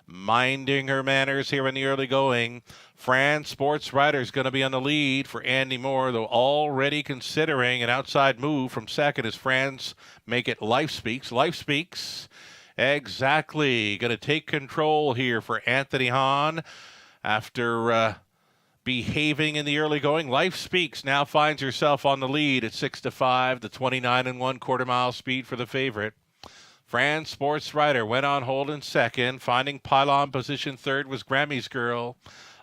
minding her manners here in the early going. France Sports Writer is going to be on the lead for Andy Moore, though already considering an outside move from second as France make it Life Speaks. Life Speaks, exactly. Going to take control here for Anthony Hahn after behaving in the early going. Life Speaks now finds herself on the lead at 6-5, the 29 1/4 mile speed for the favorite. France Sports Writer went on hold in second. Finding pylon position third was Grammy's Girl.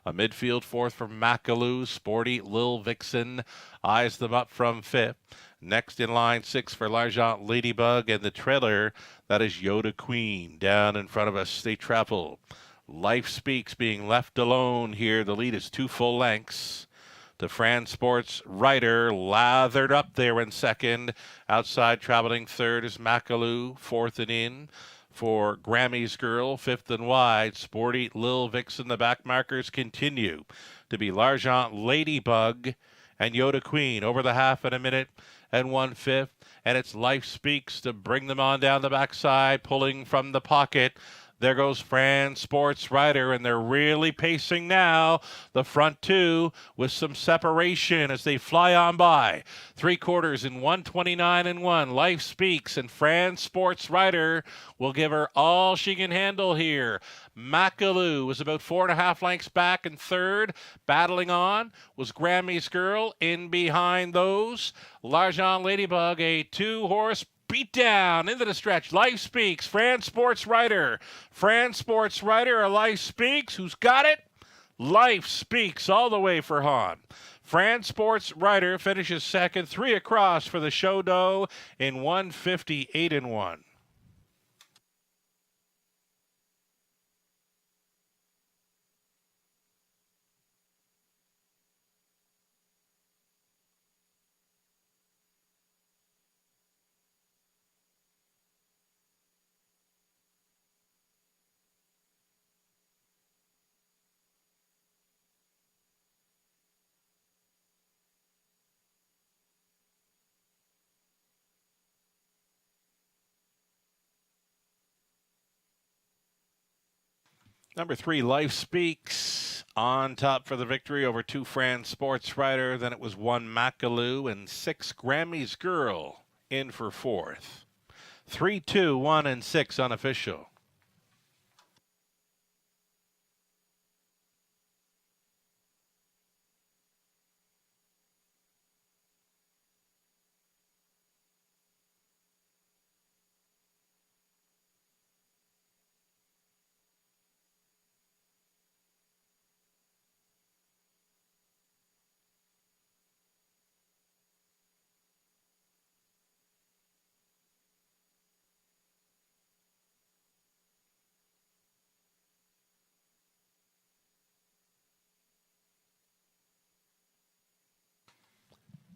A midfield 4th for Makalu. Sporty Lil Vixen eyes them up from 5th. Next in line 6 for Largent Ladybug, and the trailer, that is Yoda Queen. Down in front of us, they travel. Life Speaks being left alone here. The lead is 2 full lengths to France Sports Writer, lathered up there in second. Outside traveling third is Makalu, 4th and in. for Grammy's Girl, 5th and wide. Sporty Lil Vixen. The back markers continue to be L'Argent Ladybug and Yoda Queen over the half in a minute and 1/5. And it's Life Speaks to bring them on down the backside, pulling from the pocket. There goes Fran Sports Rider, and they're really pacing now. The front two with some separation as they fly on by. 3/4 in 1:29 and 1. Life Speaks, and Fran Sports Rider will give her all she can handle here. Macaloo was about 4.5 lengths back in third. Battling on was Grammy's Girl in behind those. L'Argent Ladybug, a 2-horse beat down into the stretch. Life Speaks, Fran Sports Rider. Fran Sports Rider or Life Speaks? Who's got it? Life Speaks all the way for Hahn. Fran Sports Rider finishes second, 3 across for the show dough in 1:58 and 1. Number 3, Life Speaks, on top for the victory over 2 Fran Sports Rider. Then it was 1 Macaloo and 6 Grammy's Girl in for 4th. 3, 2, 1, and 6 unofficial.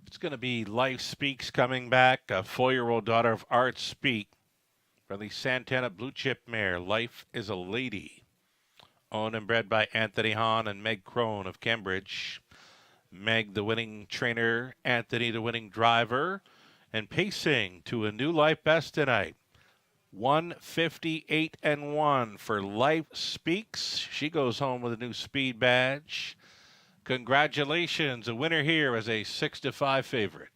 It's going to be Life Speaks coming back, a 4-year-old daughter of Art Speak from the Santana Blue Chip mare. Life is a Lady, owned and bred by Anthony Hahn and Meg Crone of Cambridge. Meg, the winning trainer, Anthony, the winning driver, and pacing to a new life best tonight. 1:58 and 1 for Life Speaks. She goes home with a new speed badge. Congratulations, a winner here as a 6-5 favorite.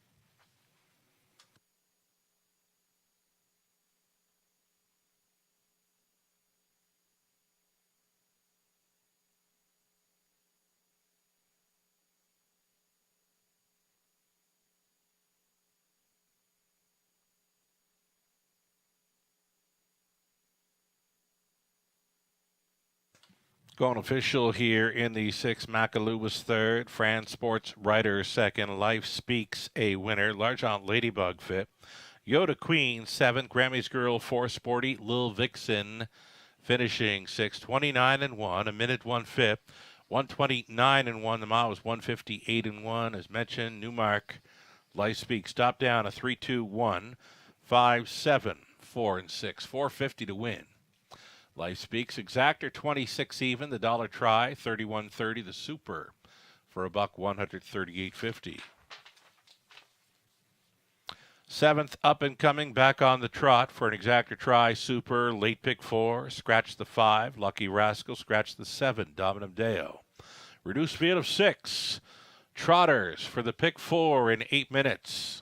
Going official here in the 6th. Macaloo was third. Fran Sports Rider second. Life Speaks a winner. L'Argent Ladybug fifth. Yoda Queen 7th. Grammy's Girl 4th. Sporty Lil Vixen finishing 6th. 29 and 1. A minute 1/5. 1:29 and 1. The mile was 1:58 and 1. As mentioned, Newmark. Life Speaks. Stop down a 3-2-1. 5-7. 4 and 6. 450 to win. Life Speaks exactor 26 even. The dollar try 31.30. The super for $1 138.50. 7th up and coming back on the trot for an exactor try. Super late pick 4. Scratch the 5. Lucky Rascal. Scratch the 7. Dominum Deo. Reduced field of 6. Trotters for the pick 4 in 8 minutes.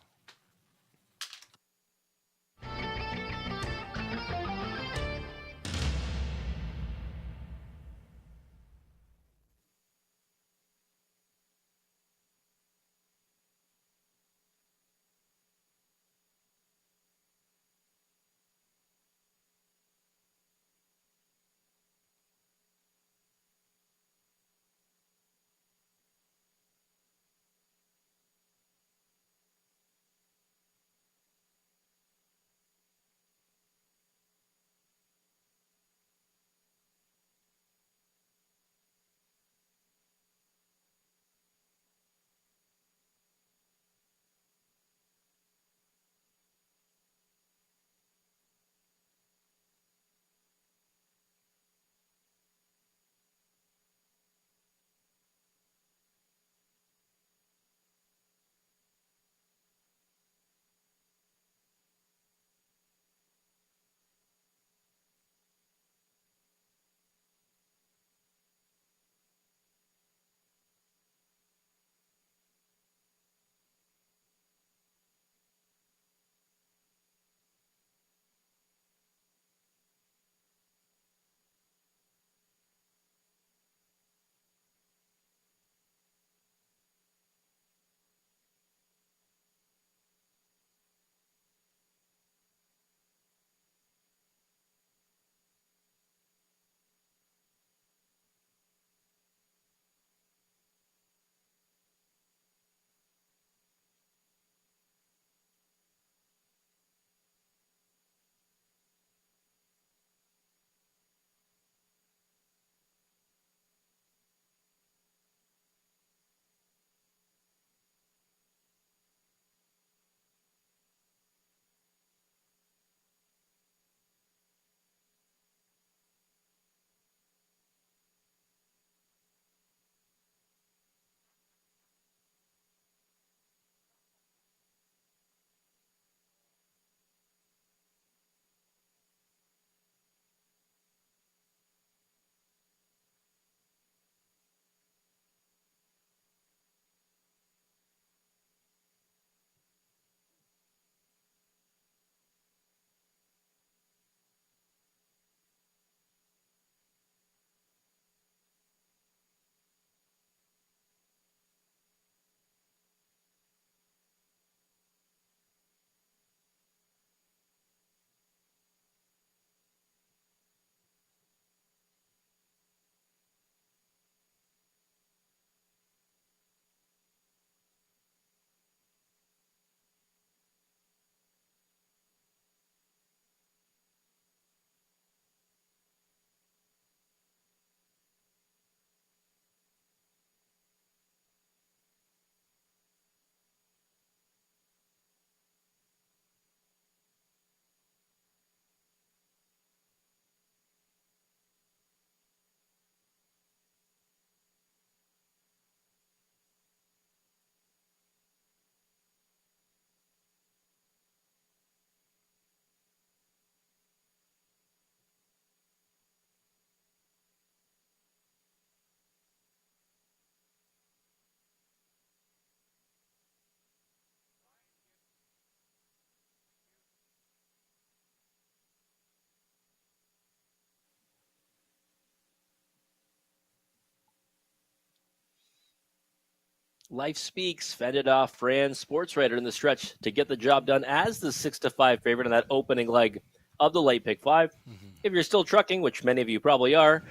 Life Speaks fended off Fran Sports Writer in the stretch to get the job done as the 6-5 favorite in that opening leg of the late pick 5. If you're still trucking, which many of you probably are,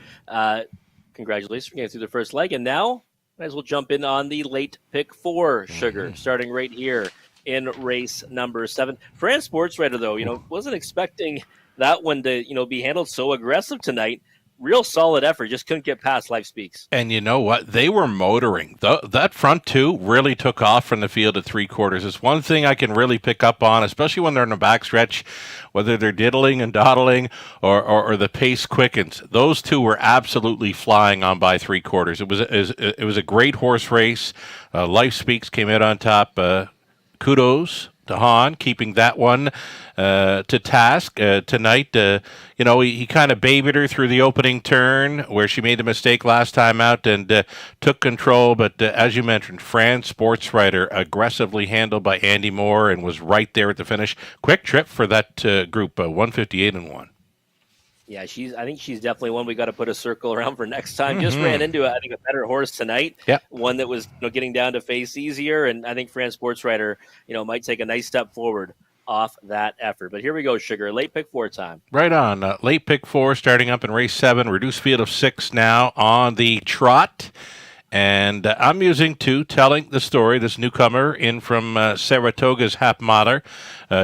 congratulations for getting through the first leg. And now, might as well jump in on the late pick 4, Sugar, starting right here in race number 7. Fran Sports Writer, though, wasn't expecting that one to, be handled so aggressive tonight. Real solid effort. Just couldn't get past Life Speaks. And you know what? They were motoring. That front two really took off from the field at 3/4. It's one thing I can really pick up on, especially when they're in the backstretch, whether they're diddling and dawdling or the pace quickens. Those two were absolutely flying on by 3/4. It was a great horse race. Life Speaks came out on top. Kudos to Hahn, keeping that one to task tonight. He kind of babied her through the opening turn where she made the mistake last time out and took control. But as you mentioned, Fran Sports Writer aggressively handled by Andy Moore and was right there at the finish. Quick trip for that group, 158-1. Yeah, I think she's definitely one we got to put a circle around for next time. Just ran into, I think, a better horse tonight. Yep. One that was getting down to face easier, and I think Fran Sports Writer, might take a nice step forward off that effort. But here we go, Sugar. Late pick 4 time. Right on. Late pick 4 starting up in race 7. Reduced field of 6 now on the trot. And I'm using telling the story. This newcomer in from Saratoga's Hapmaler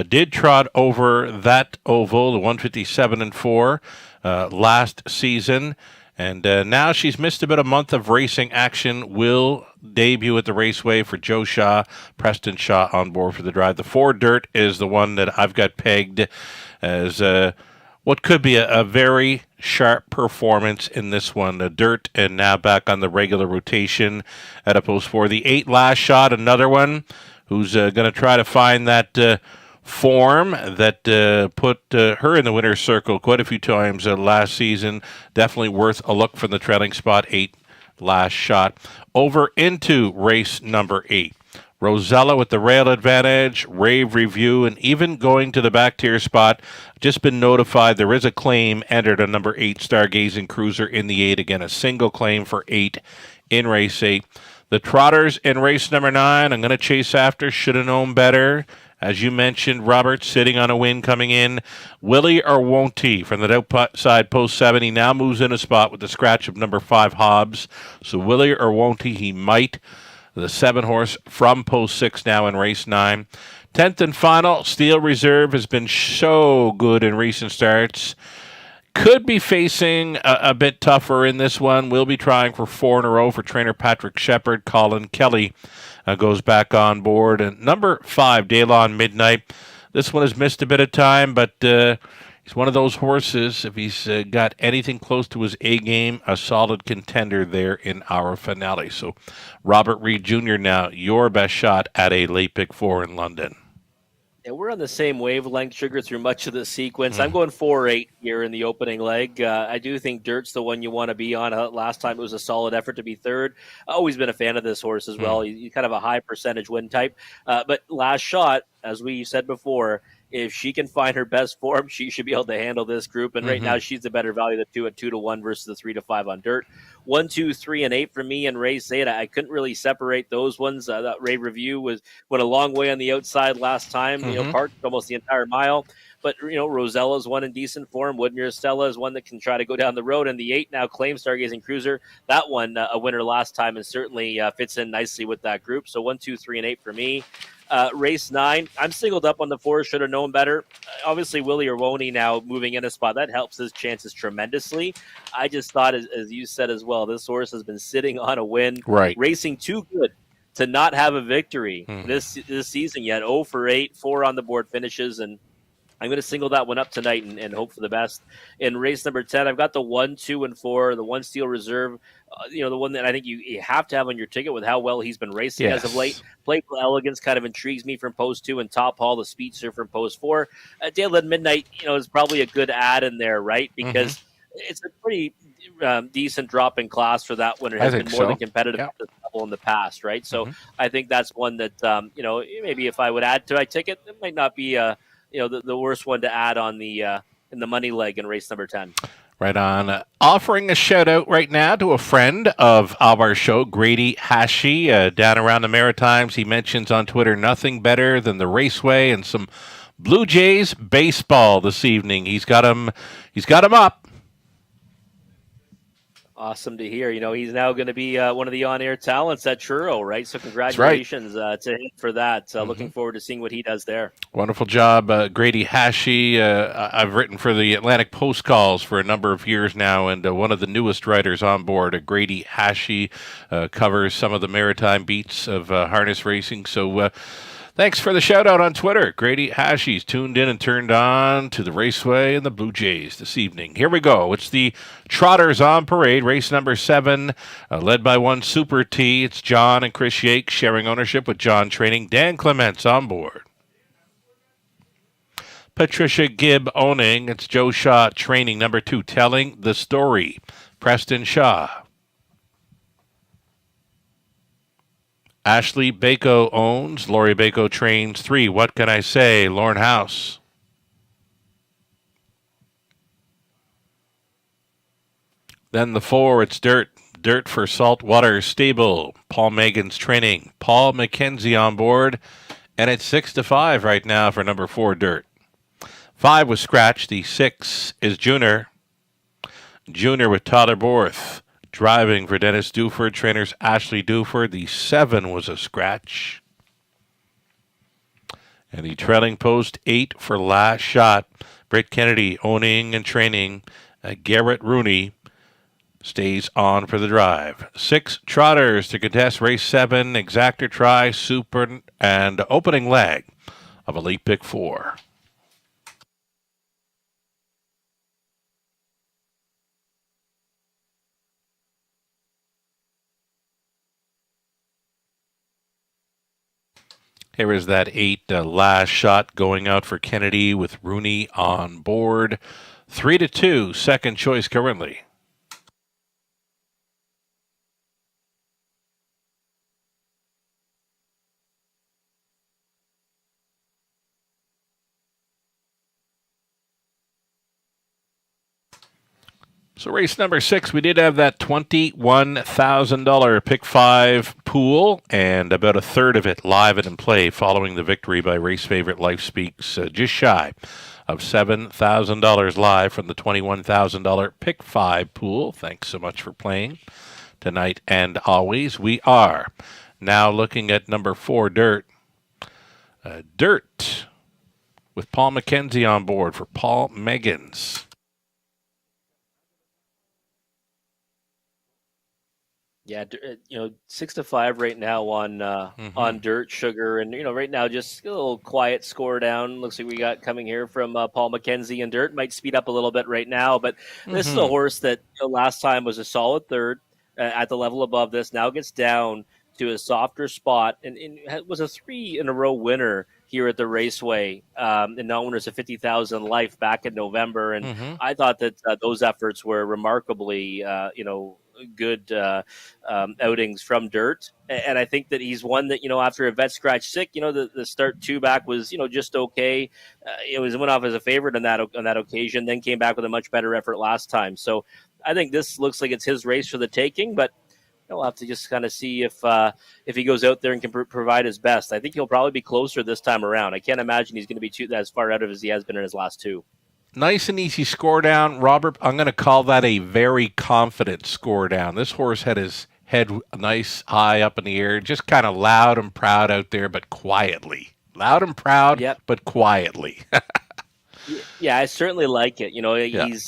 did trot over that oval, the 157-4 last season. And now she's missed about a month of racing action. Will debut at the Raceway for Joe Shaw, Preston Shaw on board for the drive. The 4 Dirt is the one that I've got pegged as what could be a very sharp performance in this one. The Dirt and now back on the regular rotation at a post 4. The 8 Last Shot, another one who's going to try to find that form that put her in the winner's circle quite a few times last season. Definitely worth a look from the trailing spot. 8 Last Shot. Over into race number 8. Rosella with the rail advantage, rave review, and even going to the back tier spot. Just been notified there is a claim entered on number 8 Stargazing Cruiser in the 8. Again, a single claim for 8 in race 8. The Trotters in race number 9, I'm going to chase after. Should have known better. As you mentioned, Robert sitting on a win coming in. Willie or won't he from the outside post 7. He now moves in a spot with the scratch of number 5 Hobbs. So Willie or won't he? He might. The 7 horse from post 6 now in race 9. 10th and final, Steel Reserve has been so good in recent starts. Could be facing a bit tougher in this one. We'll be trying for 4 in a row for trainer Patrick Shepard. Colin Kelly goes back on board. And number 5, Daylon Midnight. This one has missed a bit of time, but he's one of those horses. If he's got anything close to his A game, a solid contender there in our finale. So Robert Reed Jr. now, your best shot at a late pick 4 in London. Yeah, we're on the same wavelength, Sugar, through much of the sequence. I'm going 4-8 here in the opening leg. I do think Dirt's the one you want to be on. Last time it was a solid effort to be 3rd. Always been a fan of this horse as well. He's kind of a high percentage win type. But Last Shot, as we said before, if she can find her best form, she should be able to handle this group. And right now, she's the better value, the 2 at 2-1 versus the 3-5 on Dirt. 1, 2, 3, and 8 for me in race 8. I couldn't really separate those ones. That Rave Review went a long way on the outside last time. Parked almost the entire mile. But Rosella's one in decent form. Woodmere Stella is one that can try to go down the road. And the 8 now claims Stargazing Cruiser. That one a winner last time and certainly fits in nicely with that group. So 1, 2, 3, and 8 for me. Race 9, I'm singled up on the 4, should have known better. Obviously, Willie or won't he now moving in a spot. That helps his chances tremendously. I just thought, as you said as well, this horse has been sitting on a win. Right. Racing too good to not have a victory this season yet. 0 for 8, 4 on the board finishes, and I'm going to single that one up tonight and hope for the best. In race number 10, I've got the 1, 2, and 4, the 1 Steel Reserve, the one that I think you have to have on your ticket with how well he's been racing as of late. Playful Elegance kind of intrigues me from post 2, and Top Hall, the Speedster from post 4. Dayland Midnight, is probably a good add in there, right? Because it's a pretty decent drop in class for that one. It has been more than competitive at this level in the past, right? So I think that's one that, maybe if I would add to my ticket, it might not be the worst one to add on the in the money leg in race number 10. Right on. Offering a shout out right now to a friend of our show, Grady Hashi, down around the Maritimes. He mentions on Twitter nothing better than the Raceway and some Blue Jays baseball this evening. He's got him up. Awesome to hear. He's now going to be one of the on-air talents at Churro, right? So congratulations to him for that. Looking forward to seeing what he does there. Wonderful job, Grady Hashi. I've written for the Atlantic Post Calls for a number of years now, and one of the newest writers on board, Grady Hashi, covers some of the maritime beats of harness racing. So thanks for the shout-out on Twitter. Grady Hashi's tuned in and turned on to the Raceway and the Blue Jays this evening. Here we go. It's the Trotters on Parade, race number 7, led by one Super T. It's John and Chris Yake sharing ownership with John Training. Dan Clements on board. Patricia Gibb owning. It's Joe Shaw Training, number 2, Telling the Story. Preston Shaw. Ashley Bako owns. Lori Bako trains 3. What Can I Say? Lauren House. Then the 4, it's Dirt. Dirt for Saltwater Stable. Paul Megan's training. Paul McKenzie on board. And it's 6-5 right now for number 4, Dirt. 5 was Scratch. The 6 is Junior. Junior with Tyler Borth. Driving for Dennis Duford, trainers Ashley Duford. The 7 was a Scratch. And the trailing post 8 for Last Shot. Britt Kennedy owning and training. Garrett Rooney stays on for the drive. 6 Trotters to contest race 7. Exactor Try, Super, and opening leg of Elite Pick 4. Here is that 8 Last Shot going out for Kennedy with Rooney on board. 3-2, second choice currently. So race number 6, we did have that $21,000 pick 5 pool, and about a third of it live and in play following the victory by race favorite Life Speaks, just shy of $7,000 live from the $21,000 pick 5 pool. Thanks so much for playing tonight and always. We are now looking at number 4, Dirt. Dirt with Paul McKenzie on board for Paul Meggins. Yeah, 6-5 right now on Dirt Sugar, and right now just a little quiet score down. Looks like we got coming here from Paul McKenzie, and Dirt might speed up a little bit right now, but this is a horse that last time was a solid third at the level above this. Now gets down to a softer spot, and was a 3 in a row winner here at the Raceway, and now winners of 50,000 Life back in November, and I thought that those efforts were remarkably, good outings from Dirt, and I think that he's one that after a vet scratch sick, the start 2 back was just okay. It went off as a favorite on that occasion, then came back with a much better effort last time. So I think this looks like it's his race for the taking, but we'll have to just kind of see if he goes out there and can provide his best. I think he'll probably be closer this time around. I can't imagine he's going to be as far out of as he has been in his last 2. Nice and easy score down, Robert. I'm going to call that a very confident score down. This horse had his head nice high up in the air, just kind of loud and proud out there, but quietly. Loud and proud, but quietly. Yeah, I certainly like it.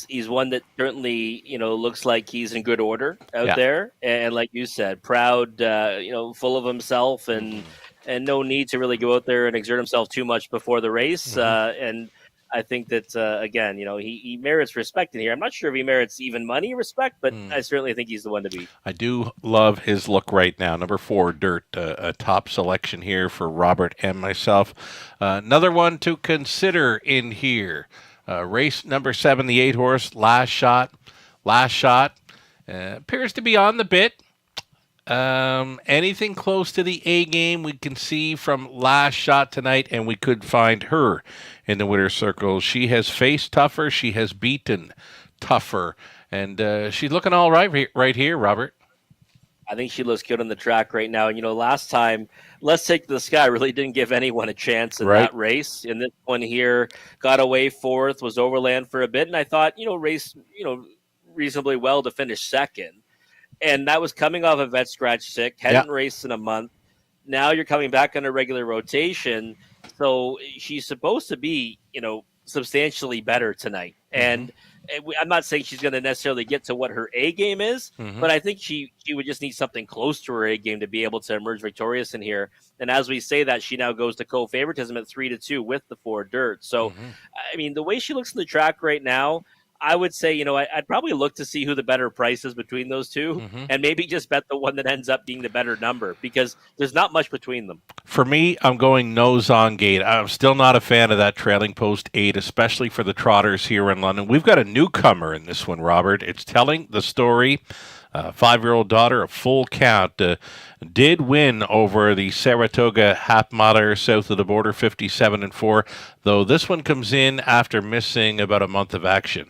He's one that certainly looks like he's in good order out there, and like you said, proud, full of himself, and no need to really go out there and exert himself too much before the race, and I think that, again, he merits respect in here. I'm not sure if he merits even money respect, but I certainly think he's the one to beat. I do love his look right now. Number 4, Dirt, a top selection here for Robert and myself. Another one to consider in here. Race number 7, the 8 horse, Last Shot. Last Shot appears to be on the bit. Anything close to the A game we can see from Last Shot tonight, and we could find her in the winner's circle. She has faced tougher. She has beaten tougher. And she's looking all right here, Robert. I think she looks good on the track right now. And, last time, Let's Take the Sky really didn't give anyone a chance in that race. And this one here got away fourth, was overland for a bit. And I thought, raced, reasonably well to finish second. And that was coming off a vet scratch sick, hadn't raced in a month. Now you're coming back on a regular rotation. So she's supposed to be, substantially better tonight. And I'm not saying she's going to necessarily get to what her A game is, but I think she would just need something close to her A game to be able to emerge victorious in here. And as we say that, she now goes to co-favoritism at 3-2 with the 4 dirt. So, I mean, the way she looks in the track right now, I would say, I'd probably look to see who the better price is between those two and maybe just bet the one that ends up being the better number because there's not much between them. For me, I'm going nose on gate. I'm still not a fan of that trailing post 8, especially for the trotters here in London. We've got a newcomer in this one, Robert. It's Telling the Story. 5-year-old daughter, a full count, did win over the Saratoga Half-Miler south of the border, 57-4, though this one comes in after missing about a month of action.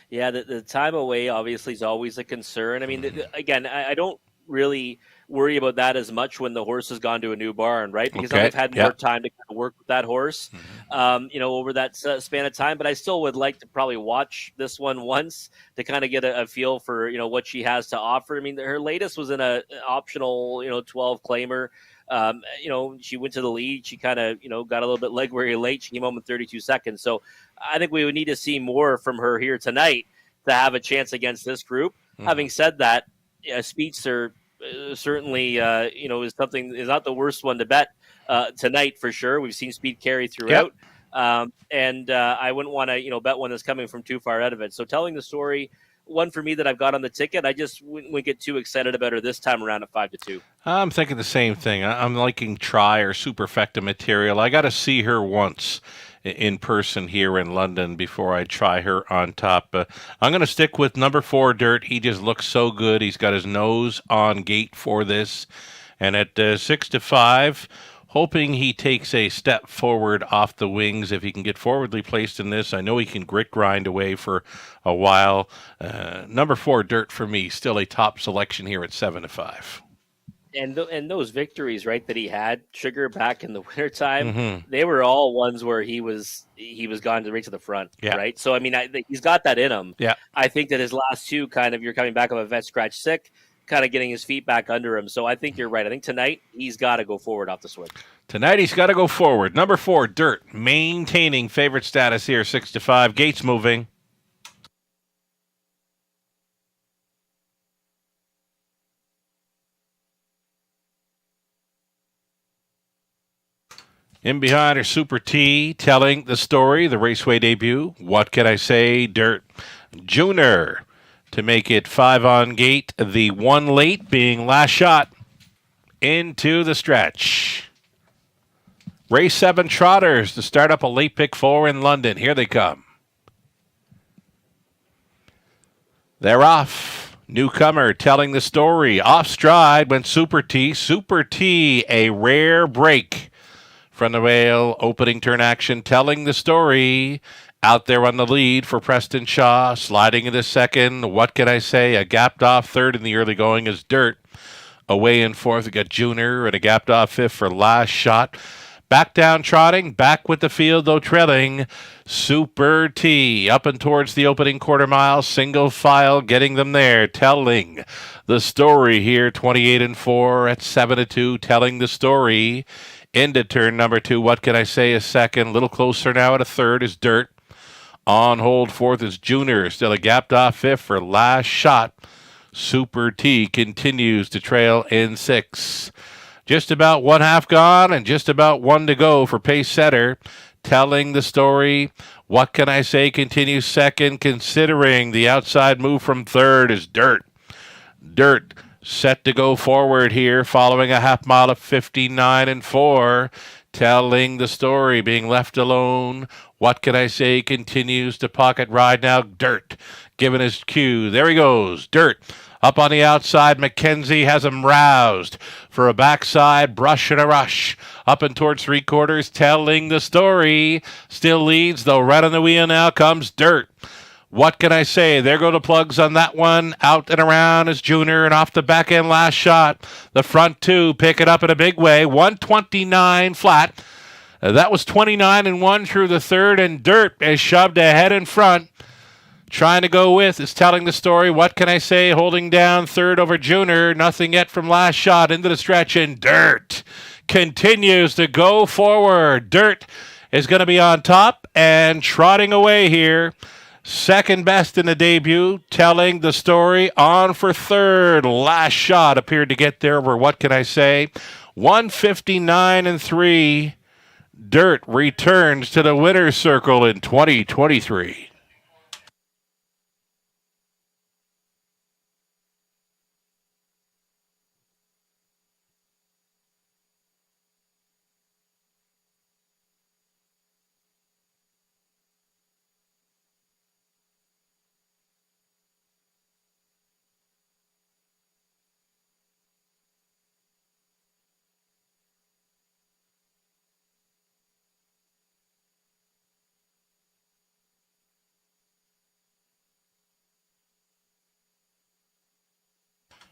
Yeah, the time away obviously is always a concern. I mean, again, I don't really worry about that as much when the horse has gone to a new barn, right? Because I've had more time to kind of work with that horse, over that span of time. But I still would like to probably watch this one once to kind of get a feel for, what she has to offer. I mean, her latest was in a optional, 12 claimer. She went to the lead. She kind of, got a little bit leg weary late. She came home in 32 seconds. So I think we would need to see more from her here tonight to have a chance against this group. Having said that, Speedster certainly, is not the worst one to bet tonight for sure. We've seen speed carry throughout. And I wouldn't want to, bet one that's coming from too far out of it. So Telling the Story, one for me that I've got on the ticket. I just wouldn't get too excited about her this time around at 5-2. I'm thinking the same thing. I'm liking Try or Superfecta material. I got to see her once in person here in London before I try her on top. I'm going to stick with number 4, Dirt. He just looks so good. He's got his nose on gate for this. And at 6-5, hoping he takes a step forward off the wings if he can get forwardly placed in this. I know he can grit grind away for a while. Number 4, Dirt, for me, still a top selection here at 7-5. And those victories, right, that he had, Sugar, back in the wintertime, they were all ones where he was gone right to the front, right? So, I mean, he's got that in him. Yeah. I think that his last two you're coming back of a vet scratch sick, kind of getting his feet back under him. So I think you're right. I think tonight he's got to go forward off the switch. Tonight he's got to go forward. Number 4, Dirt, maintaining favorite status here, 6-5. Gates moving. In behind are Super T, Telling the Story, the Raceway debut. What Can I Say, Dirt. Junior to make it 5 on gate. The 1 late being Last Shot into the stretch. Race 7 trotters to start up a late pick 4 in London. Here they come. They're off. Newcomer Telling the Story. Off stride went Super T. Super T, a rare break. From the rail, opening turn action, Telling the Story. Out there on the lead for Preston Shaw. Sliding into second. What Can I Say? A gapped off third in the early going is Dirt. Away in fourth, we got Junior and a gapped off fifth for Last Shot. Back down trotting, back with the field, though trailing. Super T up and towards the opening quarter mile. Single file getting them there. Telling the Story here, 28-4 at 7-2. Telling the Story. Into turn number 2. What Can I Say? A second. A little closer now at a third is Dirt. On hold fourth is Junior. Still a gapped off fifth for Last Shot. Super T continues to trail in 6. Just about 1/2 gone and just about 1 to go for pace setter. Telling the Story. What Can I Say? Continues second. Considering the outside move from third is Dirt. Dirt set to go forward here following a half mile of 59-4. Telling the Story being left alone. What Can I Say? Continues to pocket ride now. Dirt giving his cue. There he goes. Dirt up on the outside. McKenzie has him roused for a backside brush and a rush. Up and towards 3/4. Telling the Story still leads, though right on the wheel now comes Dirt. What can I say? There go the plugs on that one. Out and around is Junior, and off the back end last shot. The front two pick it up in a big way. 129 flat. That was 29 and 1 through the third, and Dirt is shoved ahead in front. Trying to go with is telling the story. What can I say? Holding down third over Junior. Nothing yet from last shot into the stretch, and Dirt continues to go forward. Dirt is going to be on top and trotting away here. Second best in the debut, telling the story. On for third. Last shot appeared to get there over, what can I say, 159 and 3. Dirt returns to the winner's circle in 2023.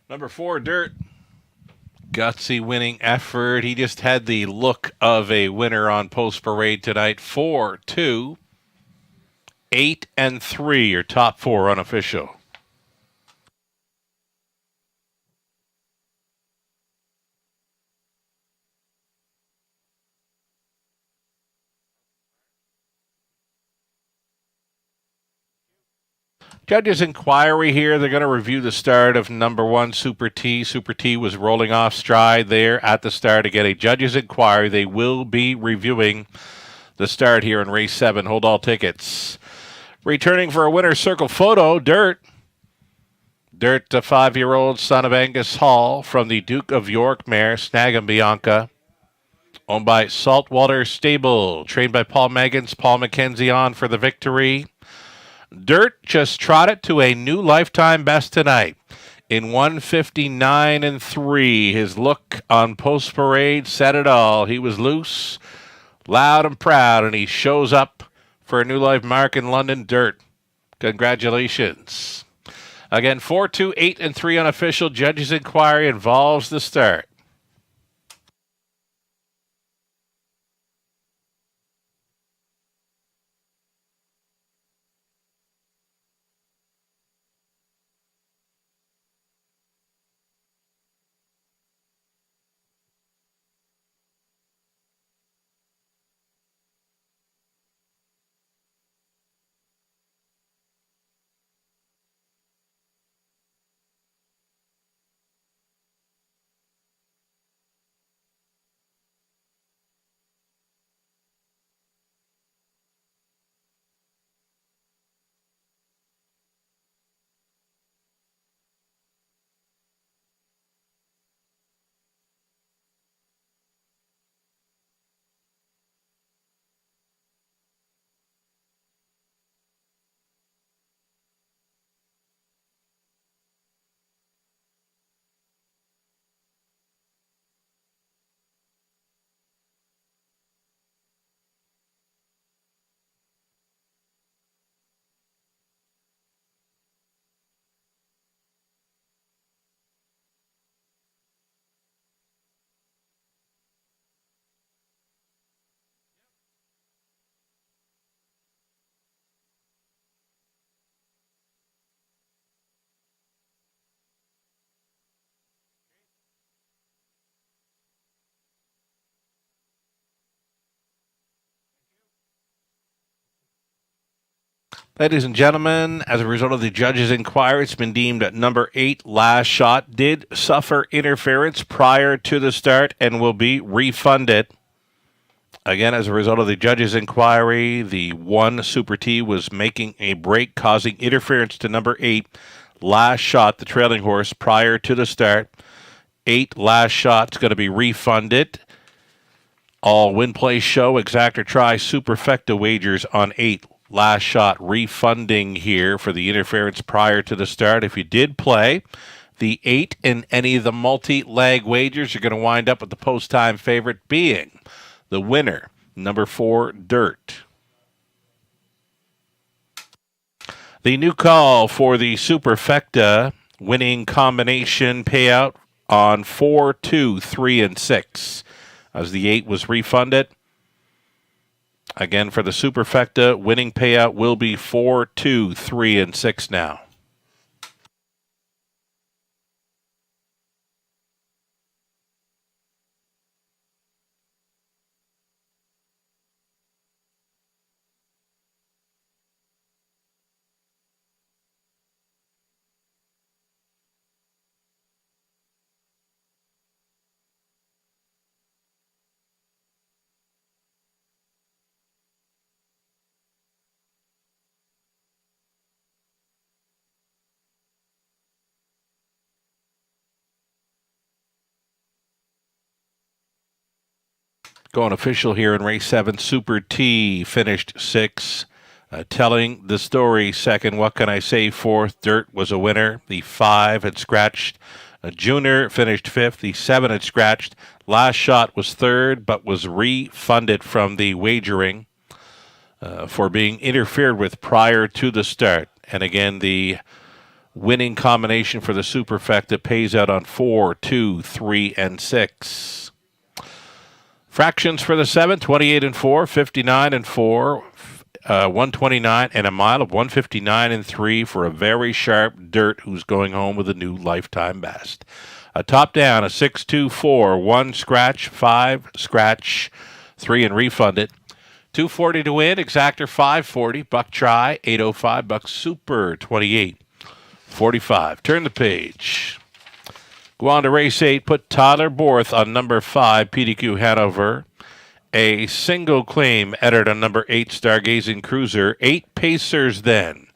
Number 4, Dirt. Gutsy winning effort. He just had the look of a winner on Post Parade tonight. 4, 2, 8, and 3. Your top 4 unofficial. Judges' inquiry here. They're going to review the start of number 1, Super T. Super T was rolling off stride there at the start. Again, a judges' inquiry. They will be reviewing the start here in race 7. Hold all tickets. Returning for a winner's circle photo, Dirt. Dirt, a 5-year-old son of Angus Hall from the Duke of York mare, Snag 'em Bianca. Owned by Saltwater Stable. Trained by Paul Meggins. Paul McKenzie on for the victory. Dirt just trotted to a new lifetime best tonight in 159 and 3. His look on Post Parade said it all. He was loose, loud, and proud, and he shows up for a new life mark in London. Dirt, congratulations. Again, 4, 2, 8, and 3 unofficial. Judges' inquiry involves the start. Ladies and gentlemen, as a result of the judge's inquiry, it's been deemed that number 8, Last Shot, did suffer interference prior to the start and will be refunded. Again, as a result of the judge's inquiry, the 1, Super T, was making a break, causing interference to number 8, Last Shot, the trailing horse, prior to the start. 8, Last Shot's going to be refunded. All win, play, show, exact, or try superfecta wagers on 8, Last Shot refunding here for the interference prior to the start. If you did play the 8 in any of the multi-leg wagers, you're going to wind up with the post-time favorite being the winner, number 4, Dirt. The new call for the Superfecta winning combination payout on 4, 2, 3, and 6, as the 8 was refunded. Again, for the Superfecta, winning payout will be 4, 2, 3, and 6 now. Going official here in race 7, Super T finished 6. Telling the story second. What can I say? 4th. Dirt was a winner. The 5 had scratched. Junior finished 5th. The 7 had scratched. Last Shot was 3rd, but was refunded from the wagering for being interfered with prior to the start. And again, the winning combination for the Superfecta pays out on 4, 2, 3, and 6. Fractions for the 7, 28 and 4, 59 and 4, 129 and a mile of 159 and 3 for a very sharp Dirt, who's going home with a new lifetime best. A top down, a 6, 2, 4, 1 scratch, 5 scratch, 3 and refunded. 240 to win, exactor 540, buck try 805, buck super 28.45. Turn the page. Go on to race 8. Put Tyler Borth on number 5, PDQ Hanover. A single claim entered on number 8, Stargazing Cruiser. 8 Pacers then.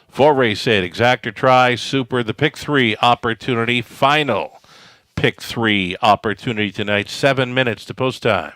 For race 8, exactor try, super, the pick 3 opportunity, final pick 3 opportunity tonight. 7 minutes to post time.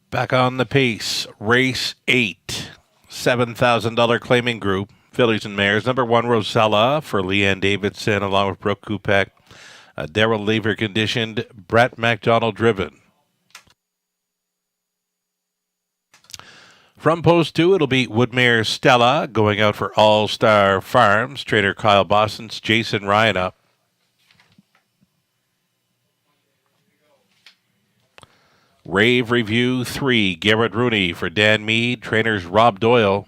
Back on the pace, race 8, $7,000 claiming group, fillies and mares. Number 1, Rosella for Leanne Davidson, along with Brooke Kupek. Daryl Lever conditioned, Brett McDonald driven. From post 2, it'll be Woodmere Stella going out for All Star Farms. Trainer Kyle Boston's Jason Ryan up. Rave Review 3, Garrett Rooney for Dan Mead. Trainers Rob Doyle.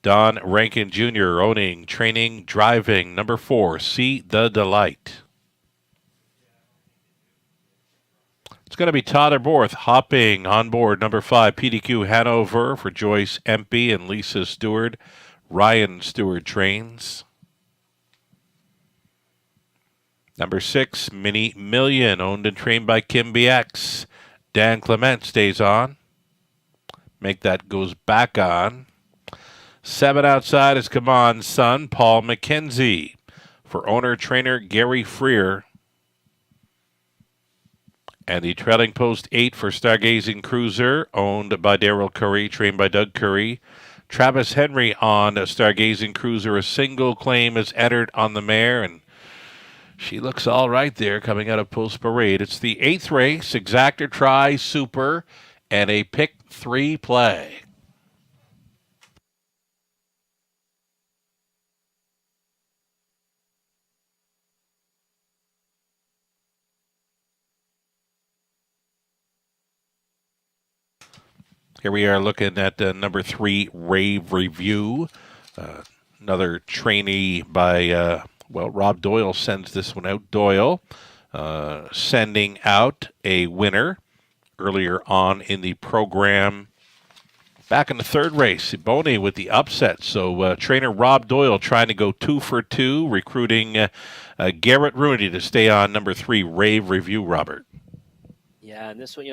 Don Rankin Jr. owning, training, driving. Number 4, See the Delight. It's going to be Tyler Borth hopping on board. Number 5, PDQ Hanover for Joyce Empey and Lisa Stewart. Ryan Stewart trains. Number 6, Mini Million, owned and trained by Kim BX. Dan Clement stays on. Make That goes back on. 7 outside is Come On Son, Paul McKenzie. For owner-trainer Gary Freer. And the trailing post 8 for Stargazing Cruiser, owned by Daryl Curry, trained by Doug Curry. Travis Henry on Stargazing Cruiser. A single claim is entered on the mare, and she looks all right there coming out of Post Parade. It's the 8th race, Exactor Try Super, and a pick 3 play. Here we are looking at number 3, Rave Review. Another trainee by, Rob Doyle sends this one out. Doyle sending out a winner earlier on in the program. Back in the 3rd race, Boney with the upset. So trainer Rob Doyle trying to go 2 for 2, recruiting Garrett Rooney to stay on number 3, Rave Review, Robert. Yeah, and this one,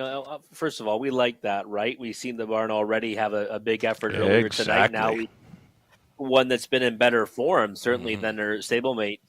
first of all, we like that, right? We've seen the barn already have a big effort earlier tonight. Now, one that's been in better form, certainly, than their stablemate.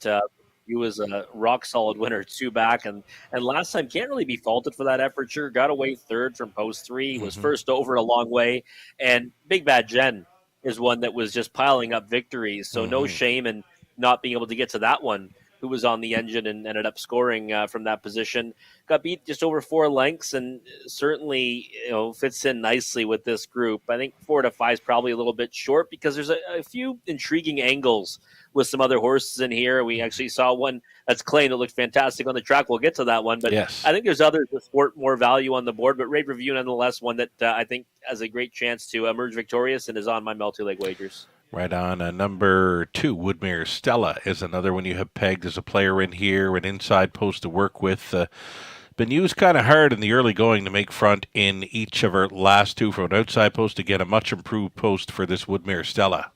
He was a rock-solid winner, 2 back. And last time, can't really be faulted for that effort. Sure, got away 3rd from post 3, was first over a long way. And Big Bad Jen is one that was just piling up victories. So no shame in not being able to get to that one, who was on the engine and ended up scoring from that position. Got beat just over 4 lengths, and certainly fits in nicely with this group. I think 4 to 5 is probably a little bit short because there's a few intriguing angles with some other horses in here. We actually saw one that's claimed that looked fantastic on the track. We'll get to that one, but yes. I think there's others that sport more value on the board. But Rave Review, nonetheless, one that I think has a great chance to emerge victorious and is on my multi-leg wagers. Right on. Number 2, Woodmere Stella is another one you have pegged as a player in here, an inside post to work with. Been used kind of hard in the early going to make front in each of her last 2 from an outside post. Again, a much improved post for this Woodmere Stella.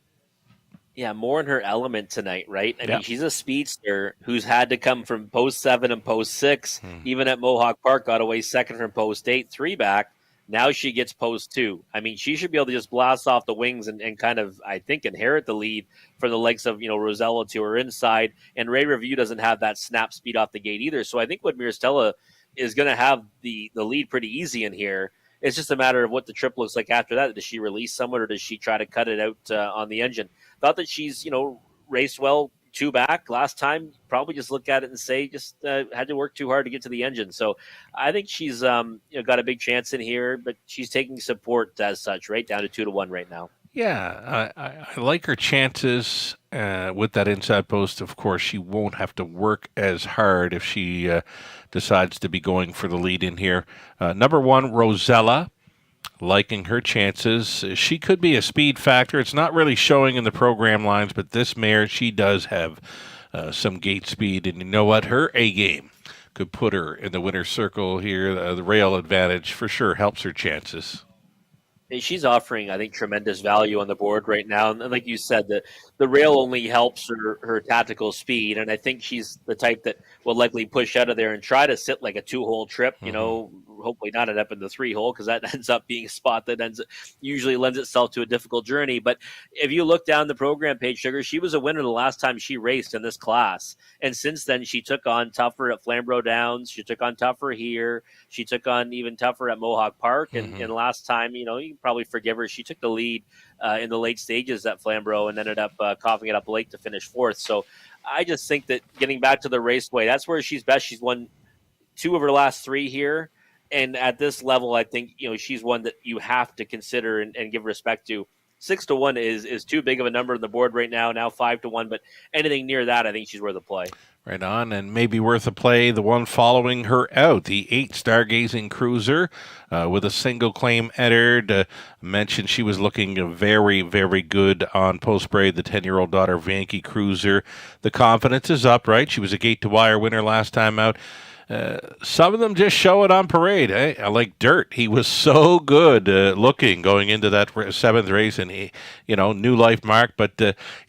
Yeah, more in her element tonight, right? I mean, she's a speedster who's had to come from post 7 and post 6. Even at Mohawk Park, got away 2nd from post 8, 3 back. Now she gets post 2. I mean, she should be able to just blast off the wings and kind of, I think, inherit the lead for the likes of, Rosella to her inside. And Ray Review doesn't have that snap speed off the gate either. So I think Woodmere Stella is going to have the lead pretty easy in here. It's just a matter of what the trip looks like after that. Does she release someone or does she try to cut it out on the engine? Thought that she's, raced well 2 back last time. Probably just look at it and say just had to work too hard to get to the engine. So I think she's got a big chance in here, but she's taking support as such, right down to 2 to 1 right now. Yeah, I like her chances with that inside post. Of course, she won't have to work as hard if she decides to be going for the lead in here. Number 1, Rosella, liking her chances. She could be a speed factor. It's not really showing in the program lines, but this mare, she does have some gate speed. And you know what? Her A-game could put her in the winner's circle here. The rail advantage for sure helps her chances. She's offering, I think, tremendous value on the board right now. And like you said, the rail only helps her tactical speed. And I think she's the type that will likely push out of there and try to sit like a 2-hole trip, hopefully not end up in the 3-hole, because that ends up being a spot that usually lends itself to a difficult journey. But if you look down the program page, Sugar, she was a winner the last time she raced in this class. And since then, she took on tougher at Flamborough Downs. She took on tougher here. She took on even tougher at Mohawk Park. And last time, you can probably forgive her. She took the lead in the late stages at Flamborough and ended up coughing it up late to finish 4th. So I just think that getting back to the raceway, that's where she's best. She's won 2 of her last 3 here. And at this level, I think, she's one that you have to consider and give respect to. 6-1 is too big of a number on the board right now. Now 5-1, but anything near that, I think she's worth a play. Right on, and maybe worth a play, the one following her out, the 8 Stargazing Cruiser, with a single claim entered. Mentioned she was looking very, very good on Post Parade, the 10-year-old daughter of Yankee Cruiser. The confidence is up, right? She was a gate-to-wire winner last time out. Some of them just show it on parade. Like Dirt, he was so good looking going into that 7th race, and he, new life mark. But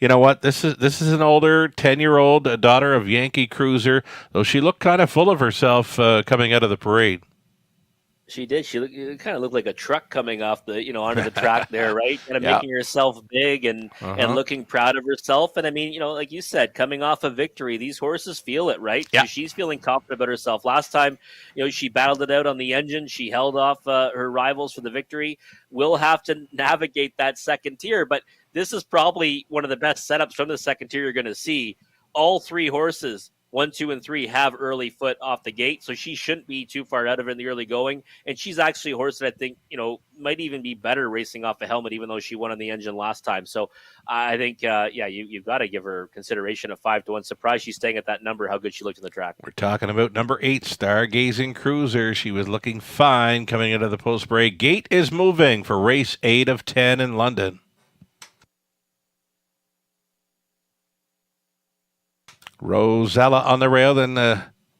you know what? This is an older 10-year-old daughter of Yankee Cruiser, though she looked kind of full of herself coming out of the parade. She did. She kind of looked like a truck coming off the, onto the track there, right? Kind of making herself big and looking proud of herself. And I mean, like you said, coming off a victory, these horses feel it, right? Yeah. She's feeling confident about herself. Last time, she battled it out on the engine. She held off her rivals for the victory. We'll have to navigate that second tier, but this is probably one of the best setups from the second tier you're going to see. All 3 horses, 1, 2, and 3 have early foot off the gate, so she shouldn't be too far out of it in the early going. And she's actually a horse that I think, might even be better racing off a helmet, even though she won on the engine last time. So I think, you've got to give her consideration of 5-1. Surprised she's staying at that number, how good she looked in the track. We're talking about number 8, Stargazing Cruiser. She was looking fine coming out of the Post Parade. Gate is moving for race 8 of 10 in London. Rosella on the rail, then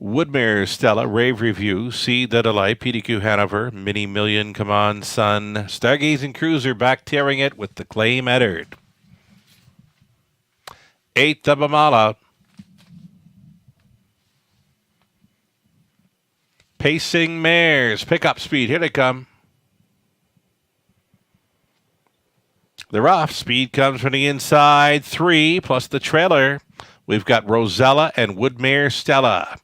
Woodmere Stella, Rave Review, Seed the Delight, PDQ Hanover, Mini Million, Come On Sun, Stargazing Cruiser back tearing it with the claim entered. 8th of a mile out. Pacing Mares, pickup speed, here they come. They're off, speed comes from the inside, 3 plus the trailer. We've got Rosella and Woodmere Stella.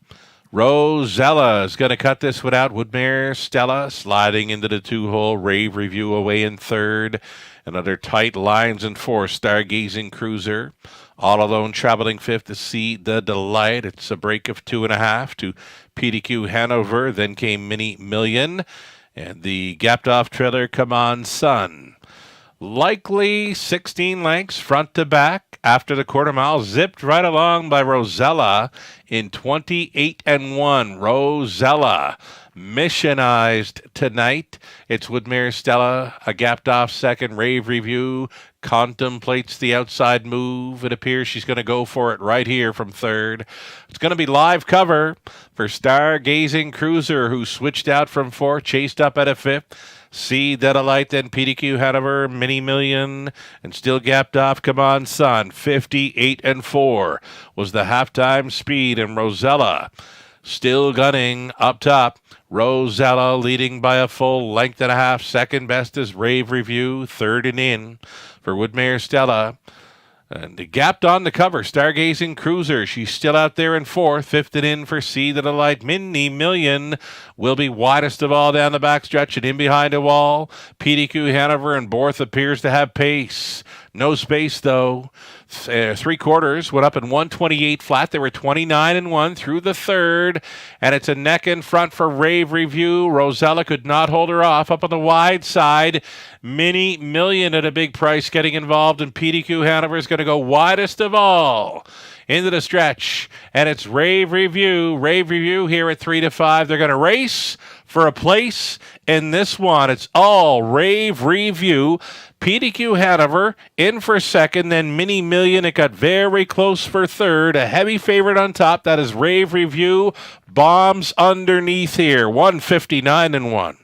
Rosella is going to cut this one out. Woodmere Stella sliding into the 2-hole. Rave Review away in 3rd. Another tight lines in 4th. Stargazing Cruiser. All Alone traveling 5th to Seed the Delight. It's a break of 2.5 to PDQ Hanover. Then came Mini Million. And the gapped off trailer, Come On Sun. Likely 16 lengths front to back after the quarter mile, zipped right along by Rosella in 28-1. Rosella missionized tonight. It's Woodmere Stella, a gapped off second. Rave Review contemplates the outside move. It appears she's going to go for it right here from 3rd. It's going to be live cover for Stargazing Cruiser, who switched out from 4th, chased up at a 5th. See that a light, then PDQ Hanover, Mini Million, and still gapped off. Come On Sun, 58-4 was the halftime speed, and Rosella still gunning up top. Rosella leading by a full length and a half. Second best is Rave Review, 3rd and in for Woodmere Stella. And gapped on the cover, Stargazing Cruiser. She's still out there in 4th. 5th and in for See the Delight. Mini Million will be widest of all down the backstretch and in behind a wall. PDQ Hanover and Borth appears to have pace. No space, though. 3/4 went up in 128 flat. They were 29-1 through the 3rd. And it's a neck in front for Rave Review. Rosella could not hold her off. Up on the wide side, Mini Million at a big price getting involved. And PDQ Hanover is going to go widest of all into the stretch. And it's Rave Review. Rave Review here at 3-5. They're going to race for a place in this one. It's all Rave Review. PDQ Hanover in for 2nd, then Mini Million. It got very close for 3rd. A heavy favorite on top. That is Rave Review. Bombs underneath here. 159-1.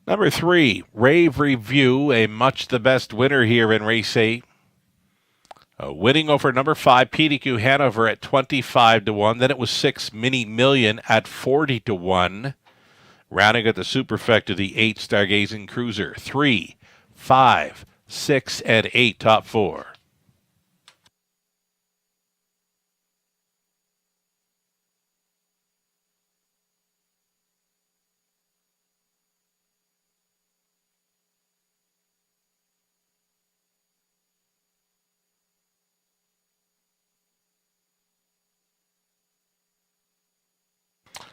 Number 3, Rave Review, a much the best winner here in race 8. Winning over number 5, PDQ Hanover at 25 to 1. Then it was 6, Mini Million at 40 to 1. Rounding at the superfecta, the 8 Stargazing Cruiser. 3, 5, 6, and 8 top 4.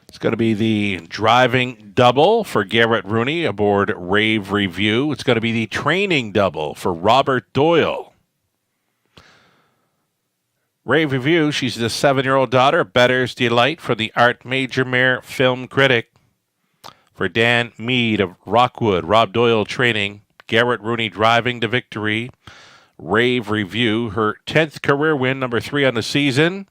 It's going to be the driving double for Garrett Rooney aboard Rave Review. It's going to be the training double for Robert Doyle. Rave Review, she's the 7-year-old daughter of Better's Delight for the Art Majormere film critic. For Dan Mead of Rockwood, Rob Doyle training, Garrett Rooney driving to victory. Rave Review, her 10th career win, number 3 on the season.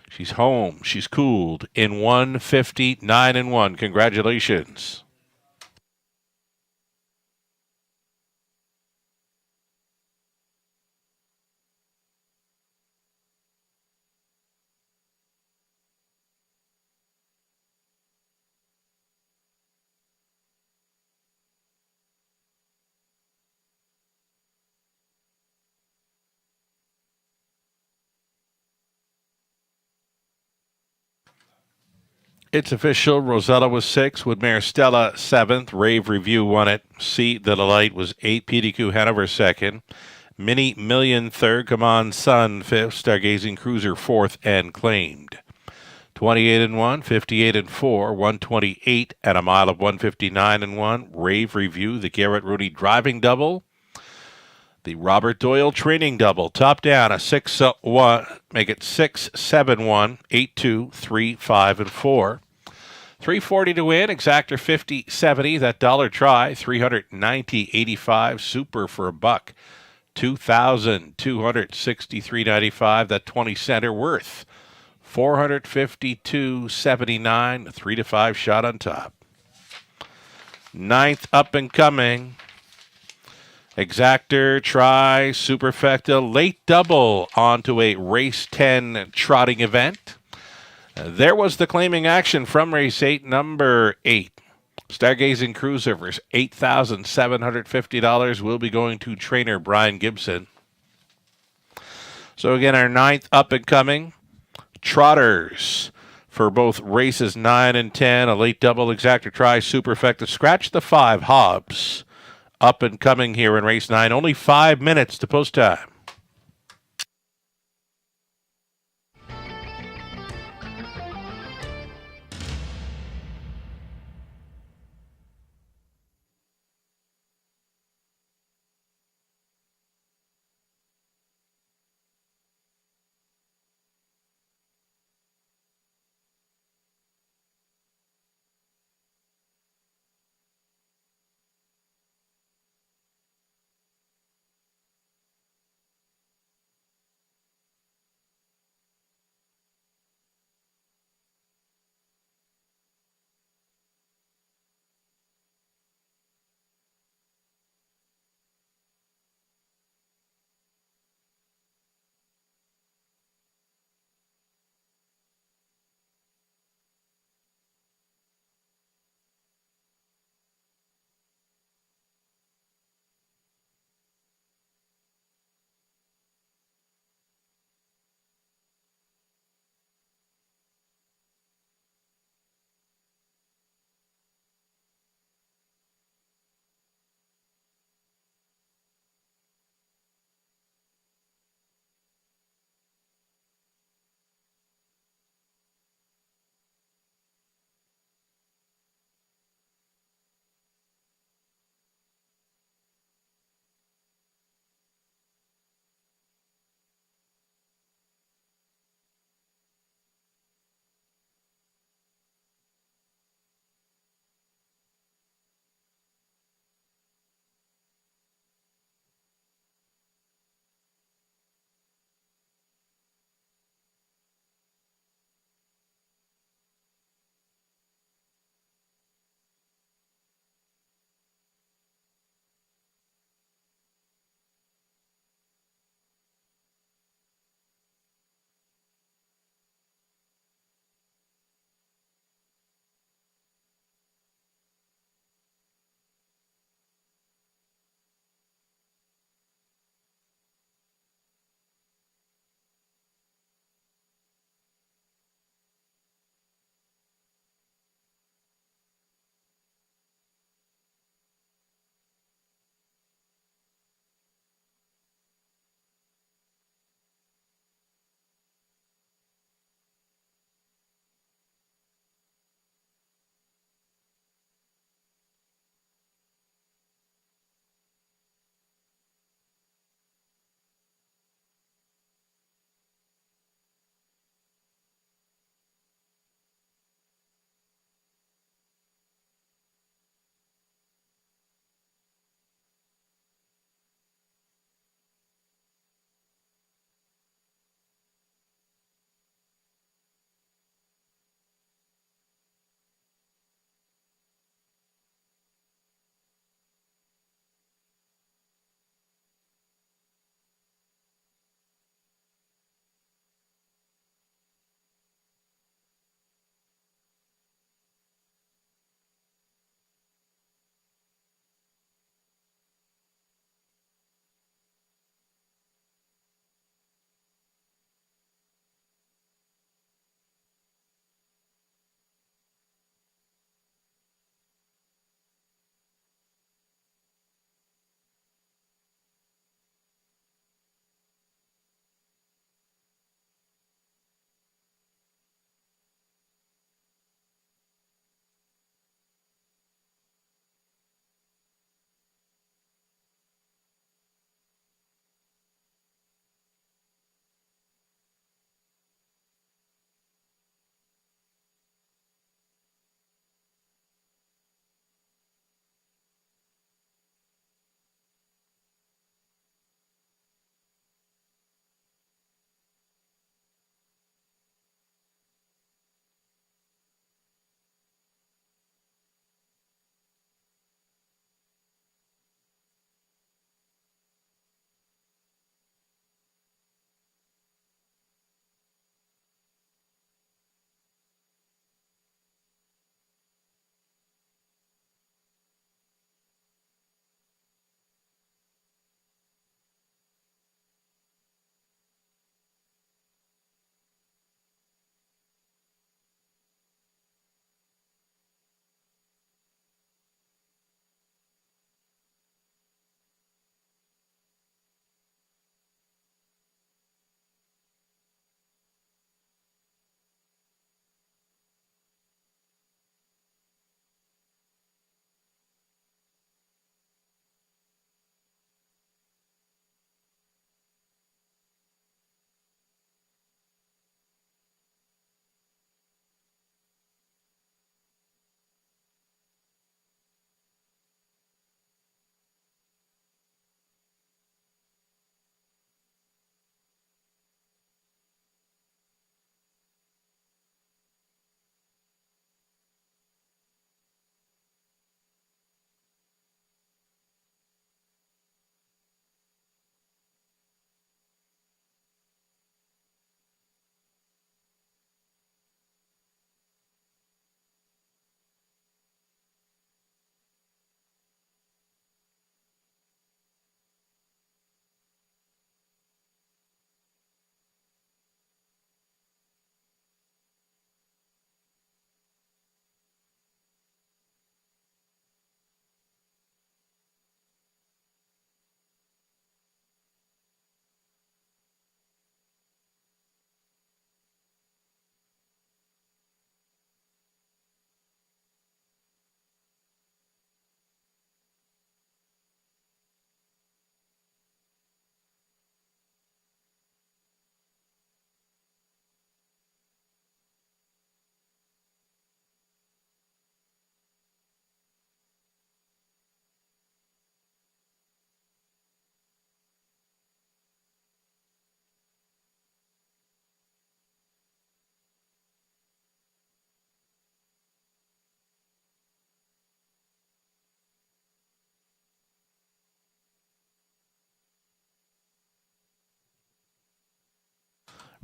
She's home. She's cooled in 1:59-1. Congratulations. It's official. Rosella was 6, Woodmere Stella 7th. Rave Review won it. C. The Delight was 8, PDQ Hanover 2nd. Mini Million 3rd. Come On Sun 5th. Stargazing Cruiser 4th and claimed. 28-1, 58-4, 128 at a mile of 159-1. Rave Review, the Garrett Rooney driving double. The Robert Doyle training double. Top down, a 6-1. Make it 6-7-1, 8-2, 3, 5, and 4. 340 to win, exactor 50.70. That dollar try, 390.85. Super for a buck, 2,263.95. That 20 center worth, 452.79. 3 to 5 shot on top. 9th up and coming. Exactor, try, superfecta, late double onto a race 10 trotting event. There was the claiming action from race 8, number 8. Stargazing Cruiser for $8,750 will be going to trainer Brian Gibson. So again, our 9th up and coming. Trotters for both races 9 and 10. A late double, exactor, try, superfecta. Scratch the 5, Hobbs. Up and coming here in race 9. Only 5 minutes to post time.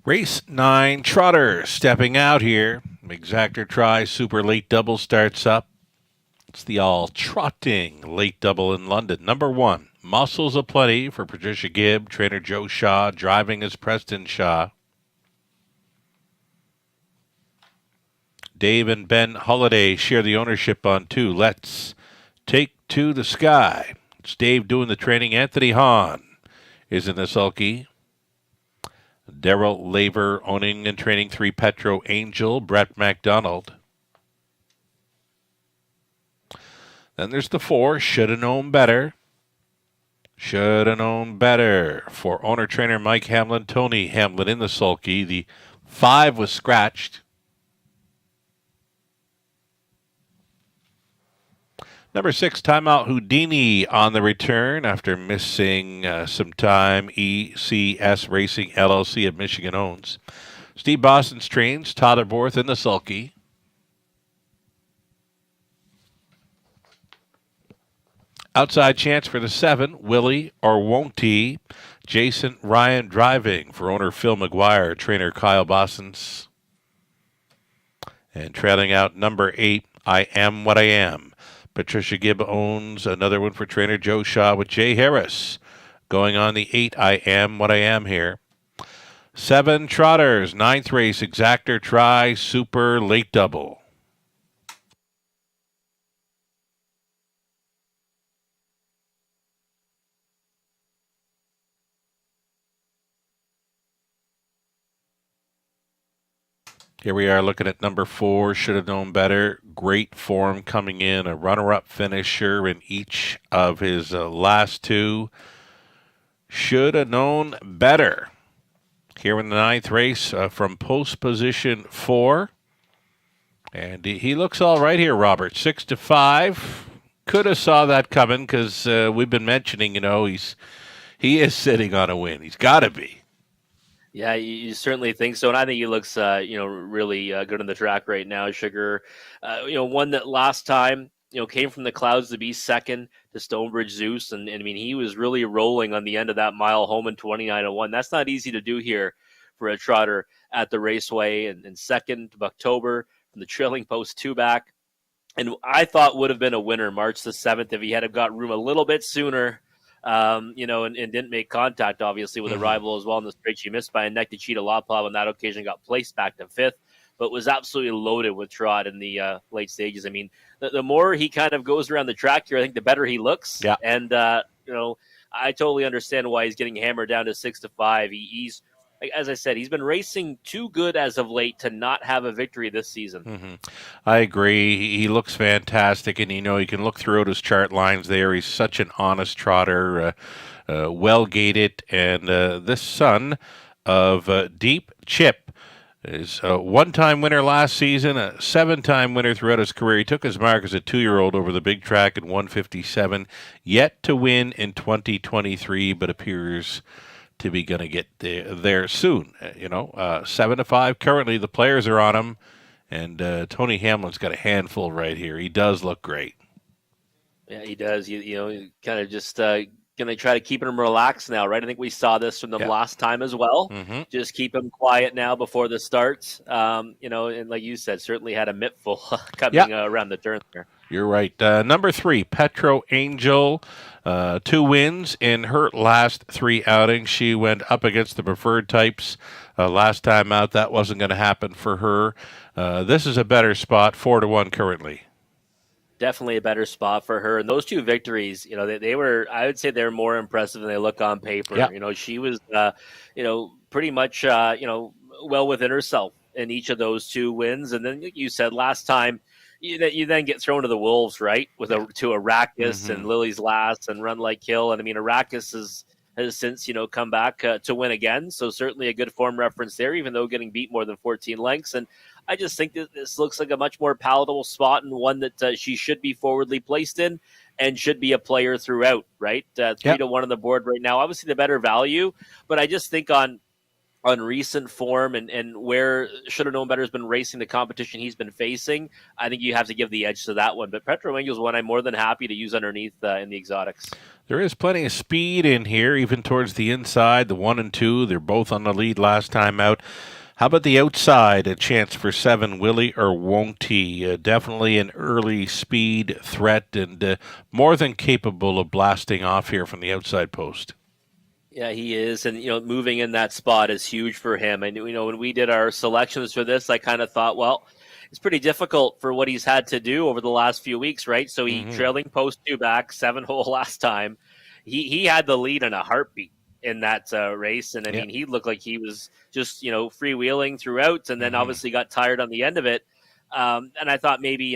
Race 9, Trotter stepping out here. Exactor Try Super Late Double starts up. It's the all-trotting late double in London. Number 1, Muscles Aplenty for Patricia Gibb. Trainer Joe Shaw driving as Preston Shaw. Dave and Ben Holiday share the ownership on 2. Let's Take to the Sky. It's Dave doing the training. Anthony Hahn is in the sulky. Daryl Laver owning and training 3. Petro Angel. Brett MacDonald. Then there's the 4. Shoulda Known Better. Shoulda Known Better for owner-trainer Mike Hamlin. Tony Hamlin in the sulky. The 5 was scratched. Number 6, Timeout Houdini on the return after missing some time. ECS Racing LLC of Michigan owns. Steve Boston's trains. Tyler Borth in the sulky. Outside chance for the 7, Willie or Won't He. Jason Ryan driving for owner Phil McGuire, trainer Kyle Boston's. And trailing out number 8, I Am What I Am. Patricia Gibb owns another one for trainer Joe Shaw with Jay Harris. Going on the 8, I Am What I Am here. 7, Trotters, 9th race, Exactor Try Super Late Double. Here we are looking at number 4, Shoulda Known Better. Great form coming in, a runner-up finisher in each of his last 2. Shoulda Known Better. Here in the 9th race from post position 4. And he looks all right here, Robert. 6-5. Could have saw that coming because we've been mentioning, he is sitting on a win. He's got to be. Yeah, you certainly think so, and I think he looks, really good on the track right now. Sugar, one that last time, came from the clouds to be second to Stonebridge Zeus, and I mean he was really rolling on the end of that mile home in 29:01. That's not easy to do here for a trotter at the raceway, and second to October from the trailing post 2 back, and I thought would have been a winner March the 7th if he had got room a little bit sooner. And didn't make contact, obviously, with a rival as well in the straight. She missed by a neck to Cheetah Lawpaw on that occasion, got placed back to 5th, but was absolutely loaded with trot in the late stages. I mean, the more he kind of goes around the track here, I think the better he looks. Yeah. And, I totally understand why he's getting hammered down to 6-5. He's, as I said, he's been racing too good as of late to not have a victory this season. Mm-hmm. I agree. He looks fantastic, and you can look throughout his chart lines there. He's such an honest trotter, well-gated, and this son of Deep Chip is a one-time winner last season, a 7-time winner throughout his career. He took his mark as a 2-year-old over the big track in 157, yet to win in 2023, but appears to be going to get there soon. 7-5. Currently, the players are on him, and Tony Hamlin's got a handful right here. He does look great. Yeah, he does. Kind of just going to try to keep him relaxed now, right? I think we saw this from them last time as well. Mm-hmm. Just keep him quiet now before the starts. And like you said, certainly had a mittful coming around the turn there. You're right. Number 3, Petro Angel. 2 wins in her last 3 outings. She went up against the preferred types last time out. That wasn't going to happen for her. This is a better spot, 4-1 currently. Definitely a better spot for her. And those 2 victories, they were, I would say they're more impressive than they look on paper. Yeah. She was, pretty much, well within herself in each of those 2 wins. And then you said last time, you then get thrown to the wolves, right? To Arrakis and Lily's Last and Run Like Hill. And I mean, Arrakis has since, come back to win again. So certainly a good form reference there, even though getting beat more than 14 lengths. And I just think that this looks like a much more palatable spot and one that she should be forwardly placed in and should be a player throughout, right? 3-1 on the board right now. Obviously the better value, but I just think on on recent form and where Should Have Known Better has been racing the competition he's been facing, I think you have to give the edge to that one. But Petro Angel's one I'm more than happy to use underneath in the exotics. There is plenty of speed in here, even towards the inside. The 1 and 2, they're both on the lead last time out. How about the outside? A chance for 7, Willie or Won't He? Definitely an early speed threat and more than capable of blasting off here from the outside post. Yeah, he is, and moving in that spot is huge for him. And when we did our selections for this, I kind of thought, well, it's pretty difficult for what he's had to do over the last few weeks, right? So he trailing post 2 back, 7-hole last time. He had the lead in a heartbeat in that race, and I mean, he looked like he was just freewheeling throughout, and then obviously got tired on the end of it. And I thought maybe,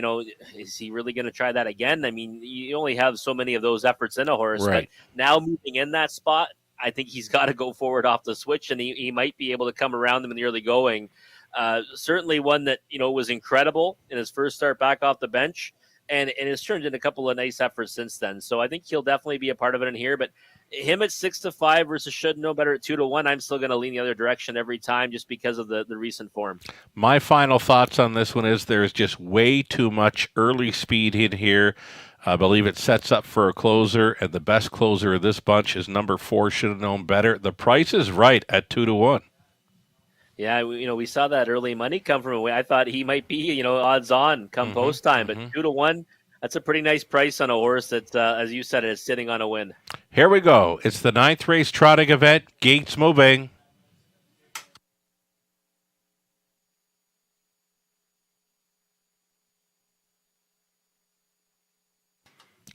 is he really going to try that again? I mean, you only have so many of those efforts in a horse, right. But now moving in that spot, I think he's got to go forward off the switch, and he might be able to come around them in the early going. Certainly one that, was incredible in his first start back off the bench, and has turned in a couple of nice efforts since then. So I think he'll definitely be a part of it in here. But him at 6-5 versus Should Know Better at 2-1, I'm still going to lean the other direction every time just because of the recent form. My final thoughts on this one is there's just way too much early speed in here. I believe it sets up for a closer, and the best closer of this bunch is number 4, Should Have Known Better. The price is right at 2-1. Yeah, we saw that early money come from away. I thought he might be, odds on come post time, but 2-1, that's a pretty nice price on a horse that, as you said, is sitting on a win. Here we go. It's the 9th race trotting event. Gates moving.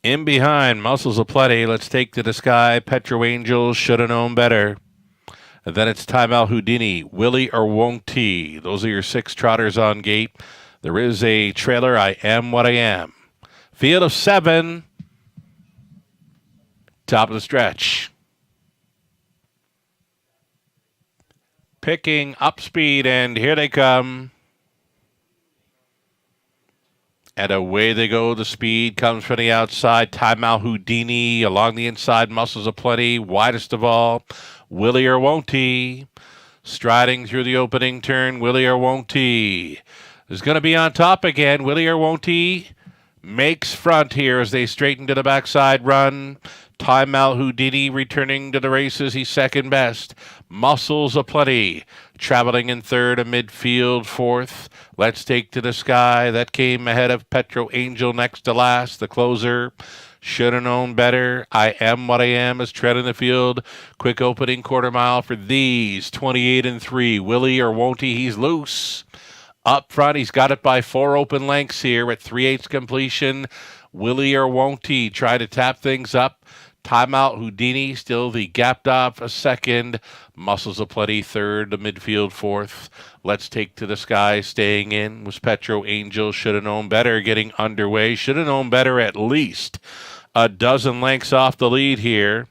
In behind, Muscles of Plenty. Let's Take to the Sky. Petro Angel, Should Have Known Better. And then it's Time Out Houdini, Willie or Won't He. Those are your 6 trotters on gate. There is a trailer, I Am What I Am. Field of 7. Top of the stretch. Picking up speed, and here they come. And away they go. The speed comes from the outside. Time Out Houdini along the inside. Muscles of Plenty, widest of all. Willie or Won't He? Striding through the opening turn. Willie or Won't He? Is going to be on top again. Willie or Won't He? Makes front here as they straighten to the backside run. Time Out Houdini returning to the races. He's second best. Muscles of Plenty traveling in third, a midfield fourth. Let's Take to the Sky. That came ahead of Petro Angel next to last. The closer. Should Have Known Better. I Am What I Am is treading the field. Quick opening quarter mile for these. 28-3. Willie or Won't He? He's loose. Up front, he's got it by 4 open lengths here at 3/8 completion. Willie or Won't He? Try to tap things up. Time Out Houdini, still the gapped off a second. Muscles of Plenty third, the midfield fourth. Let's Take to the Sky staying in. Was Petro Angel. Should Have Known Better getting underway. Should Have Known Better at least a dozen lengths off the lead here.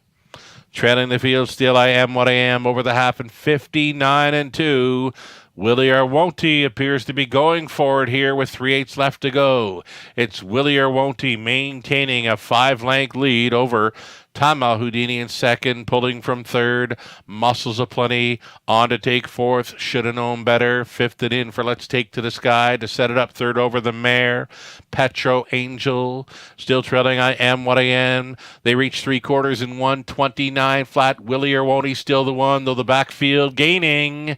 Trailing the field still, I Am What I Am over the half and 59-2. Willie or Won't He appears to be going for it here with 3/8 left to go. It's Willie or Won't He maintaining a 5-length lead over Time Out Houdini in second, pulling from third. Muscles of Plenty on to take fourth. Should Have Known Better. Fifth and in for Let's Take to the Sky to set it up third over the mare. Petro Angel still trailing I Am What I Am. They reach 3/4 in 1:29 flat. Willie or Won't He still the one, though the backfield gaining.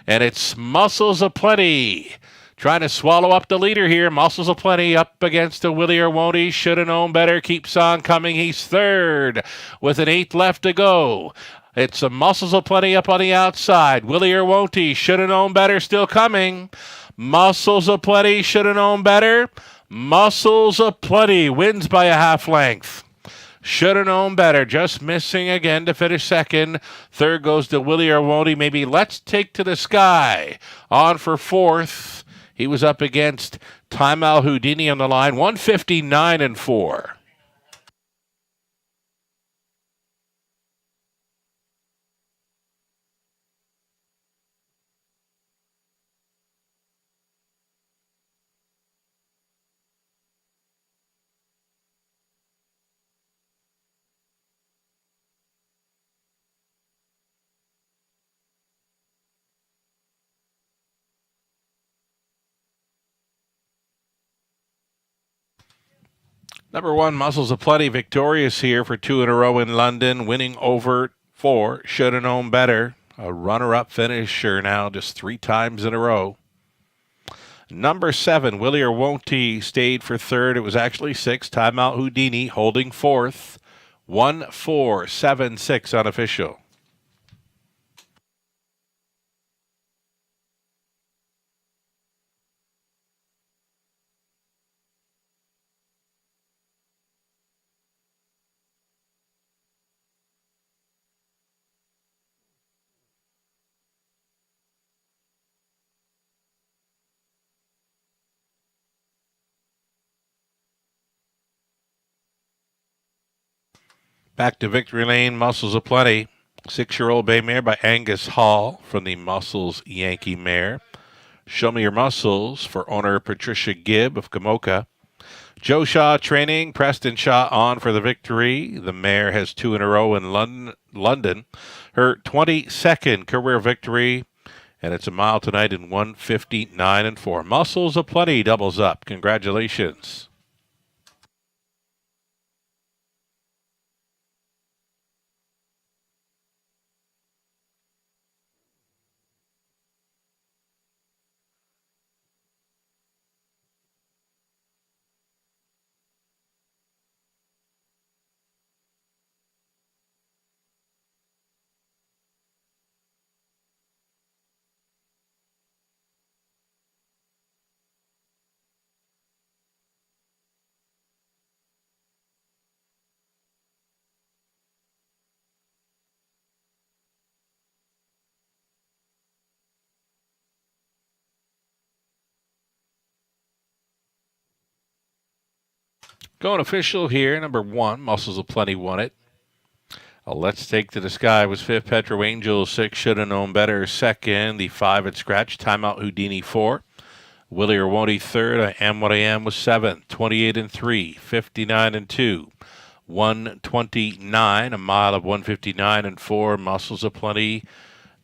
And it's Muscles of Plenty trying to swallow up the leader here. Muscles of Plenty up against a Willie or Won't He? Should Have Known Better. Keeps on coming. He's third with an 8 left to go. It's a Muscles of Plenty up on the outside. Willie or Won't He? Should Have Known Better. Still coming. Muscles of Plenty. Should Have Known Better. Muscles of Plenty wins by a half length. Should Have Known Better, just missing again to finish second. Third goes to Willie or Won't He? Maybe Let's Take to the Sky. On for fourth. He was up against Time Out Houdini on the line, 159-4. Number 1, Muscles of Plenty, victorious here for 2 in a row in London, winning over 4. Should have known better. A runner-up finisher now, just 3 times in a row. Number 7, Willie or Won't He, stayed for 3rd. It was actually 6. Timeout Houdini holding 4th. 1-4-7-6 unofficial. Back to Victory Lane, Muscles of Plenty. 6-year-old bay mare by Angus Hall from the Muscles Yankee mare. Show Me Your Muscles for owner Patricia Gibb of Gamoka. Joe Shaw training, Preston Shaw on for the victory. The mare has 2 in a row in London. Her 22nd career victory, and it's a mile tonight in 1:59.4. Muscles of Plenty doubles up. Congratulations. Going official here, number 1, Muscles of Plenty won it. Let's Take to the Sky was 5th. Petro Angel 6, Should Have Known Better 2nd. The 5 at scratch. Timeout Houdini 4. Willie or Won't He 3rd. I Am What I Am was 7th. 28-3. 59-2. 129. A mile of 1:59.4. Muscles of Plenty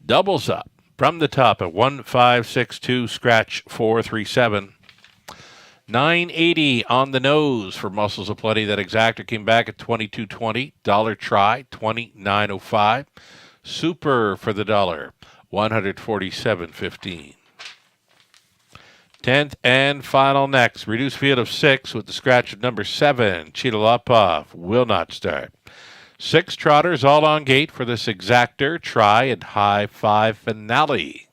doubles up from the top at 1:5.62. Scratch 437. 980 on the nose for Muscles of Plenty. That exactor came back at 22.20. Dollar try 29.05. Super for the dollar 147.15. 10th and final next. Reduced field of 6 with the scratch of number 7. Cheetah Lopov will not start. 6 trotters all on gate for this exactor. Try and high 5 finale.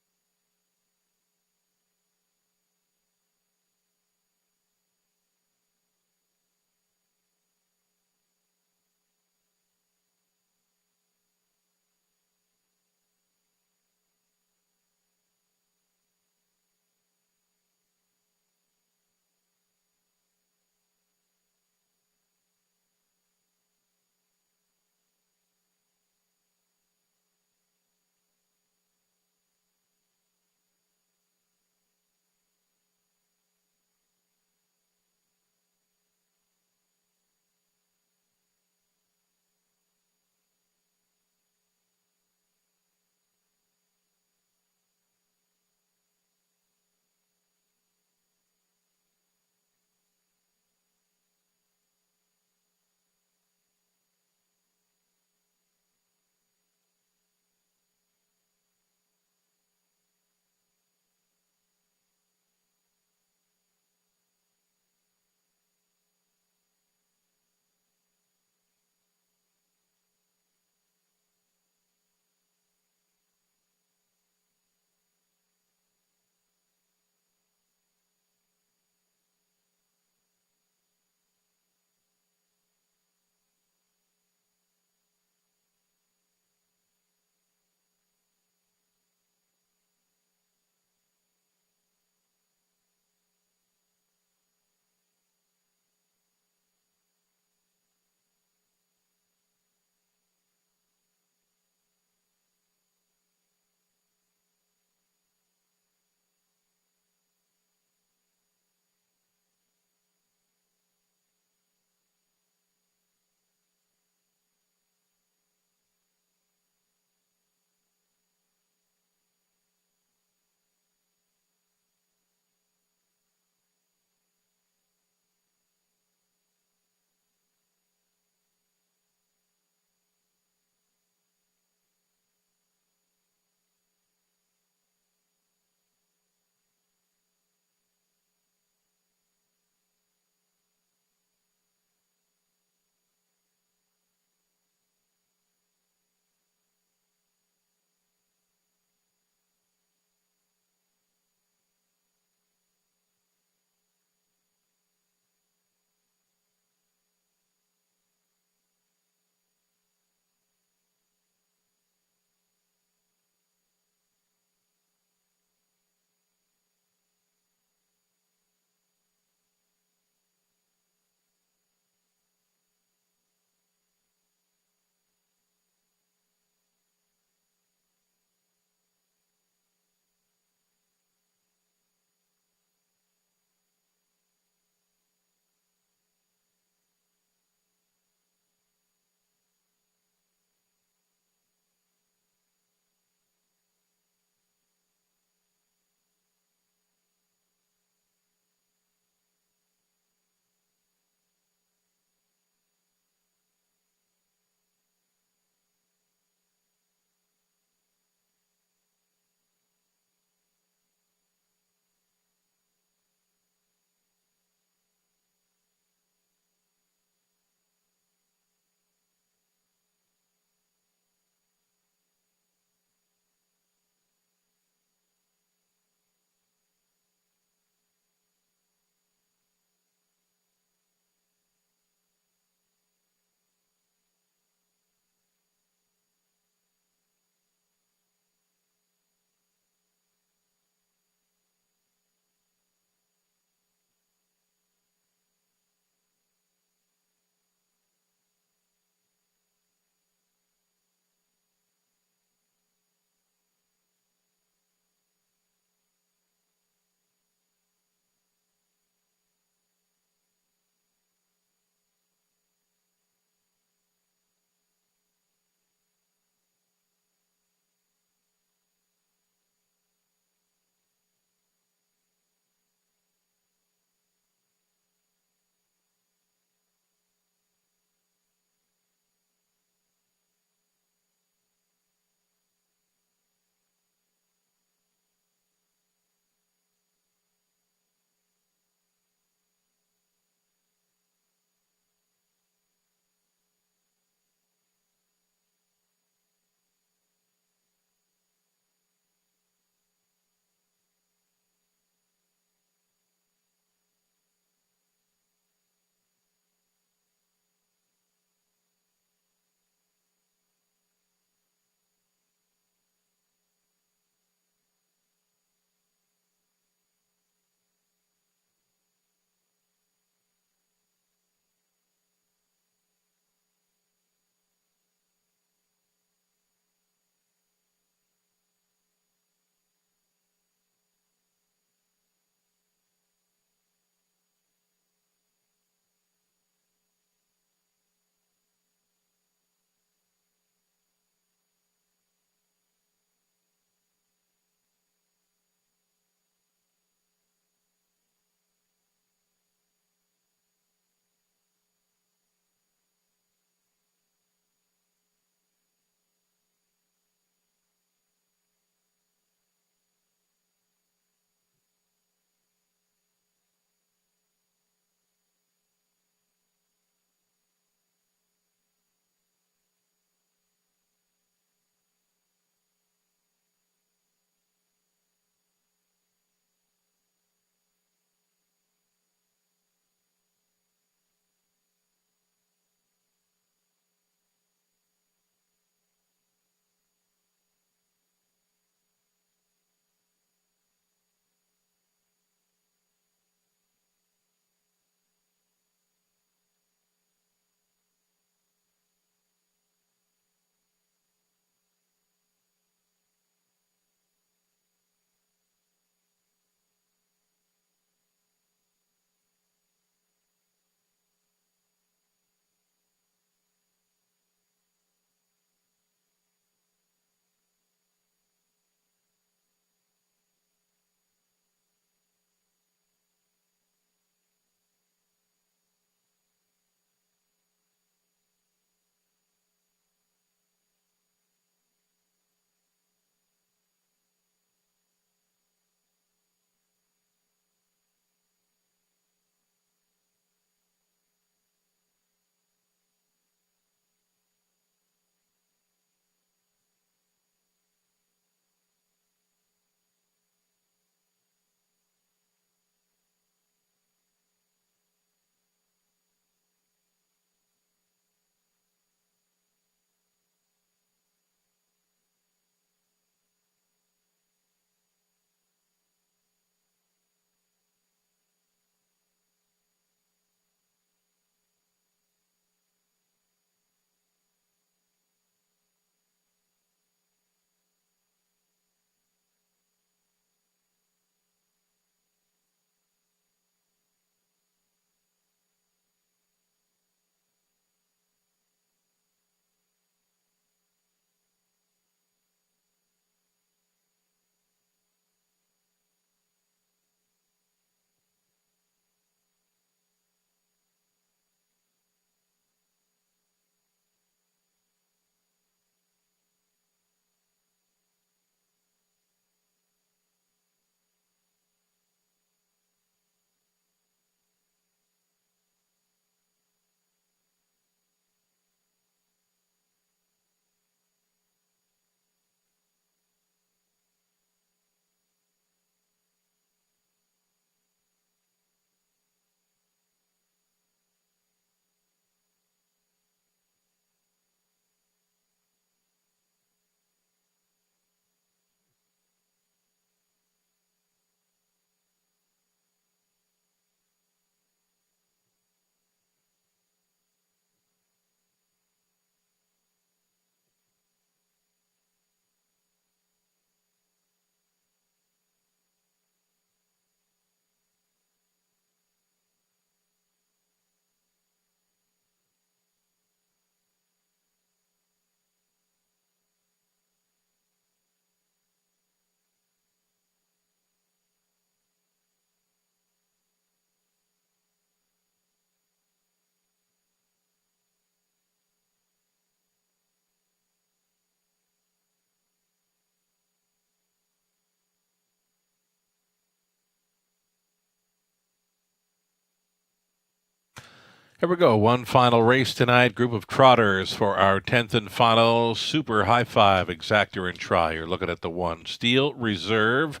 Here we go. One final race tonight. Group of trotters for our 10th and final Super High Five Exactor and Try. You're looking at the 1 Steel Reserve.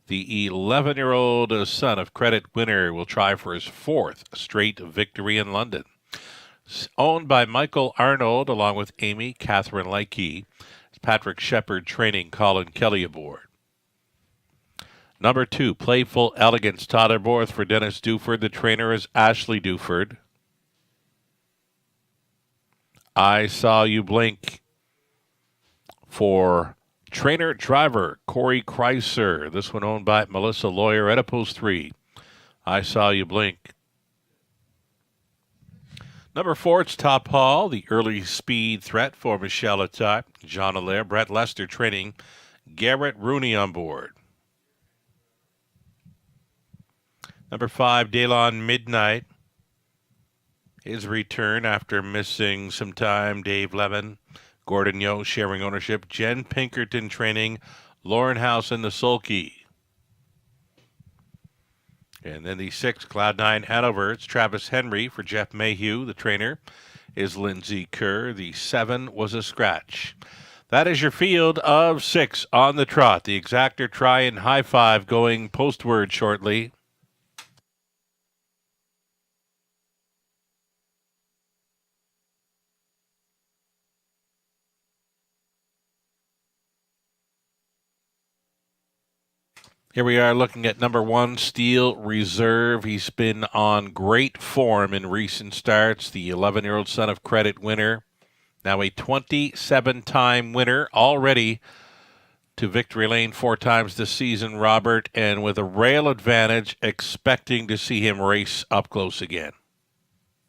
The 11-year-old son of Credit Winner will try for his 4th straight victory in London. Owned by Michael Arnold along with Amy Catherine Leakey. Patrick Shepard training Colin Kelly aboard. Number 2, Playful Elegance, Totterborth for Dennis Duford. The trainer is Ashley Duford. I Saw You Blink for trainer driver Corey Kreiser. This one owned by Melissa Lawyer at post 3. I Saw You Blink. Number 4, it's Top Hall, the early speed threat for Michelle Atai. John Allaire, Brett Lester training Garrett Rooney on board. Number 5, Daylon Midnight. His return after missing some time. Dave Levin, Gordon Yo sharing ownership. Jen Pinkerton training Lauren House in the Sulky. And then the 6, Cloud9 Hanover. It's Travis Henry for Jeff Mayhew. The trainer is Lindsay Kerr. The 7 was a scratch. That is your field of 6 on the trot. The Exactor, Try, and High Five going postward shortly. Here we are looking at number 1, Steel Reserve. He's been on great form in recent starts. The 11-year-old son of Credit Winner. Now a 27-time winner already to Victory Lane 4 times this season, Robert. And with a rail advantage, expecting to see him race up close again.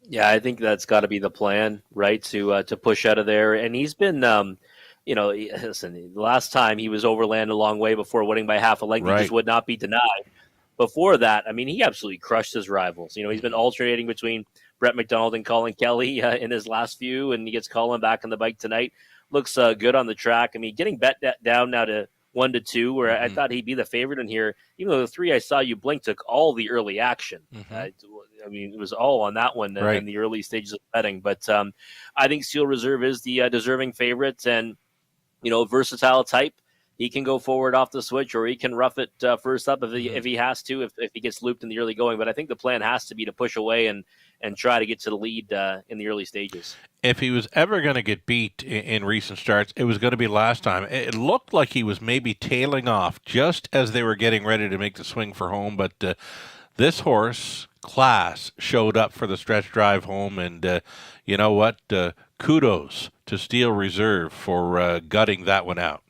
Yeah, I think that's got to be the plan, right? To push out of there. And he's been... listen, the last time he was overland a long way before winning by half a length, Right. He just would not be denied. Before that, I mean, he absolutely crushed his rivals. He's been alternating between Brett McDonald and Colin Kelly in his last few, and he gets Colin back on the bike tonight. Looks good on the track. I mean, getting bet down now to 1-2, where I thought he'd be the favorite in here. Even though the 3 I Saw You Blink took all the early action. I mean, it was all on that one Right. in the early stages of betting. But I think Steel Reserve is the deserving favorite, and versatile type. He can go forward off the switch, or he can rough it first up if he has to, if he gets looped in the early going. But I think the plan has to be to push away and try to get to the lead in the early stages. If he was ever going to get beat in recent starts, it was going to be last time. It looked like he was maybe tailing off just as they were getting ready to make the swing for home. But this horse, Class, showed up for the stretch drive home. And you know what? Kudos to Steel Reserve for gutting that one out.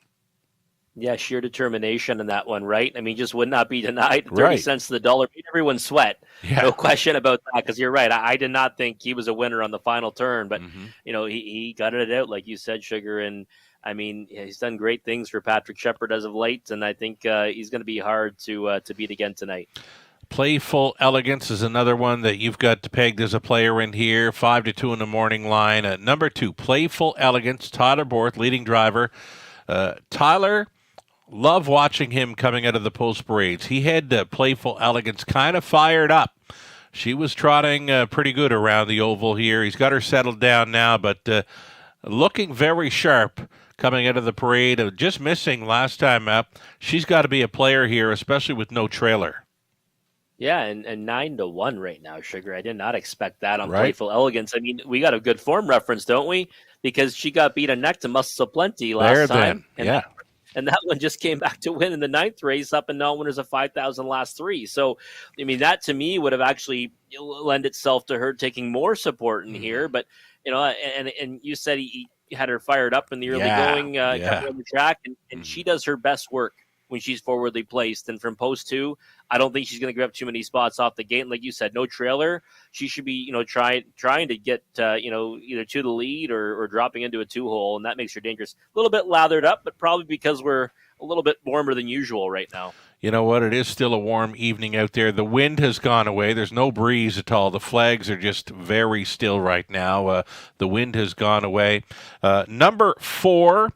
Yeah, sheer determination in that one, right? I mean, just would not be denied. 30 Right. cents to the dollar made everyone sweat. Yeah. No question about that, because you're right. I did not think he was a winner on the final turn, but, he gutted it out, like you said, Sugar. And, I mean, he's done great things for Patrick Shepard as of late, and I think he's going to be hard to beat again tonight. Playful Elegance is another one that you've got pegged as a player in here. 5-2 in the morning line. Number 2, Playful Elegance, Tyler Borth, leading driver. Tyler, love watching him coming out of the post parades. He had Playful Elegance kind of fired up. She was trotting pretty good around the oval here. He's got her settled down now, but looking very sharp coming out of the parade. Just missing last time up. She's got to be a player here, especially with no trailer. Yeah, and 9-1 right now, Sugar. I did not expect that on Right. Playful Elegance. I mean, we got a good form reference, don't we? Because she got beat a neck to Muscle Plenty last There time. then, yeah. And that one just came back to win in the 9th race, up and non-winners of 5,000 last 3. So, I mean, that to me would have actually lend itself to her taking more support in here. But, and you said he had her fired up in the early going, coming on the track, and she does her best work when she's forwardly placed. And from post 2, I don't think she's going to give up too many spots off the gate. And like you said, no trailer. She should be, trying to get, either to the lead or dropping into a 2-hole, and that makes her dangerous. A little bit lathered up, but probably because we're a little bit warmer than usual right now. You know what? It is still a warm evening out there. The wind has gone away. There's no breeze at all. The flags are just very still right now. The wind has gone away. Number 4,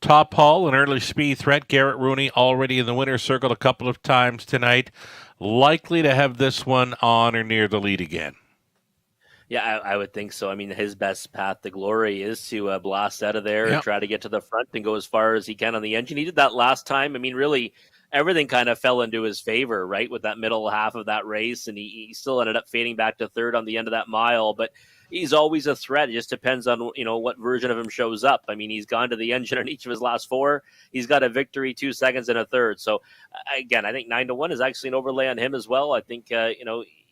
Top Hall, an early speed threat. Garrett Rooney already in the winner's circle a couple of times tonight. Likely to have this one on or near the lead again. Yeah, I would think so. I mean, his best path to glory is to blast out of there and Yep. try to get to the front and go as far as he can on the engine. He did that last time. I mean, really, everything kind of fell into his favor, right, with that middle half of that race, and he still ended up fading back to third on the end of that mile. But he's always a threat. It just depends on what version of him shows up. I mean, he's gone to the engine on each of his last four. He's got a victory, 2 seconds, and a third. So again, I think 9-1 is actually an overlay on him as well. I think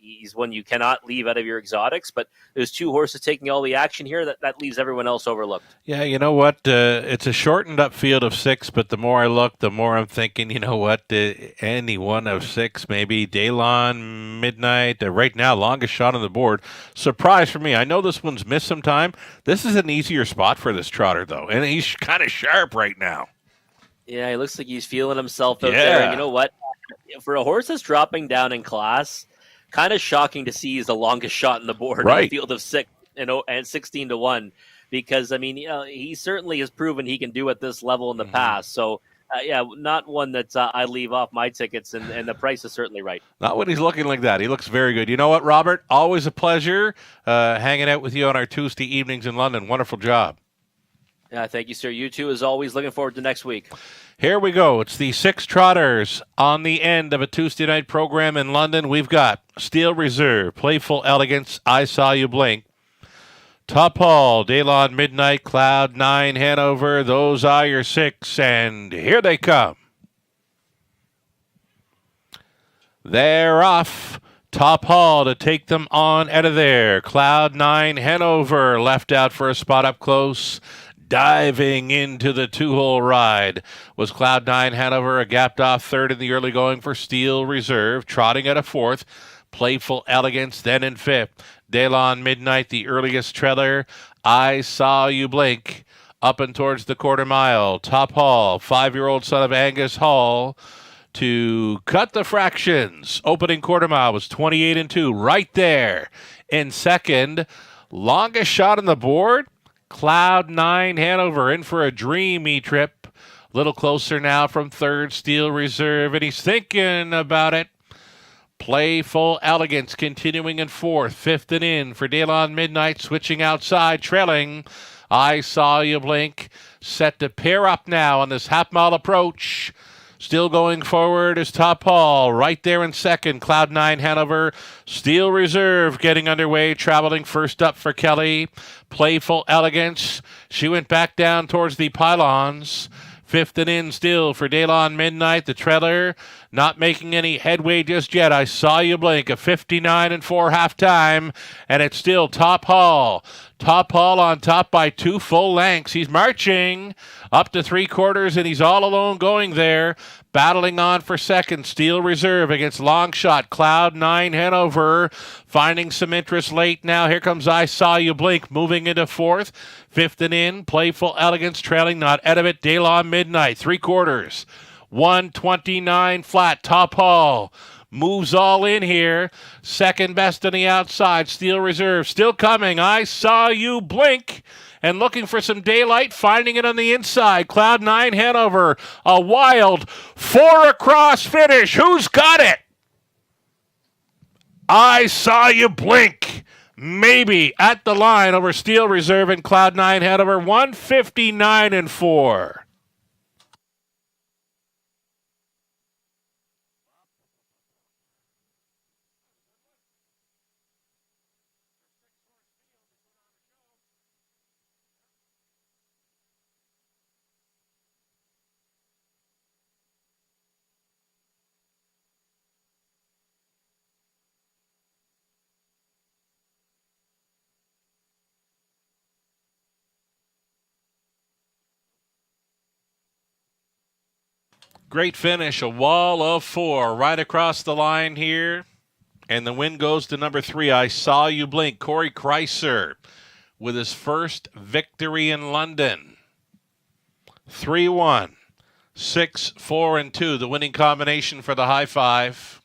he's one you cannot leave out of your exotics, but there's two horses taking all the action here that leaves everyone else overlooked. Yeah, you know what? It's a shortened up field of 6, but the more I look, the more I'm thinking, you know what? Any one of 6, maybe Daylon, Midnight, right now, longest shot on the board. Surprise for me. I know this one's missed some time. This is an easier spot for this trotter, though, and he's kind of sharp right now. Yeah, he looks like he's feeling himself out there. And you know what? For a horse that's dropping down in class, kind of shocking to see he's the longest shot in the board in a field of 6 and 16-1, because I mean, he certainly has proven he can do at this level in the past. So not one that I leave off my tickets, and the price is certainly right. Not when he's looking like that. He looks very good. You know what, Robert? Always a pleasure hanging out with you on our Tuesday evenings in London. Wonderful job. Yeah, thank you, sir. You too, as always. Looking forward to next week. Here we go. It's the 6 trotters on the end of a Tuesday night program in London. We've got Steel Reserve, Playful Elegance, I Saw You Blink, Top Hall, Daylon, Midnight, Cloud 9, Hanover. Those are your 6, and here they come. They're off. Top Hall to take them on out of there. Cloud 9, Hanover, left out for a spot up close. Diving into the 2-hole ride was Cloud 9 Hanover, a gapped off third in the early going for Steel Reserve, trotting at a fourth. Playful Elegance then in fifth. Daylon Midnight, the earliest trailer. I Saw You Blink up and towards the quarter mile. Top Hall, 5-year-old son of Angus Hall, to cut the fractions. Opening quarter mile was 28-2, right there in second. Longest shot on the board. Cloud 9 Hanover in for a dreamy trip. A little closer now from third, Steel Reserve, and he's thinking about it. Playful Elegance continuing in fourth. Fifth and in for Daylon Midnight, switching outside, trailing. I Saw You Blink, set to pair up now on this half-mile approach. Still going forward is Top Hall, right there in second. Cloud 9 Hanover. Steel Reserve getting underway, traveling first up for Kelly. Playful Elegance. She went back down towards the pylons. Fifth and in still for Daylon Midnight. The trailer not making any headway just yet. I Saw You Blink, a 59-4 halftime, and it's still Top Hall. Top Hall on top by 2 full lengths. He's marching up to 3/4, and he's all alone going there. Battling on for second, Steel Reserve against Longshot, Cloud 9 Hanover. Finding some interest late now. Here comes I Saw You Blink, moving into fourth. Fifth and in, Playful Elegance trailing, not out of it. Daylon Midnight, 3/4. 129 flat. Top Hall moves all in here. Second best on the outside. Steel Reserve still coming. I Saw You Blink. And looking for some daylight, finding it on the inside. Cloud 9 Hanover, a wild 4 across finish. Who's got it? I Saw You Blink. Maybe at the line over Steel Reserve and Cloud 9 Hanover, 159-4. Great finish, a wall of 4 right across the line here. And the win goes to number 3, I Saw You Blink. Corey Kreiser with his first victory in London. 3-1, 6, 4, and 2, the winning combination for the high five.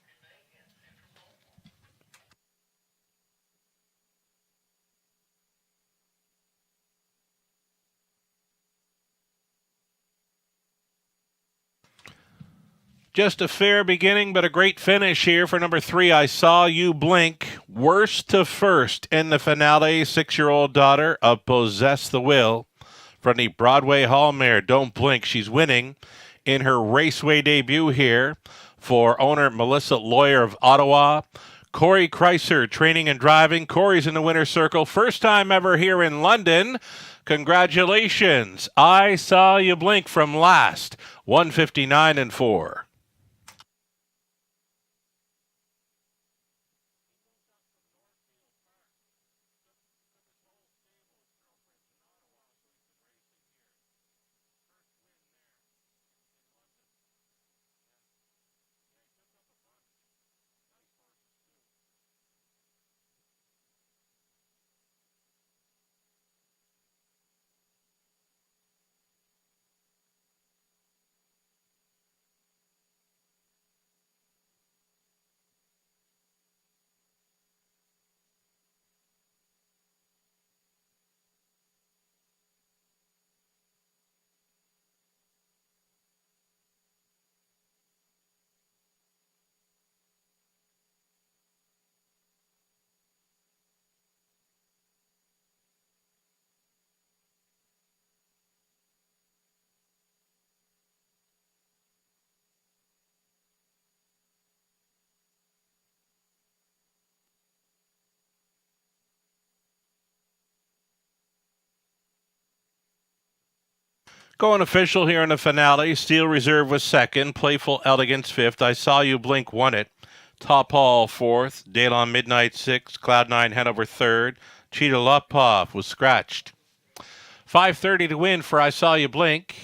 Just a fair beginning, but a great finish here for number 3, I Saw You Blink. Worst to first in the finale, 6-year-old daughter of Possess the Will. From the Broadway Hall mare, Don't Blink. She's winning in her Raceway debut here for owner Melissa Lawyer of Ottawa. Corey Kreiser training and driving. Corey's in the winner's circle. First time ever here in London. Congratulations. I Saw You Blink from last. 159-4. Going official here in the finale. Steel Reserve was second. Playful Elegance fifth. I Saw You Blink won it. Top Hall fourth. Daylon Midnight sixth. Cloud9 Hanover third. Cheetah Lopov was scratched. 5:30 to win for I Saw You Blink.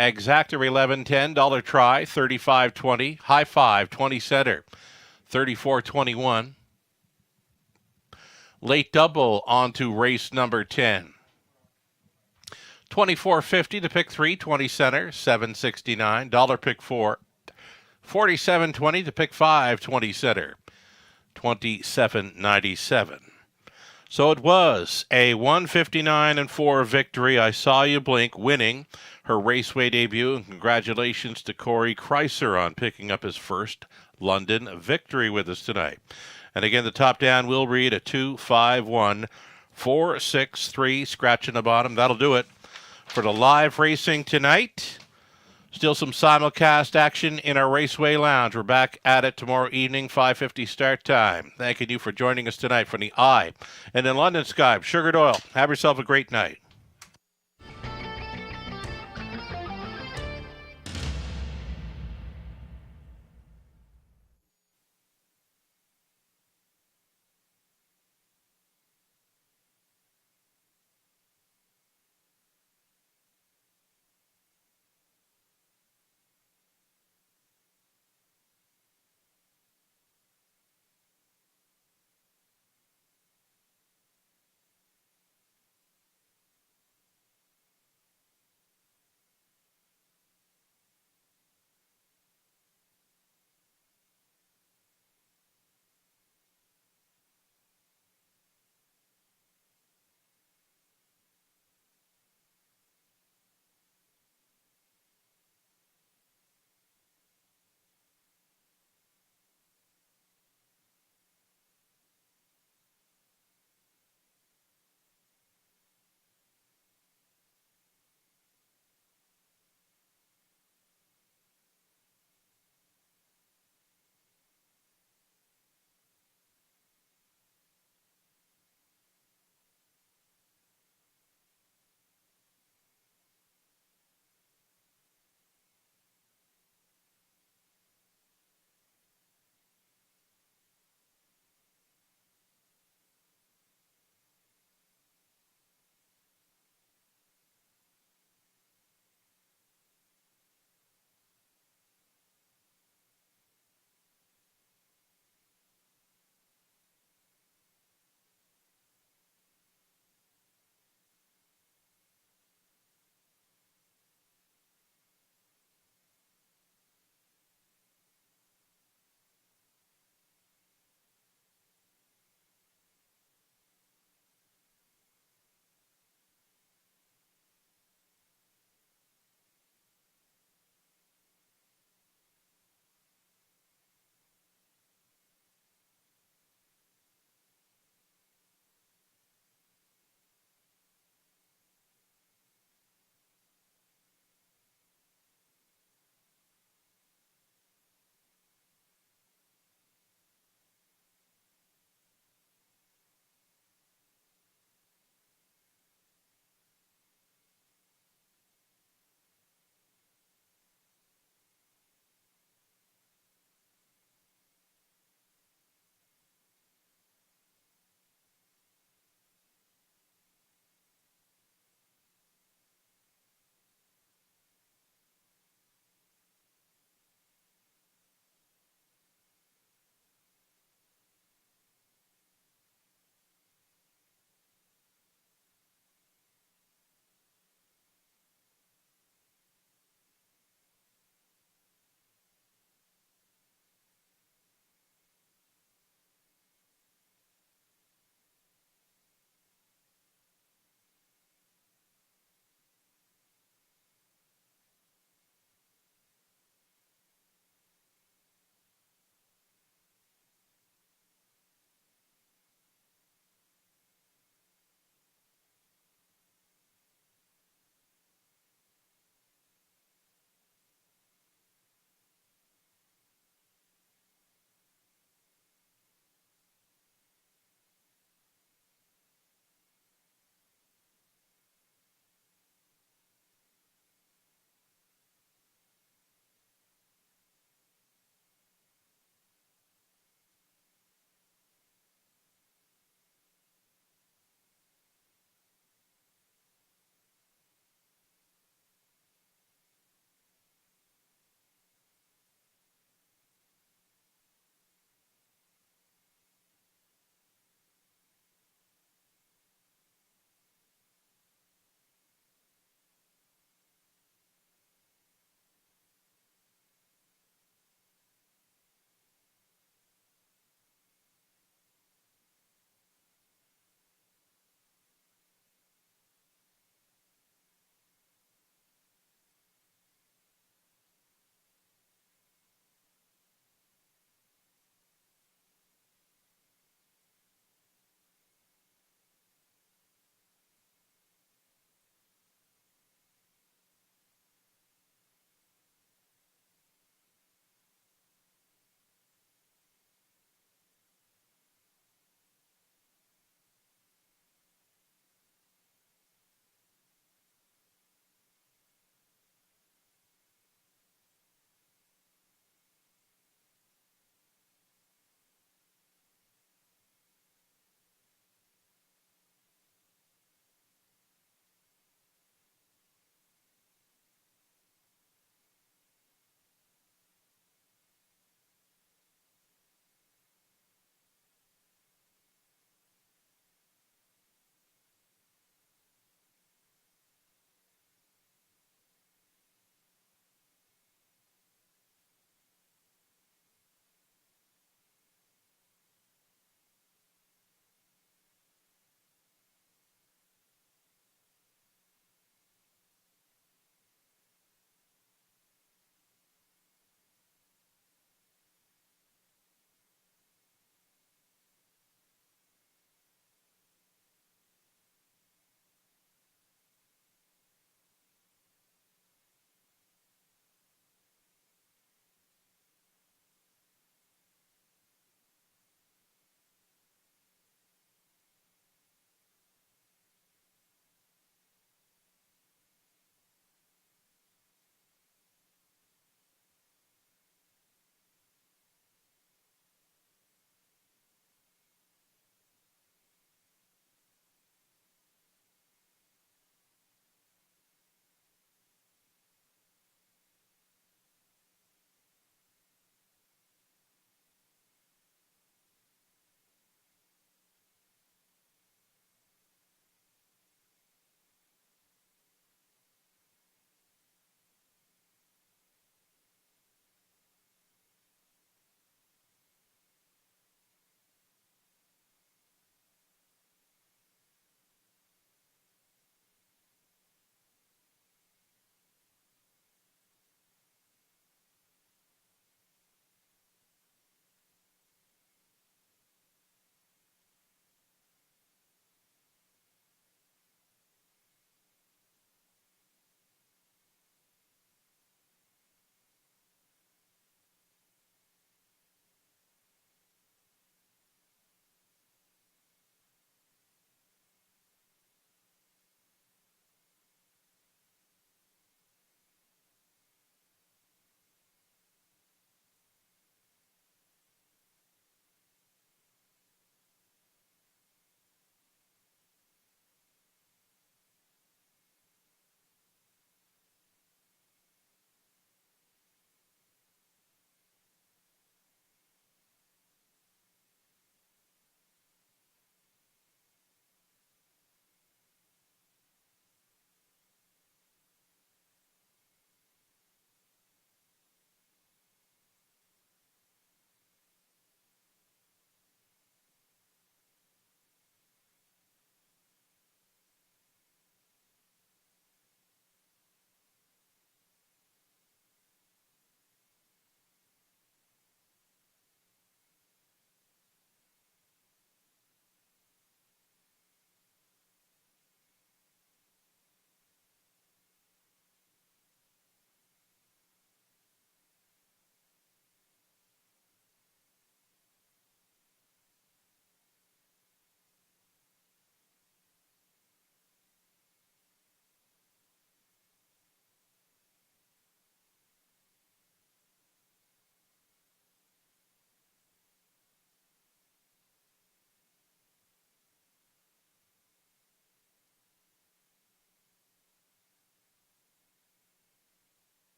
Exactor 11.10. Dollar try 35.20. High five 20 center 34.21. Late double onto race number 10. 24.50 to pick 3, 20 center, 7.69. Dollar pick 4, 47.20 to pick 5, 20 center, 27.97. So it was a 159-4 victory. I Saw You Blink winning her Raceway debut, and congratulations to Corey Kreiser on picking up his first London victory with us tonight. And again, the top down will read a 2-5-1, 4-6-3, scratch in the bottom. That'll do it for the live racing tonight. Still some simulcast action in our Raceway Lounge. We're back at it tomorrow evening, 5:50 start time. Thanking you for joining us tonight from the Eye and in London Sky, Sugar Doyle. Have yourself a great night.